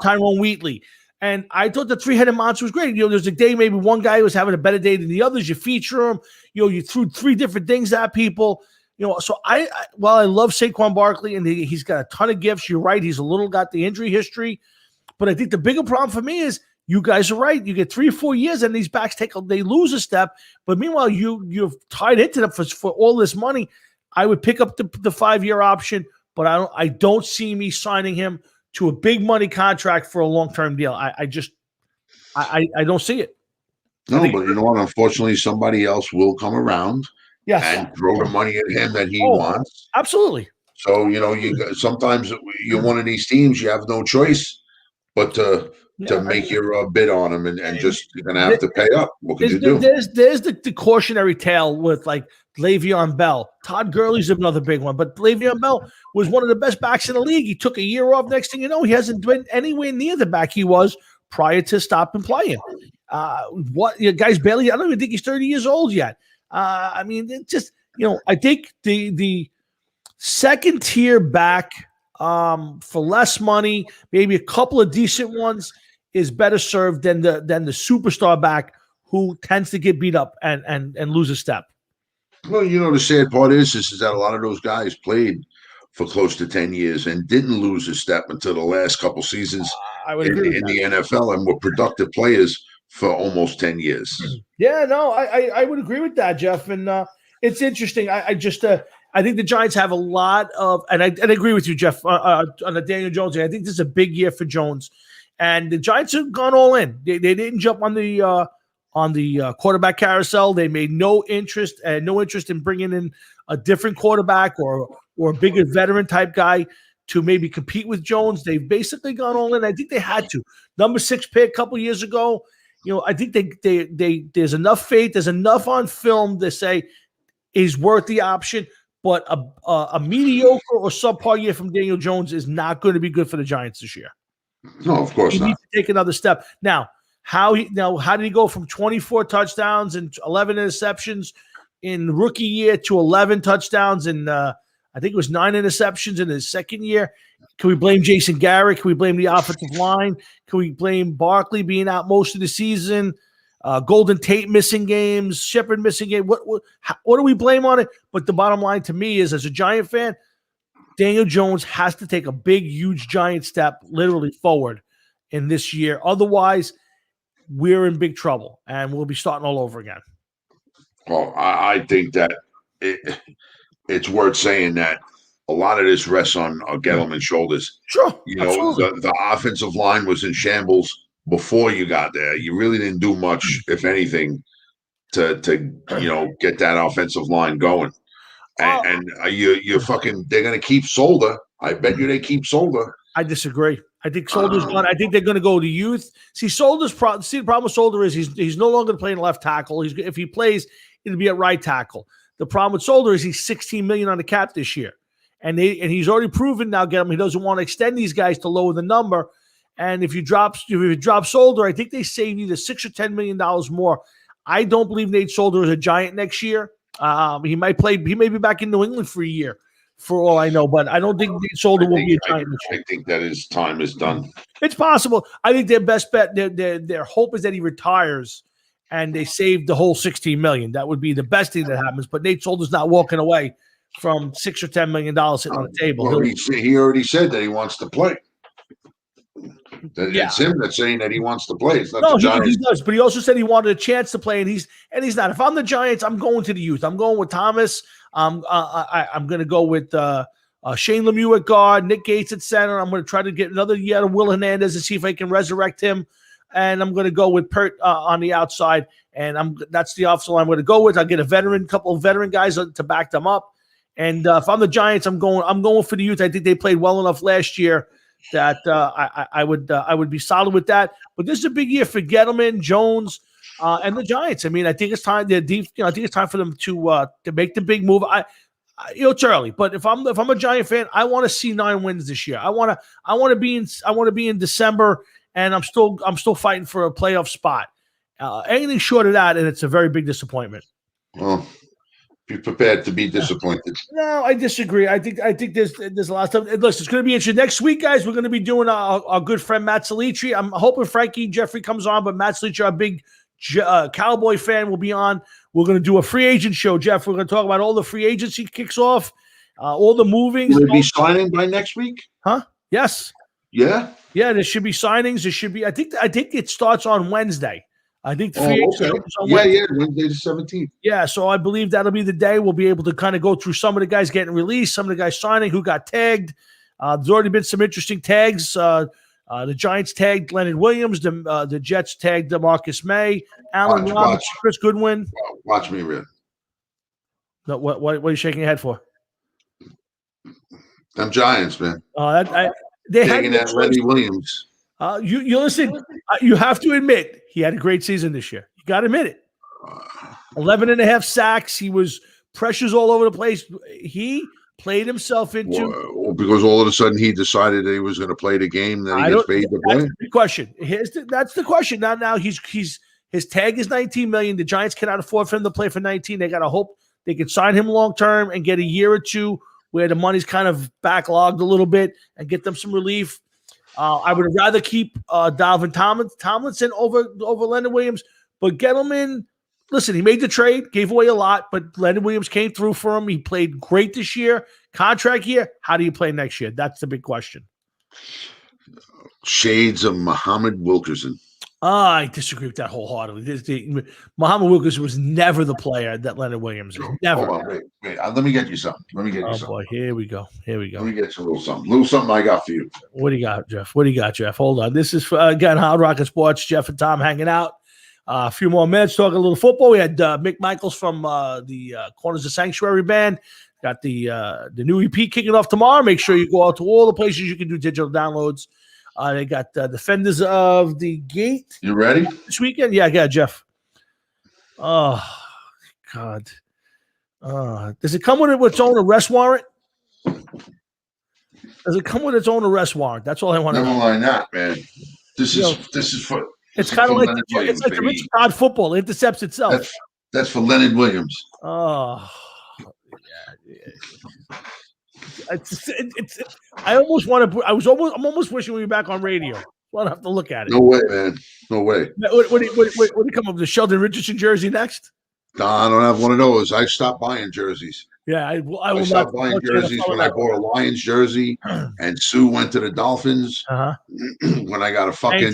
Tyrone Wheatley. And I thought the three-headed monster was great. There's a day maybe one guy was having a better day than the others. You feature him. You threw 3 different things at people. So while I love Saquon Barkley and he's got a ton of gifts, you're right. He's got the injury history, but I think the bigger problem for me is you guys are right. You get 3 or 4 years, and these backs they lose a step. But meanwhile, you've tied into them for all this money. I would pick up the 5-year option, but I don't see me signing him to a big money contract for a long-term deal. I don't see it. No, but you know what? Unfortunately, somebody else will come around and throw the money at him that he wants. Absolutely. So, sometimes you're one of these teams, you have no choice but to make your bid on him and just you're going to have to pay up. What could you do? There's the cautionary tale with like Le'Veon Bell. Todd Gurley's another big one, but Le'Veon Bell was one of the best backs in the league. He took a year off. Next thing you know, he hasn't been anywhere near the back he was prior to stopping playing. Guys barely, I don't even think he's 30 years old yet. It's just, I think the second tier back for less money, maybe a couple of decent ones, is better served than the superstar back who tends to get beat up and lose a step. Well, the sad part is that a lot of those guys played for close to 10 years and didn't lose a step until the last couple seasons in the NFL and were productive players for almost 10 years. Yeah, no, I would agree with that, Jeff. And it's interesting. I think the Giants have a lot of, and I agree with you, Jeff, on the Daniel Jones. I think this is a big year for Jones. And the Giants have gone all in. They didn't jump on the quarterback carousel. They made no interest in bringing in a different quarterback or a bigger veteran type guy to maybe compete with Jones. They've basically gone all in. I think they had to. Number 6 pick a couple years ago. I think they there's enough faith. There's enough on film to say he's worth the option. But a mediocre or subpar year from Daniel Jones is not going to be good for the Giants this year. No, of course not. He needs to take another step. Now, How did he go from 24 touchdowns and 11 interceptions in rookie year to 11 touchdowns and I think it was 9 interceptions in his second year? Can we blame Jason Garrett? Can we blame the offensive line? Can we blame Barkley being out most of the season? Golden Tate missing games, Shepard missing game. What do we blame on it? But the bottom line to me is, as a Giant fan, Daniel Jones has to take a big, huge, giant step literally forward in this year. Otherwise, we're in big trouble, and we'll be starting all over again. Well, I think that it's worth saying that a lot of this rests on Gettleman's shoulders. Sure. You know, the offensive line was in shambles before you got there. You really didn't do much, if anything, to get that offensive line going. And you fucking, they're going to keep Solder. I bet you they keep Solder. I disagree. I think Solder's gone. I think they're going to go to youth. See, Solder's problem. See, the problem with Solder is he's no longer playing left tackle. If he plays, it'll be at right tackle. The problem with Solder is he's $16 million on the cap this year, and he's already proven now. He doesn't want to extend these guys to lower the number. And if you drop Solder, I think they save either $6 or $10 million more. I don't believe Nate Solder is a Giant next year. He might play. He may be back in New England for a year, for all I know. But I don't think Nate Solder will be a Giant next year. I think that his time is done. It's possible. I think their best bet, their hope is that he retires, and they save the whole $16 million. That would be the best thing that happens. But Nate Solder's not walking away from $6 or $10 million sitting on the table. Well, he already said that he wants to play. It's him that's saying that he wants to play. It's not the Giants. He does, but he also said he wanted a chance to play, and he's not. If I'm the Giants, I'm going to the youth. I'm going with Thomas. I'm going to go with Shane Lemieux at guard, Nick Gates at center. I'm going to try to get another year out of Will Hernandez and see if I can resurrect him. And I'm going to go with Pert on the outside, and that's the offensive line I'm going to go with. I'll get a couple of veteran guys to back them up. And if I'm the Giants, I'm going for the youth. I think they played well enough last year that I would be solid with that. But this is a big year for Gettleman, Jones, and the Giants. I mean, I think it's time. I think it's time for them to make the big move. It's early, but if I'm a Giant fan, I want to see 9 wins this year. I want to be in December, and I'm still fighting for a playoff spot. Anything short of that, and it's a very big disappointment. Well, be prepared to be disappointed. No, I disagree. I think there's a lot of stuff. Listen, it's going to be interesting. Next week, guys, we're going to be doing our good friend Matt Salitri. I'm hoping Frankie Jeffrey comes on, but Matt Salitri, our big Cowboy fan, will be on. We're going to do a free agent show, Jeff. We're going to talk about all the free agency kicks off, all the movings. Will it be signing by next week? Huh? Yes. Yeah. Yeah, there should be signings. There should be. I think it starts on Wednesday. I think the free agency starts on Wednesday. Wednesday the 17th. Yeah, so I believe that'll be the day we'll be able to kind of go through some of the guys getting released, some of the guys signing, who got tagged. There's already been some interesting tags. The Giants tagged Leonard Williams. The Jets tagged DeMarcus May, Allen Robinson, Chris Goodwin. Watch me, Red. No, what are you shaking your head for? I'm Giants, man. They tagging that Leonard Williams. You listen. You have to admit he had a great season this year. You got to admit it. 11.5 sacks. He was pressures all over the place. He played himself into because all of a sudden he decided that he was going to play the game. Then he gets paid to play. That's the question. That's the question. Now his tag is $19 million. The Giants cannot afford for him to play for 19. They got to hope they can sign him long term and get a year or two where the money's kind of backlogged a little bit and get them some relief. I would rather keep Dalvin Tomlinson over Leonard Williams, but Gettleman, listen, he made the trade, gave away a lot, but Leonard Williams came through for him. He played great this year. Contract year, how do you play next year? That's the big question. Shades of Muhammad Wilkerson. I disagree with that wholeheartedly. Muhammad Wilkerson was never the player that Leonard Williams is. Never. Hold on, wait. Let me get you something. Oh, boy. Here we go. Let me get you a little something I got for you. What do you got, Jeff? Hold on. This is, again, Hard Rocket Sports. Jeff and Tom hanging out. A few more minutes talking a little football. We had Mick Michaels from the Corners of Sanctuary Band. Got the new EP kicking off tomorrow. Make sure you go out to all the places you can do digital downloads. They got Defenders of the Gate. You ready? This weekend? Yeah, Jeff. Oh, God. Does it come with its own arrest warrant? Does it come with its own arrest warrant? That's all I want to know. Never mind that, man. This is for It's kind of like Leonard it's Williams, like the baby. Richard Todd football. It intercepts itself. That's for Leonard Williams. Oh, yeah. It's I almost want to. I'm almost wishing we were back on radio. We'll have to look at it. No way, man. No way. What do you come up with? The Sheldon Richardson jersey next? No, I don't have one of those. I stopped buying jerseys. Yeah, I will I not stopped buying jerseys when I bought a Lions jersey, and Sue went to the Dolphins. When I got a fucking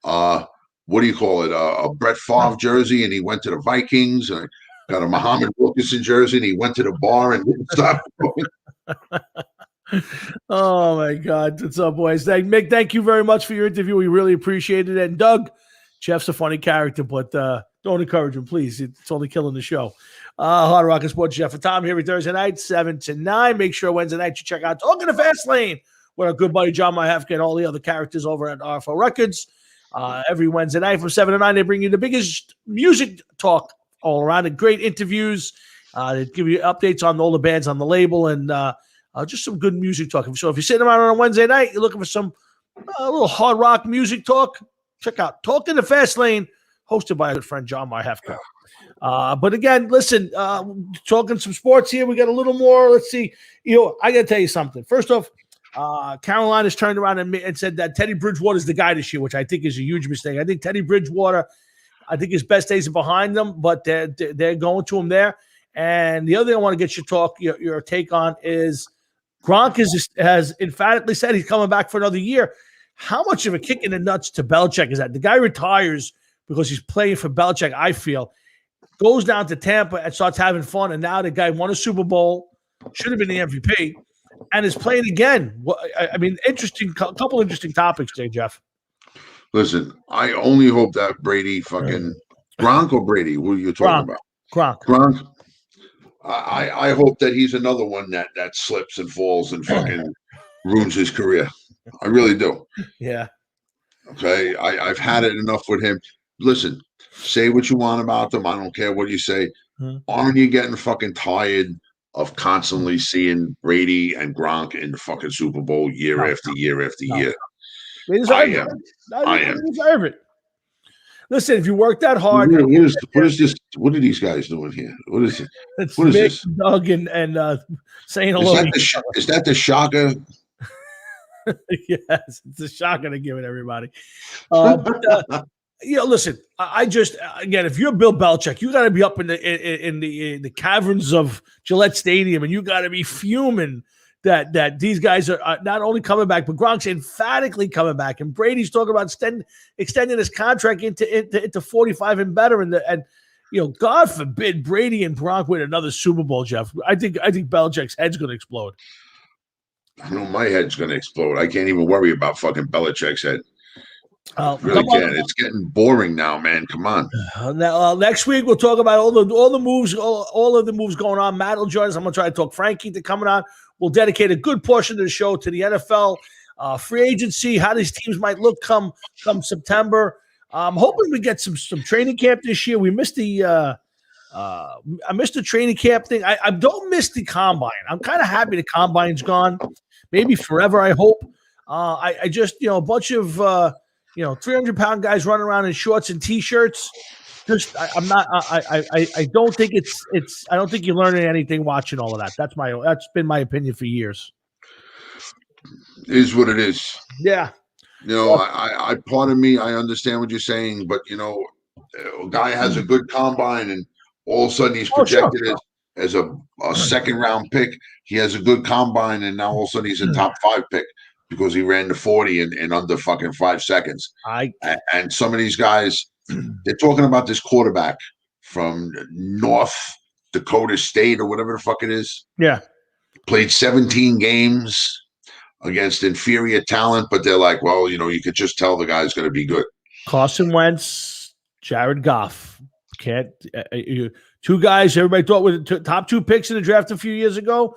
what do you call it? A Brett Favre jersey, and he went to the Vikings. And I got a Muhammad Wilkerson jersey, and he went to the bar and didn't stop going. Oh my God. What's up, boys? Mick, thank you very much for your interview. We really appreciated it. And Doug, Jeff's a funny character, but don't encourage him, please. It's only killing the show. Hard Rock and Sports Jeff and Tom here every Thursday night, 7 to 9. Make sure Wednesday night you check out Talking the Fast Lane with our good buddy John Myhefka and all the other characters over at RFO Records. Every Wednesday night from 7 to 9, they bring you the biggest music talk all around and great interviews. They give you updates on all the bands on the label and just some good music talk. So if you're sitting around on a Wednesday night, you're looking for some little hard rock music talk, check out Talking the Fast Lane, hosted by our good friend John Myhefka. But again, listen, talking some sports here. We got a little more. Let's see. I got to tell you something. First off, Carolina's turned around and said that Teddy Bridgewater is the guy this year, which I think is a huge mistake. I think Teddy Bridgewater, his best days are behind them, but they're going to him there. And the other thing I want to get your take on is Gronk has emphatically said he's coming back for another year. How much of a kick in the nuts to Belichick is that? The guy retires because he's playing for Belichick, I feel, goes down to Tampa and starts having fun, and now the guy won a Super Bowl, should have been the MVP, and is playing again. I mean, couple interesting topics today, Jeff. Listen, I only hope that Brady fucking Gronk or Brady, who are you talking about? Gronk. I hope that he's another one that slips and falls and fucking ruins his career. I really do. Yeah. Okay. I've had it enough with him. Listen, say what you want about them. I don't care what you say. Aren't you getting fucking tired of constantly seeing Brady and Gronk in the fucking Super Bowl year after year after year? They deserve it. I am. They deserve it. Listen, if you work that hard, what is this? What are these guys doing here? What is it? What is this? Doug and saying hello. Is that the shocker? Yes, it's a shocker to give it everybody. Listen, I just again, if you're Bill Belichick, you got to be up in the caverns of Gillette Stadium, and you got to be fuming that these guys are not only coming back, but Gronk's emphatically coming back, and Brady's talking about extending his contract into 45 and better, and God forbid Brady and Gronk win another Super Bowl, Jeff. I think Belichick's head's going to explode. I know my head's going to explode. I can't even worry about fucking Belichick's head. Really can't. It's getting boring now, man. Come on. Next week we'll talk about all the moves, all of the moves going on. Matt will join us. I'm going to try to talk Frankie to coming on. We'll dedicate a good portion of the show to the NFL free agency, how these teams might look come September. I'm hoping we get some training camp this year. We missed I missed the training camp thing. I don't miss the combine. I'm kind of happy the combine's gone. Maybe forever, I hope. I just, a bunch of 300-pound guys running around in shorts and t-shirts. I don't think I don't think you're learning anything watching all of that. That's been my opinion for years. It is what it is. Yeah. I part of me, I understand what you're saying, but a guy has a good combine and all of a sudden he's projected as a second round pick. He has a good combine and now all of a sudden he's a top 5 pick because he ran the 40 in under fucking 5 seconds. And some of these guys, they're talking about this quarterback from North Dakota State or whatever the fuck it is. Yeah. Played 17 games against inferior talent, but they're like, well, you could just tell the guy's going to be good. Carson Wentz, Jared Goff. Two guys everybody thought were the top 2 picks in the draft a few years ago,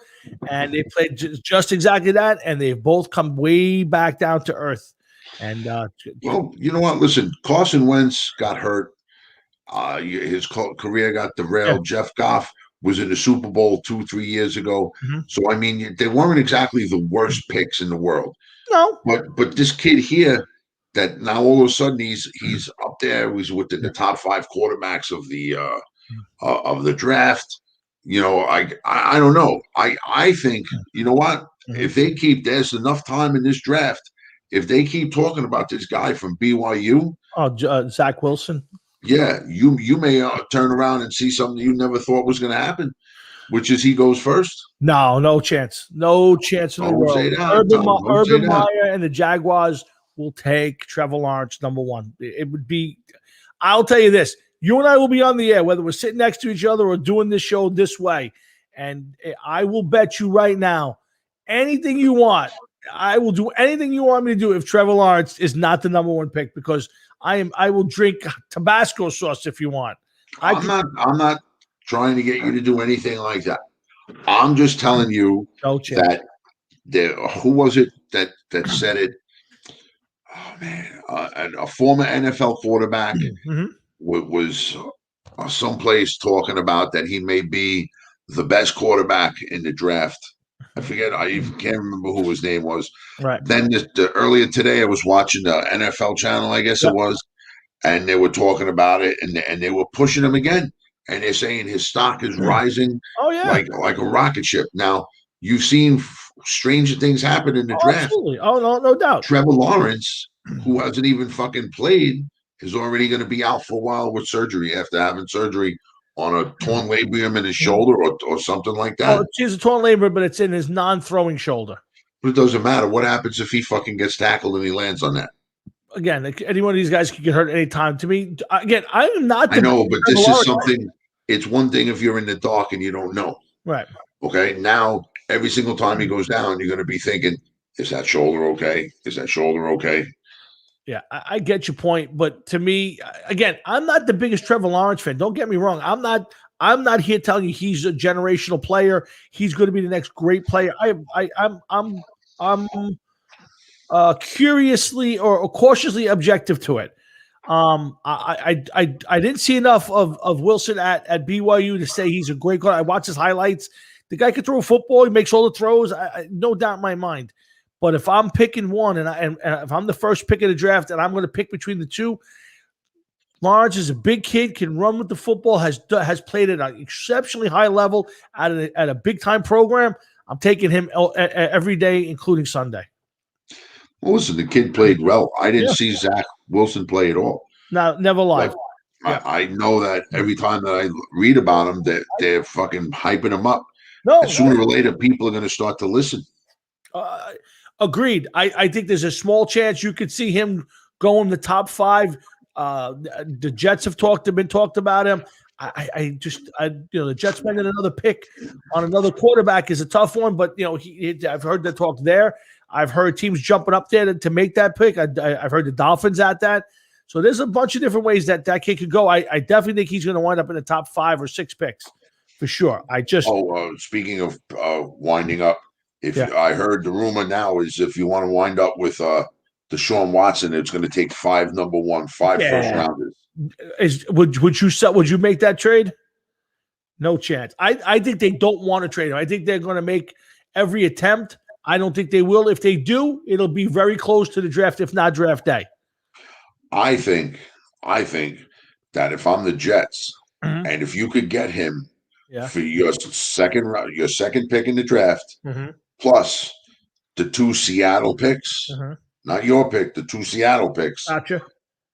and they played just exactly that, and they've both come way back down to earth. And well, you know what? Listen, Carson Wentz got hurt. His career got derailed. Yeah. Jeff Goff was in the Super Bowl 2-3 years ago. Mm-hmm. So, I mean, they weren't exactly the worst picks in the world. No. But this kid here, that now all of a sudden he's up there. He's within the top 5 quarterbacks of the draft. You know, I don't know. I think, you know what? If they keep, there's enough time in this draft. If they keep talking about this guy from BYU, Zach Wilson. Yeah, you may turn around and see something you never thought was going to happen, which is he goes first. No chance. No chance in the world. Urban Meyer and the Jaguars will take Trevor Lawrence #1. It would be. I'll tell you this: you and I will be on the air, whether we're sitting next to each other or doing this show this way, and I will bet you right now, anything you want, I will do anything you want me to do if Trevor Lawrence is not the #1 pick, because I will drink Tabasco sauce if you want. I'm not trying to get you to do anything like that. I'm just telling you that who was it that said it? Oh man, a former NFL quarterback was someplace talking about that he may be the best quarterback in the draft. I forget. I even can't remember who his name was. Right. Then earlier today, I was watching the NFL channel, I guess it was, and they were talking about it, and they were pushing him again, and they're saying his stock is rising, like a rocket ship. Now you've seen stranger things happen in the draft. Absolutely. Oh no doubt. Trevor Lawrence, who hasn't even fucking played, is already going to be out for a while with surgery after having surgery on a torn labrum in his shoulder or something like that. Oh, it's a torn labrum, but it's in his non-throwing shoulder. But it doesn't matter. What happens if he fucking gets tackled and he lands on that? Again, any one of these guys can get hurt anytime. To me, again, I'm not. I know, but this is something. It's one thing if you're in the dark and you don't know. Right. Okay. Now, every single time he goes down, you're going to be thinking, is that shoulder okay? Is that shoulder okay? Yeah, I get your point, but to me, again, I'm not the biggest Trevor Lawrence fan. Don't get me wrong. I'm not here telling you he's a generational player. He's going to be the next great player. I'm curiously or cautiously objective to it. I didn't see enough of Wilson at BYU to say he's a great guy. I watched his highlights. The guy can throw a football. He makes all the throws. No doubt in my mind. But if I'm picking one, and if I'm the first pick of the draft, and I'm going to pick between the two, Lawrence is a big kid, can run with the football, has played at an exceptionally high level at a big time program. I'm taking him every day, including Sunday. Well, listen, the kid played well. I didn't see Zach Wilson play at all. No, never live. I know that every time that I read about him, that they're fucking hyping him up. No, sooner or later, people are going to start to listen. Agreed. I think there's a small chance you could see him go in the top 5. The Jets have been talked about him. The Jets spending another pick on another quarterback is a tough one, but I've heard the talk there. I've heard teams jumping up there to make that pick. I've heard the Dolphins at that. So there's a bunch of different ways that kid could go. I definitely think he's going to wind up in the top 5 or 6 picks for sure. Speaking of winding up, I heard the rumor now is if you want to wind up with Deshaun Watson, it's going to take 5 #1, 5 first rounders. Would you make that trade? No chance. I think they don't want to trade him. I think they're going to make every attempt. I don't think they will. If they do, it'll be very close to the draft, if not draft day. I think that if I'm the Jets, and if you could get him for your second pick in the draft, plus the 2 Seattle picks, not your pick, the 2 Seattle picks. Gotcha.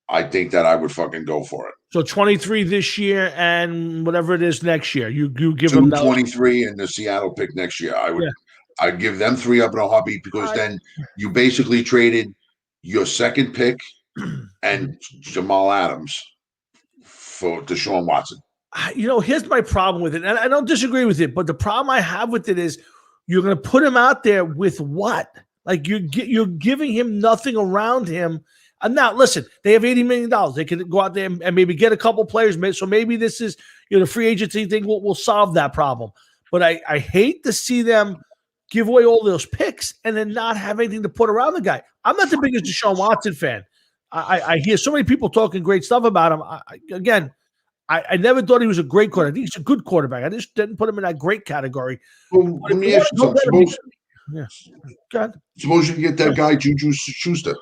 I think that I would fucking go for it. So 23 this year and whatever it is next year. You give them 23 and the Seattle pick next year. I'd give them 3 up in a heartbeat, because then you basically traded your second pick and Jamal Adams for Deshaun Watson. Here's my problem with it, and I don't disagree with it, but the problem I have with it is you're going to put him out there with what? Like you're giving him nothing around him. And now, listen, they have $80 million. They can go out there and maybe get a couple players. So maybe this is the free agency thing will solve that problem. But I hate to see them give away all those picks and then not have anything to put around the guy. I'm not the biggest Deshaun Watson fan. I hear so many people talking great stuff about him. I never thought he was a great quarterback. I think he's a good quarterback. I just didn't put him in that great category. Well, let me ask you something. Suppose you get that guy Juju Schuster.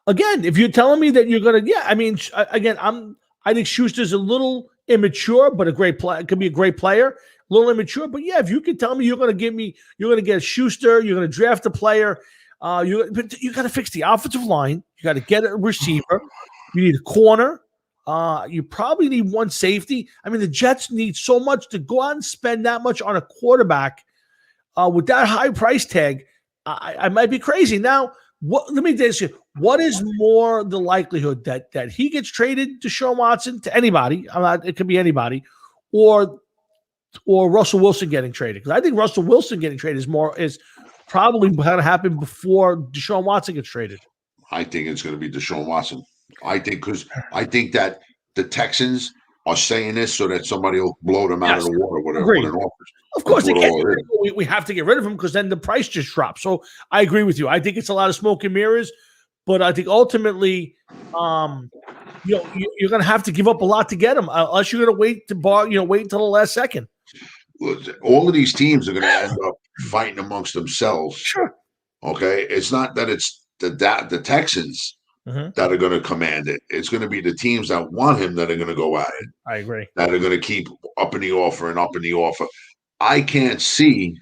again, if you're telling me that you're gonna, yeah, I mean, again, I think Schuster's a little immature, but a great player. Could be a great player. A little immature, but yeah, if you can tell me you're going to get Schuster, you're going to draft a player, you got to fix the offensive line. You got to get a receiver. You need a corner. You probably need one safety. I mean, the Jets need so much to go out and spend that much on a quarterback with that high price tag. I might be crazy. Now, let me ask you, what is more the likelihood that he gets traded to Deshaun Watson, to anybody? It could be anybody, or Russell Wilson getting traded? Because I think Russell Wilson getting traded is probably going to happen before Deshaun Watson gets traded. I think it's going to be Deshaun Watson. I think that the Texans are saying this so that somebody will blow them out of the water with an offer. Of course, we have to get rid of him because then the price just drops. So I agree with you. I think it's a lot of smoke and mirrors, but I think ultimately, you're going to have to give up a lot to get him, unless you're going to wait until the last second. All of these teams are going to end up fighting amongst themselves. Sure. Okay, it's not that it's the Texans that are going to command it. It's going to be the teams that want him that are going to go at it. I agree. That are going to keep up in the offer and up in the offer. I can't see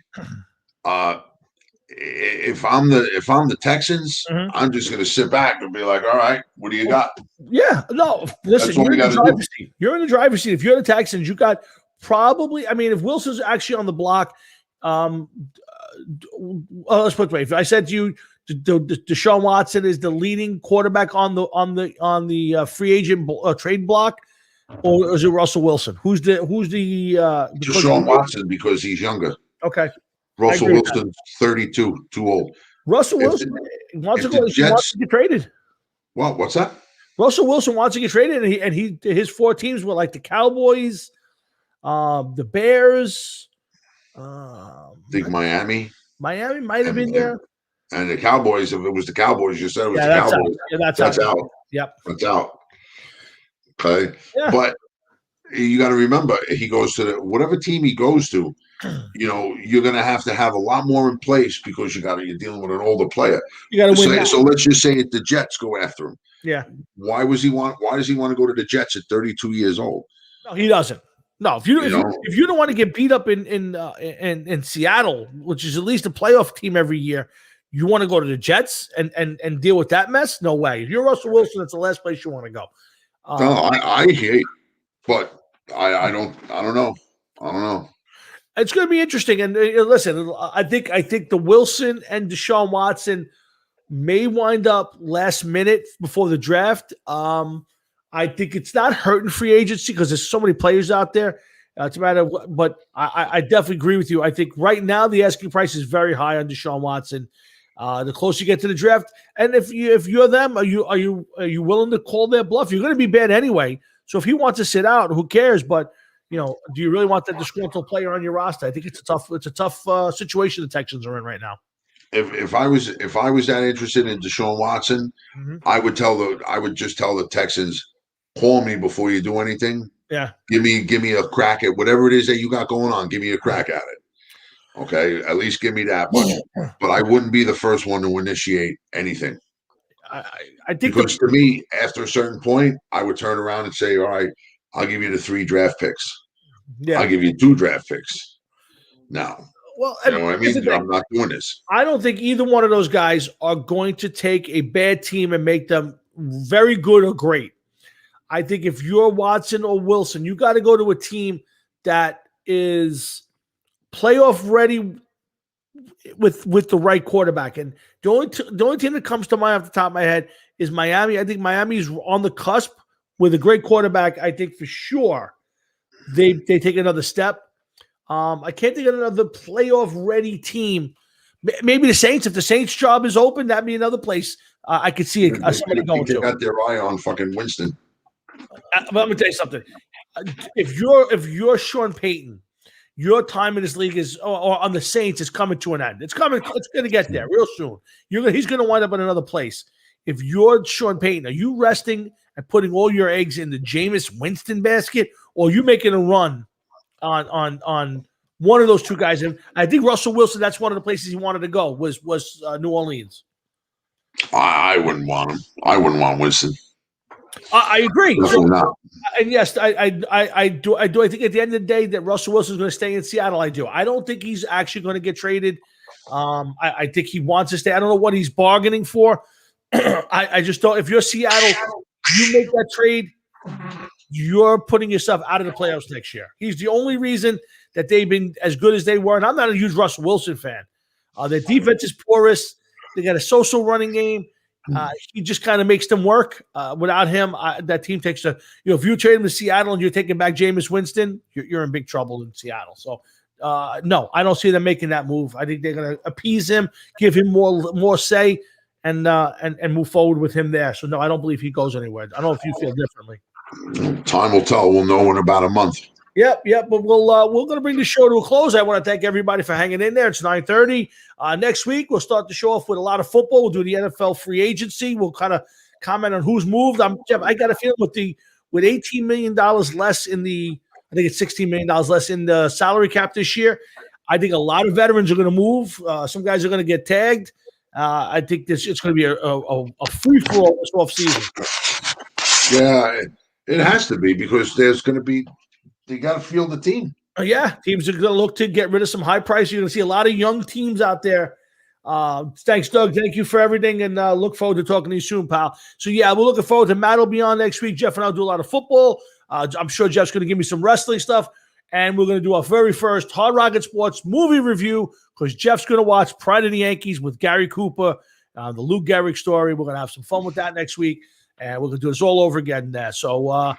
if I'm the Texans, I'm just going to sit back and be like, all right, what do you got? Yeah, no, listen, you're in the driver's seat. You're in the driver's seat. If you're the Texans, you got probably. I mean, if Wilson's actually on the block, let's put it away. If I said to you, Deshaun Watson is the leading quarterback on the free agent trade block, or is it Russell Wilson? Who's the Deshaun Watson, because he's younger. Okay. Russell Wilson's 32, too old. Russell Wilson wants to get traded. What's that? Russell Wilson wants to get traded, and his four teams were like the Cowboys, the Bears. I think Miami. Miami might have been there. And the Cowboys, if it was the Cowboys, you said it was the Cowboys. That's out. Yep. That's out. Okay. Yeah. But you got to remember, he goes to whatever team he goes to, you're going to have a lot more in place because you're dealing with an older player. You got to win. So let's just say the Jets go after him. Yeah. Why does he want to go to the Jets at 32 years old? No, he doesn't. No, if you don't want to get beat up in Seattle, which is at least a playoff team every year, you want to go to the Jets and deal with that mess? No way. If you're Russell Wilson, it's the last place you want to go. No, I hear you, but I don't know. It's going to be interesting. And listen, I think the Wilson and Deshaun Watson may wind up last minute before the draft. I think it's not hurting free agency because there's so many players out there. It's a matter of, but I definitely agree with you. I think right now the asking price is very high on Deshaun Watson. The closer you get to the draft, and if you're them, are you willing to call their bluff? You're going to be bad anyway. So if he wants to sit out, who cares? But do you really want that disgruntled player on your roster? I think it's a tough situation the Texans are in right now. If I was that interested in Deshaun Watson, I would just tell the Texans, call me before you do anything. Yeah. Give me a crack at whatever it is that you got going on. Give me a crack at it. Okay. At least give me that much. But I wouldn't be the first one to initiate anything. I think because to me, after a certain point, I would turn around and say, all right, I'll give you the 3 draft picks. Yeah. I'll give you 2 draft picks. Now. Well, you know what I mean? I'm not doing this. I don't think either one of those guys are going to take a bad team and make them very good or great. I think if you're Watson or Wilson, you got to go to a team that is playoff ready with the right quarterback. And the only team that comes to mind off the top of my head is Miami. I think Miami's on the cusp with a great quarterback. I think for sure they take another step. I can't think of another playoff ready team. Maybe the Saints. If the Saints job is open, that'd be another place I could see somebody going to. They got their eye on fucking Winston. But let me tell you something. If you're Sean Payton, your time in this league or on the Saints is coming to an end. It's coming. It's going to get there real soon. He's going to wind up in another place. If you're Sean Payton, are you resting and putting all your eggs in the Jameis Winston basket, or are you making a run on one of those two guys? And I think Russell Wilson, that's one of the places he wanted to go was New Orleans. I wouldn't want him. I wouldn't want Winston. I agree. Definitely not. And yes, I do. I think at the end of the day that Russell Wilson is going to stay in Seattle. I do. I don't think he's actually going to get traded. I think he wants to stay. I don't know what he's bargaining for. I just don't. If you're Seattle, you make that trade, you're putting yourself out of the playoffs next year. He's the only reason that they've been as good as they were. And I'm not a huge Russell Wilson fan. Their defense is porous. They got a social running game. He just kind of makes them work. Without him, that team takes a. If you trade him to Seattle and you're taking back Jameis Winston, you're in big trouble in Seattle. So, no, I don't see them making that move. I think they're going to appease him, give him more say, and move forward with him there. So, no, I don't believe he goes anywhere. I don't know if you feel differently. Time will tell. We'll know in about a month. Yep. But we're going to bring the show to a close. I want to thank everybody for hanging in there. It's 9:30. Next week, we'll start the show off with a lot of football. We'll do the NFL free agency. We'll kind of comment on who's moved. Jeff, I got a feeling with $18 million less in the, I think it's $16 million less in the salary cap this year. I think a lot of veterans are going to move. Some guys are going to get tagged. I think it's going to be a free-for-all this offseason. Yeah, it has to be because there's going to be – they got to field the team. Yeah, teams are going to look to get rid of some high price. You're going to see a lot of young teams out there. Thanks, Doug. Thank you for everything, and look forward to talking to you soon, pal. So, yeah, we're looking forward to Matt will be on next week. Jeff and I will do a lot of football. I'm sure Jeff's going to give me some wrestling stuff, and we're going to do our very first Hard Rocket Sports movie review because Jeff's going to watch Pride of the Yankees with Gary Cooper, the Lou Gehrig story. We're going to have some fun with that next week, and we're going to do this all over again there. So,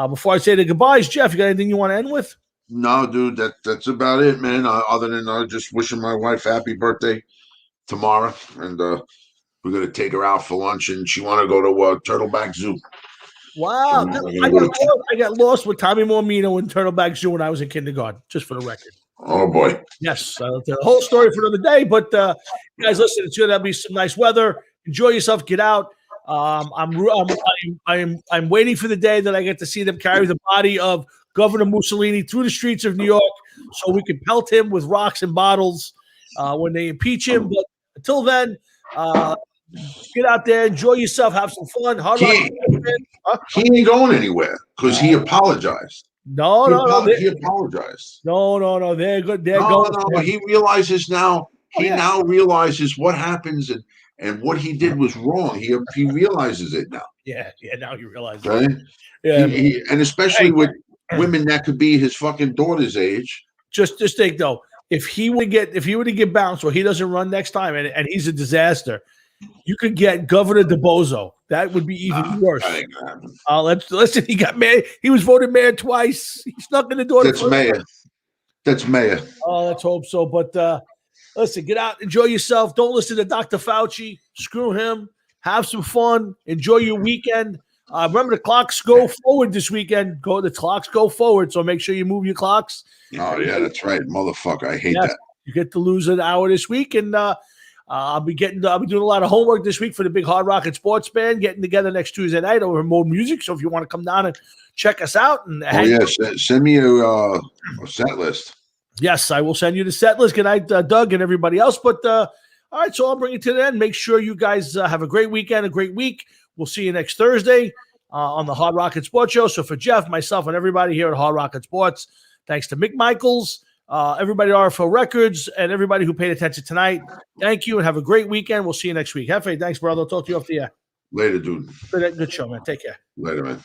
before I say the goodbyes, Jeff, you got anything you want to end with? No, dude, that's about it, man. Other than just wishing my wife happy birthday tomorrow, and we're gonna take her out for lunch, and she want to go to Turtleback Zoo. Wow, I got lost with Tommy Mormino in Turtleback Zoo when I was in kindergarten. Just for the record. Oh boy. Yes, the whole story for another day. But guys, listen, it's gonna be some nice weather. Enjoy yourself. Get out. I'm waiting for the day that I get to see them carry the body of Governor Mussolini through the streets of New York so we can pelt him with rocks and bottles when they impeach him. But until then, get out there, enjoy yourself, have some fun. He ain't going anywhere because he apologized. No. He apologized. No. They're good. They're going. No. He realizes now. He now realizes what happens and what he did was wrong. He realizes it now. Yeah. Now he realizes right? it. Yeah, and especially with women that could be his fucking daughter's age. Just think though, if he were to get bounced or he doesn't run next time and he's a disaster, you could get Governor DeBozo. That would be even worse. Listen, he got mayor. He was voted mayor twice. He snuck in the door. That's mayor. That's mayor. Oh, let's hope so. But listen, get out, enjoy yourself. Don't listen to Dr. Fauci. Screw him. Have some fun. Enjoy your weekend. Remember, the clocks go forward this weekend. The clocks go forward, so make sure you move your clocks. Oh, yeah, that's right. Motherfucker, I hate that. You get to lose an hour this week, and I'll be doing a lot of homework this week for the big Hard Rocket Sports Band, getting together next Tuesday night over Mode Music. So if you want to come down and check us out. Send me a set list. Yes, I will send you the set list. Good night, Doug, and everybody else. But all right, so I'll bring it to the end. Make sure you guys have a great weekend, a great week. We'll see you next Thursday on the Hard Rocket Sports Show. So for Jeff, myself, and everybody here at Hard Rocket Sports, thanks to Mick Michaels, everybody at RFL Records, and everybody who paid attention tonight. Thank you, and have a great weekend. We'll see you next week. Hefe, thanks, brother. I'll talk to you off the air. Later, dude. Good show, man. Take care. Later, man.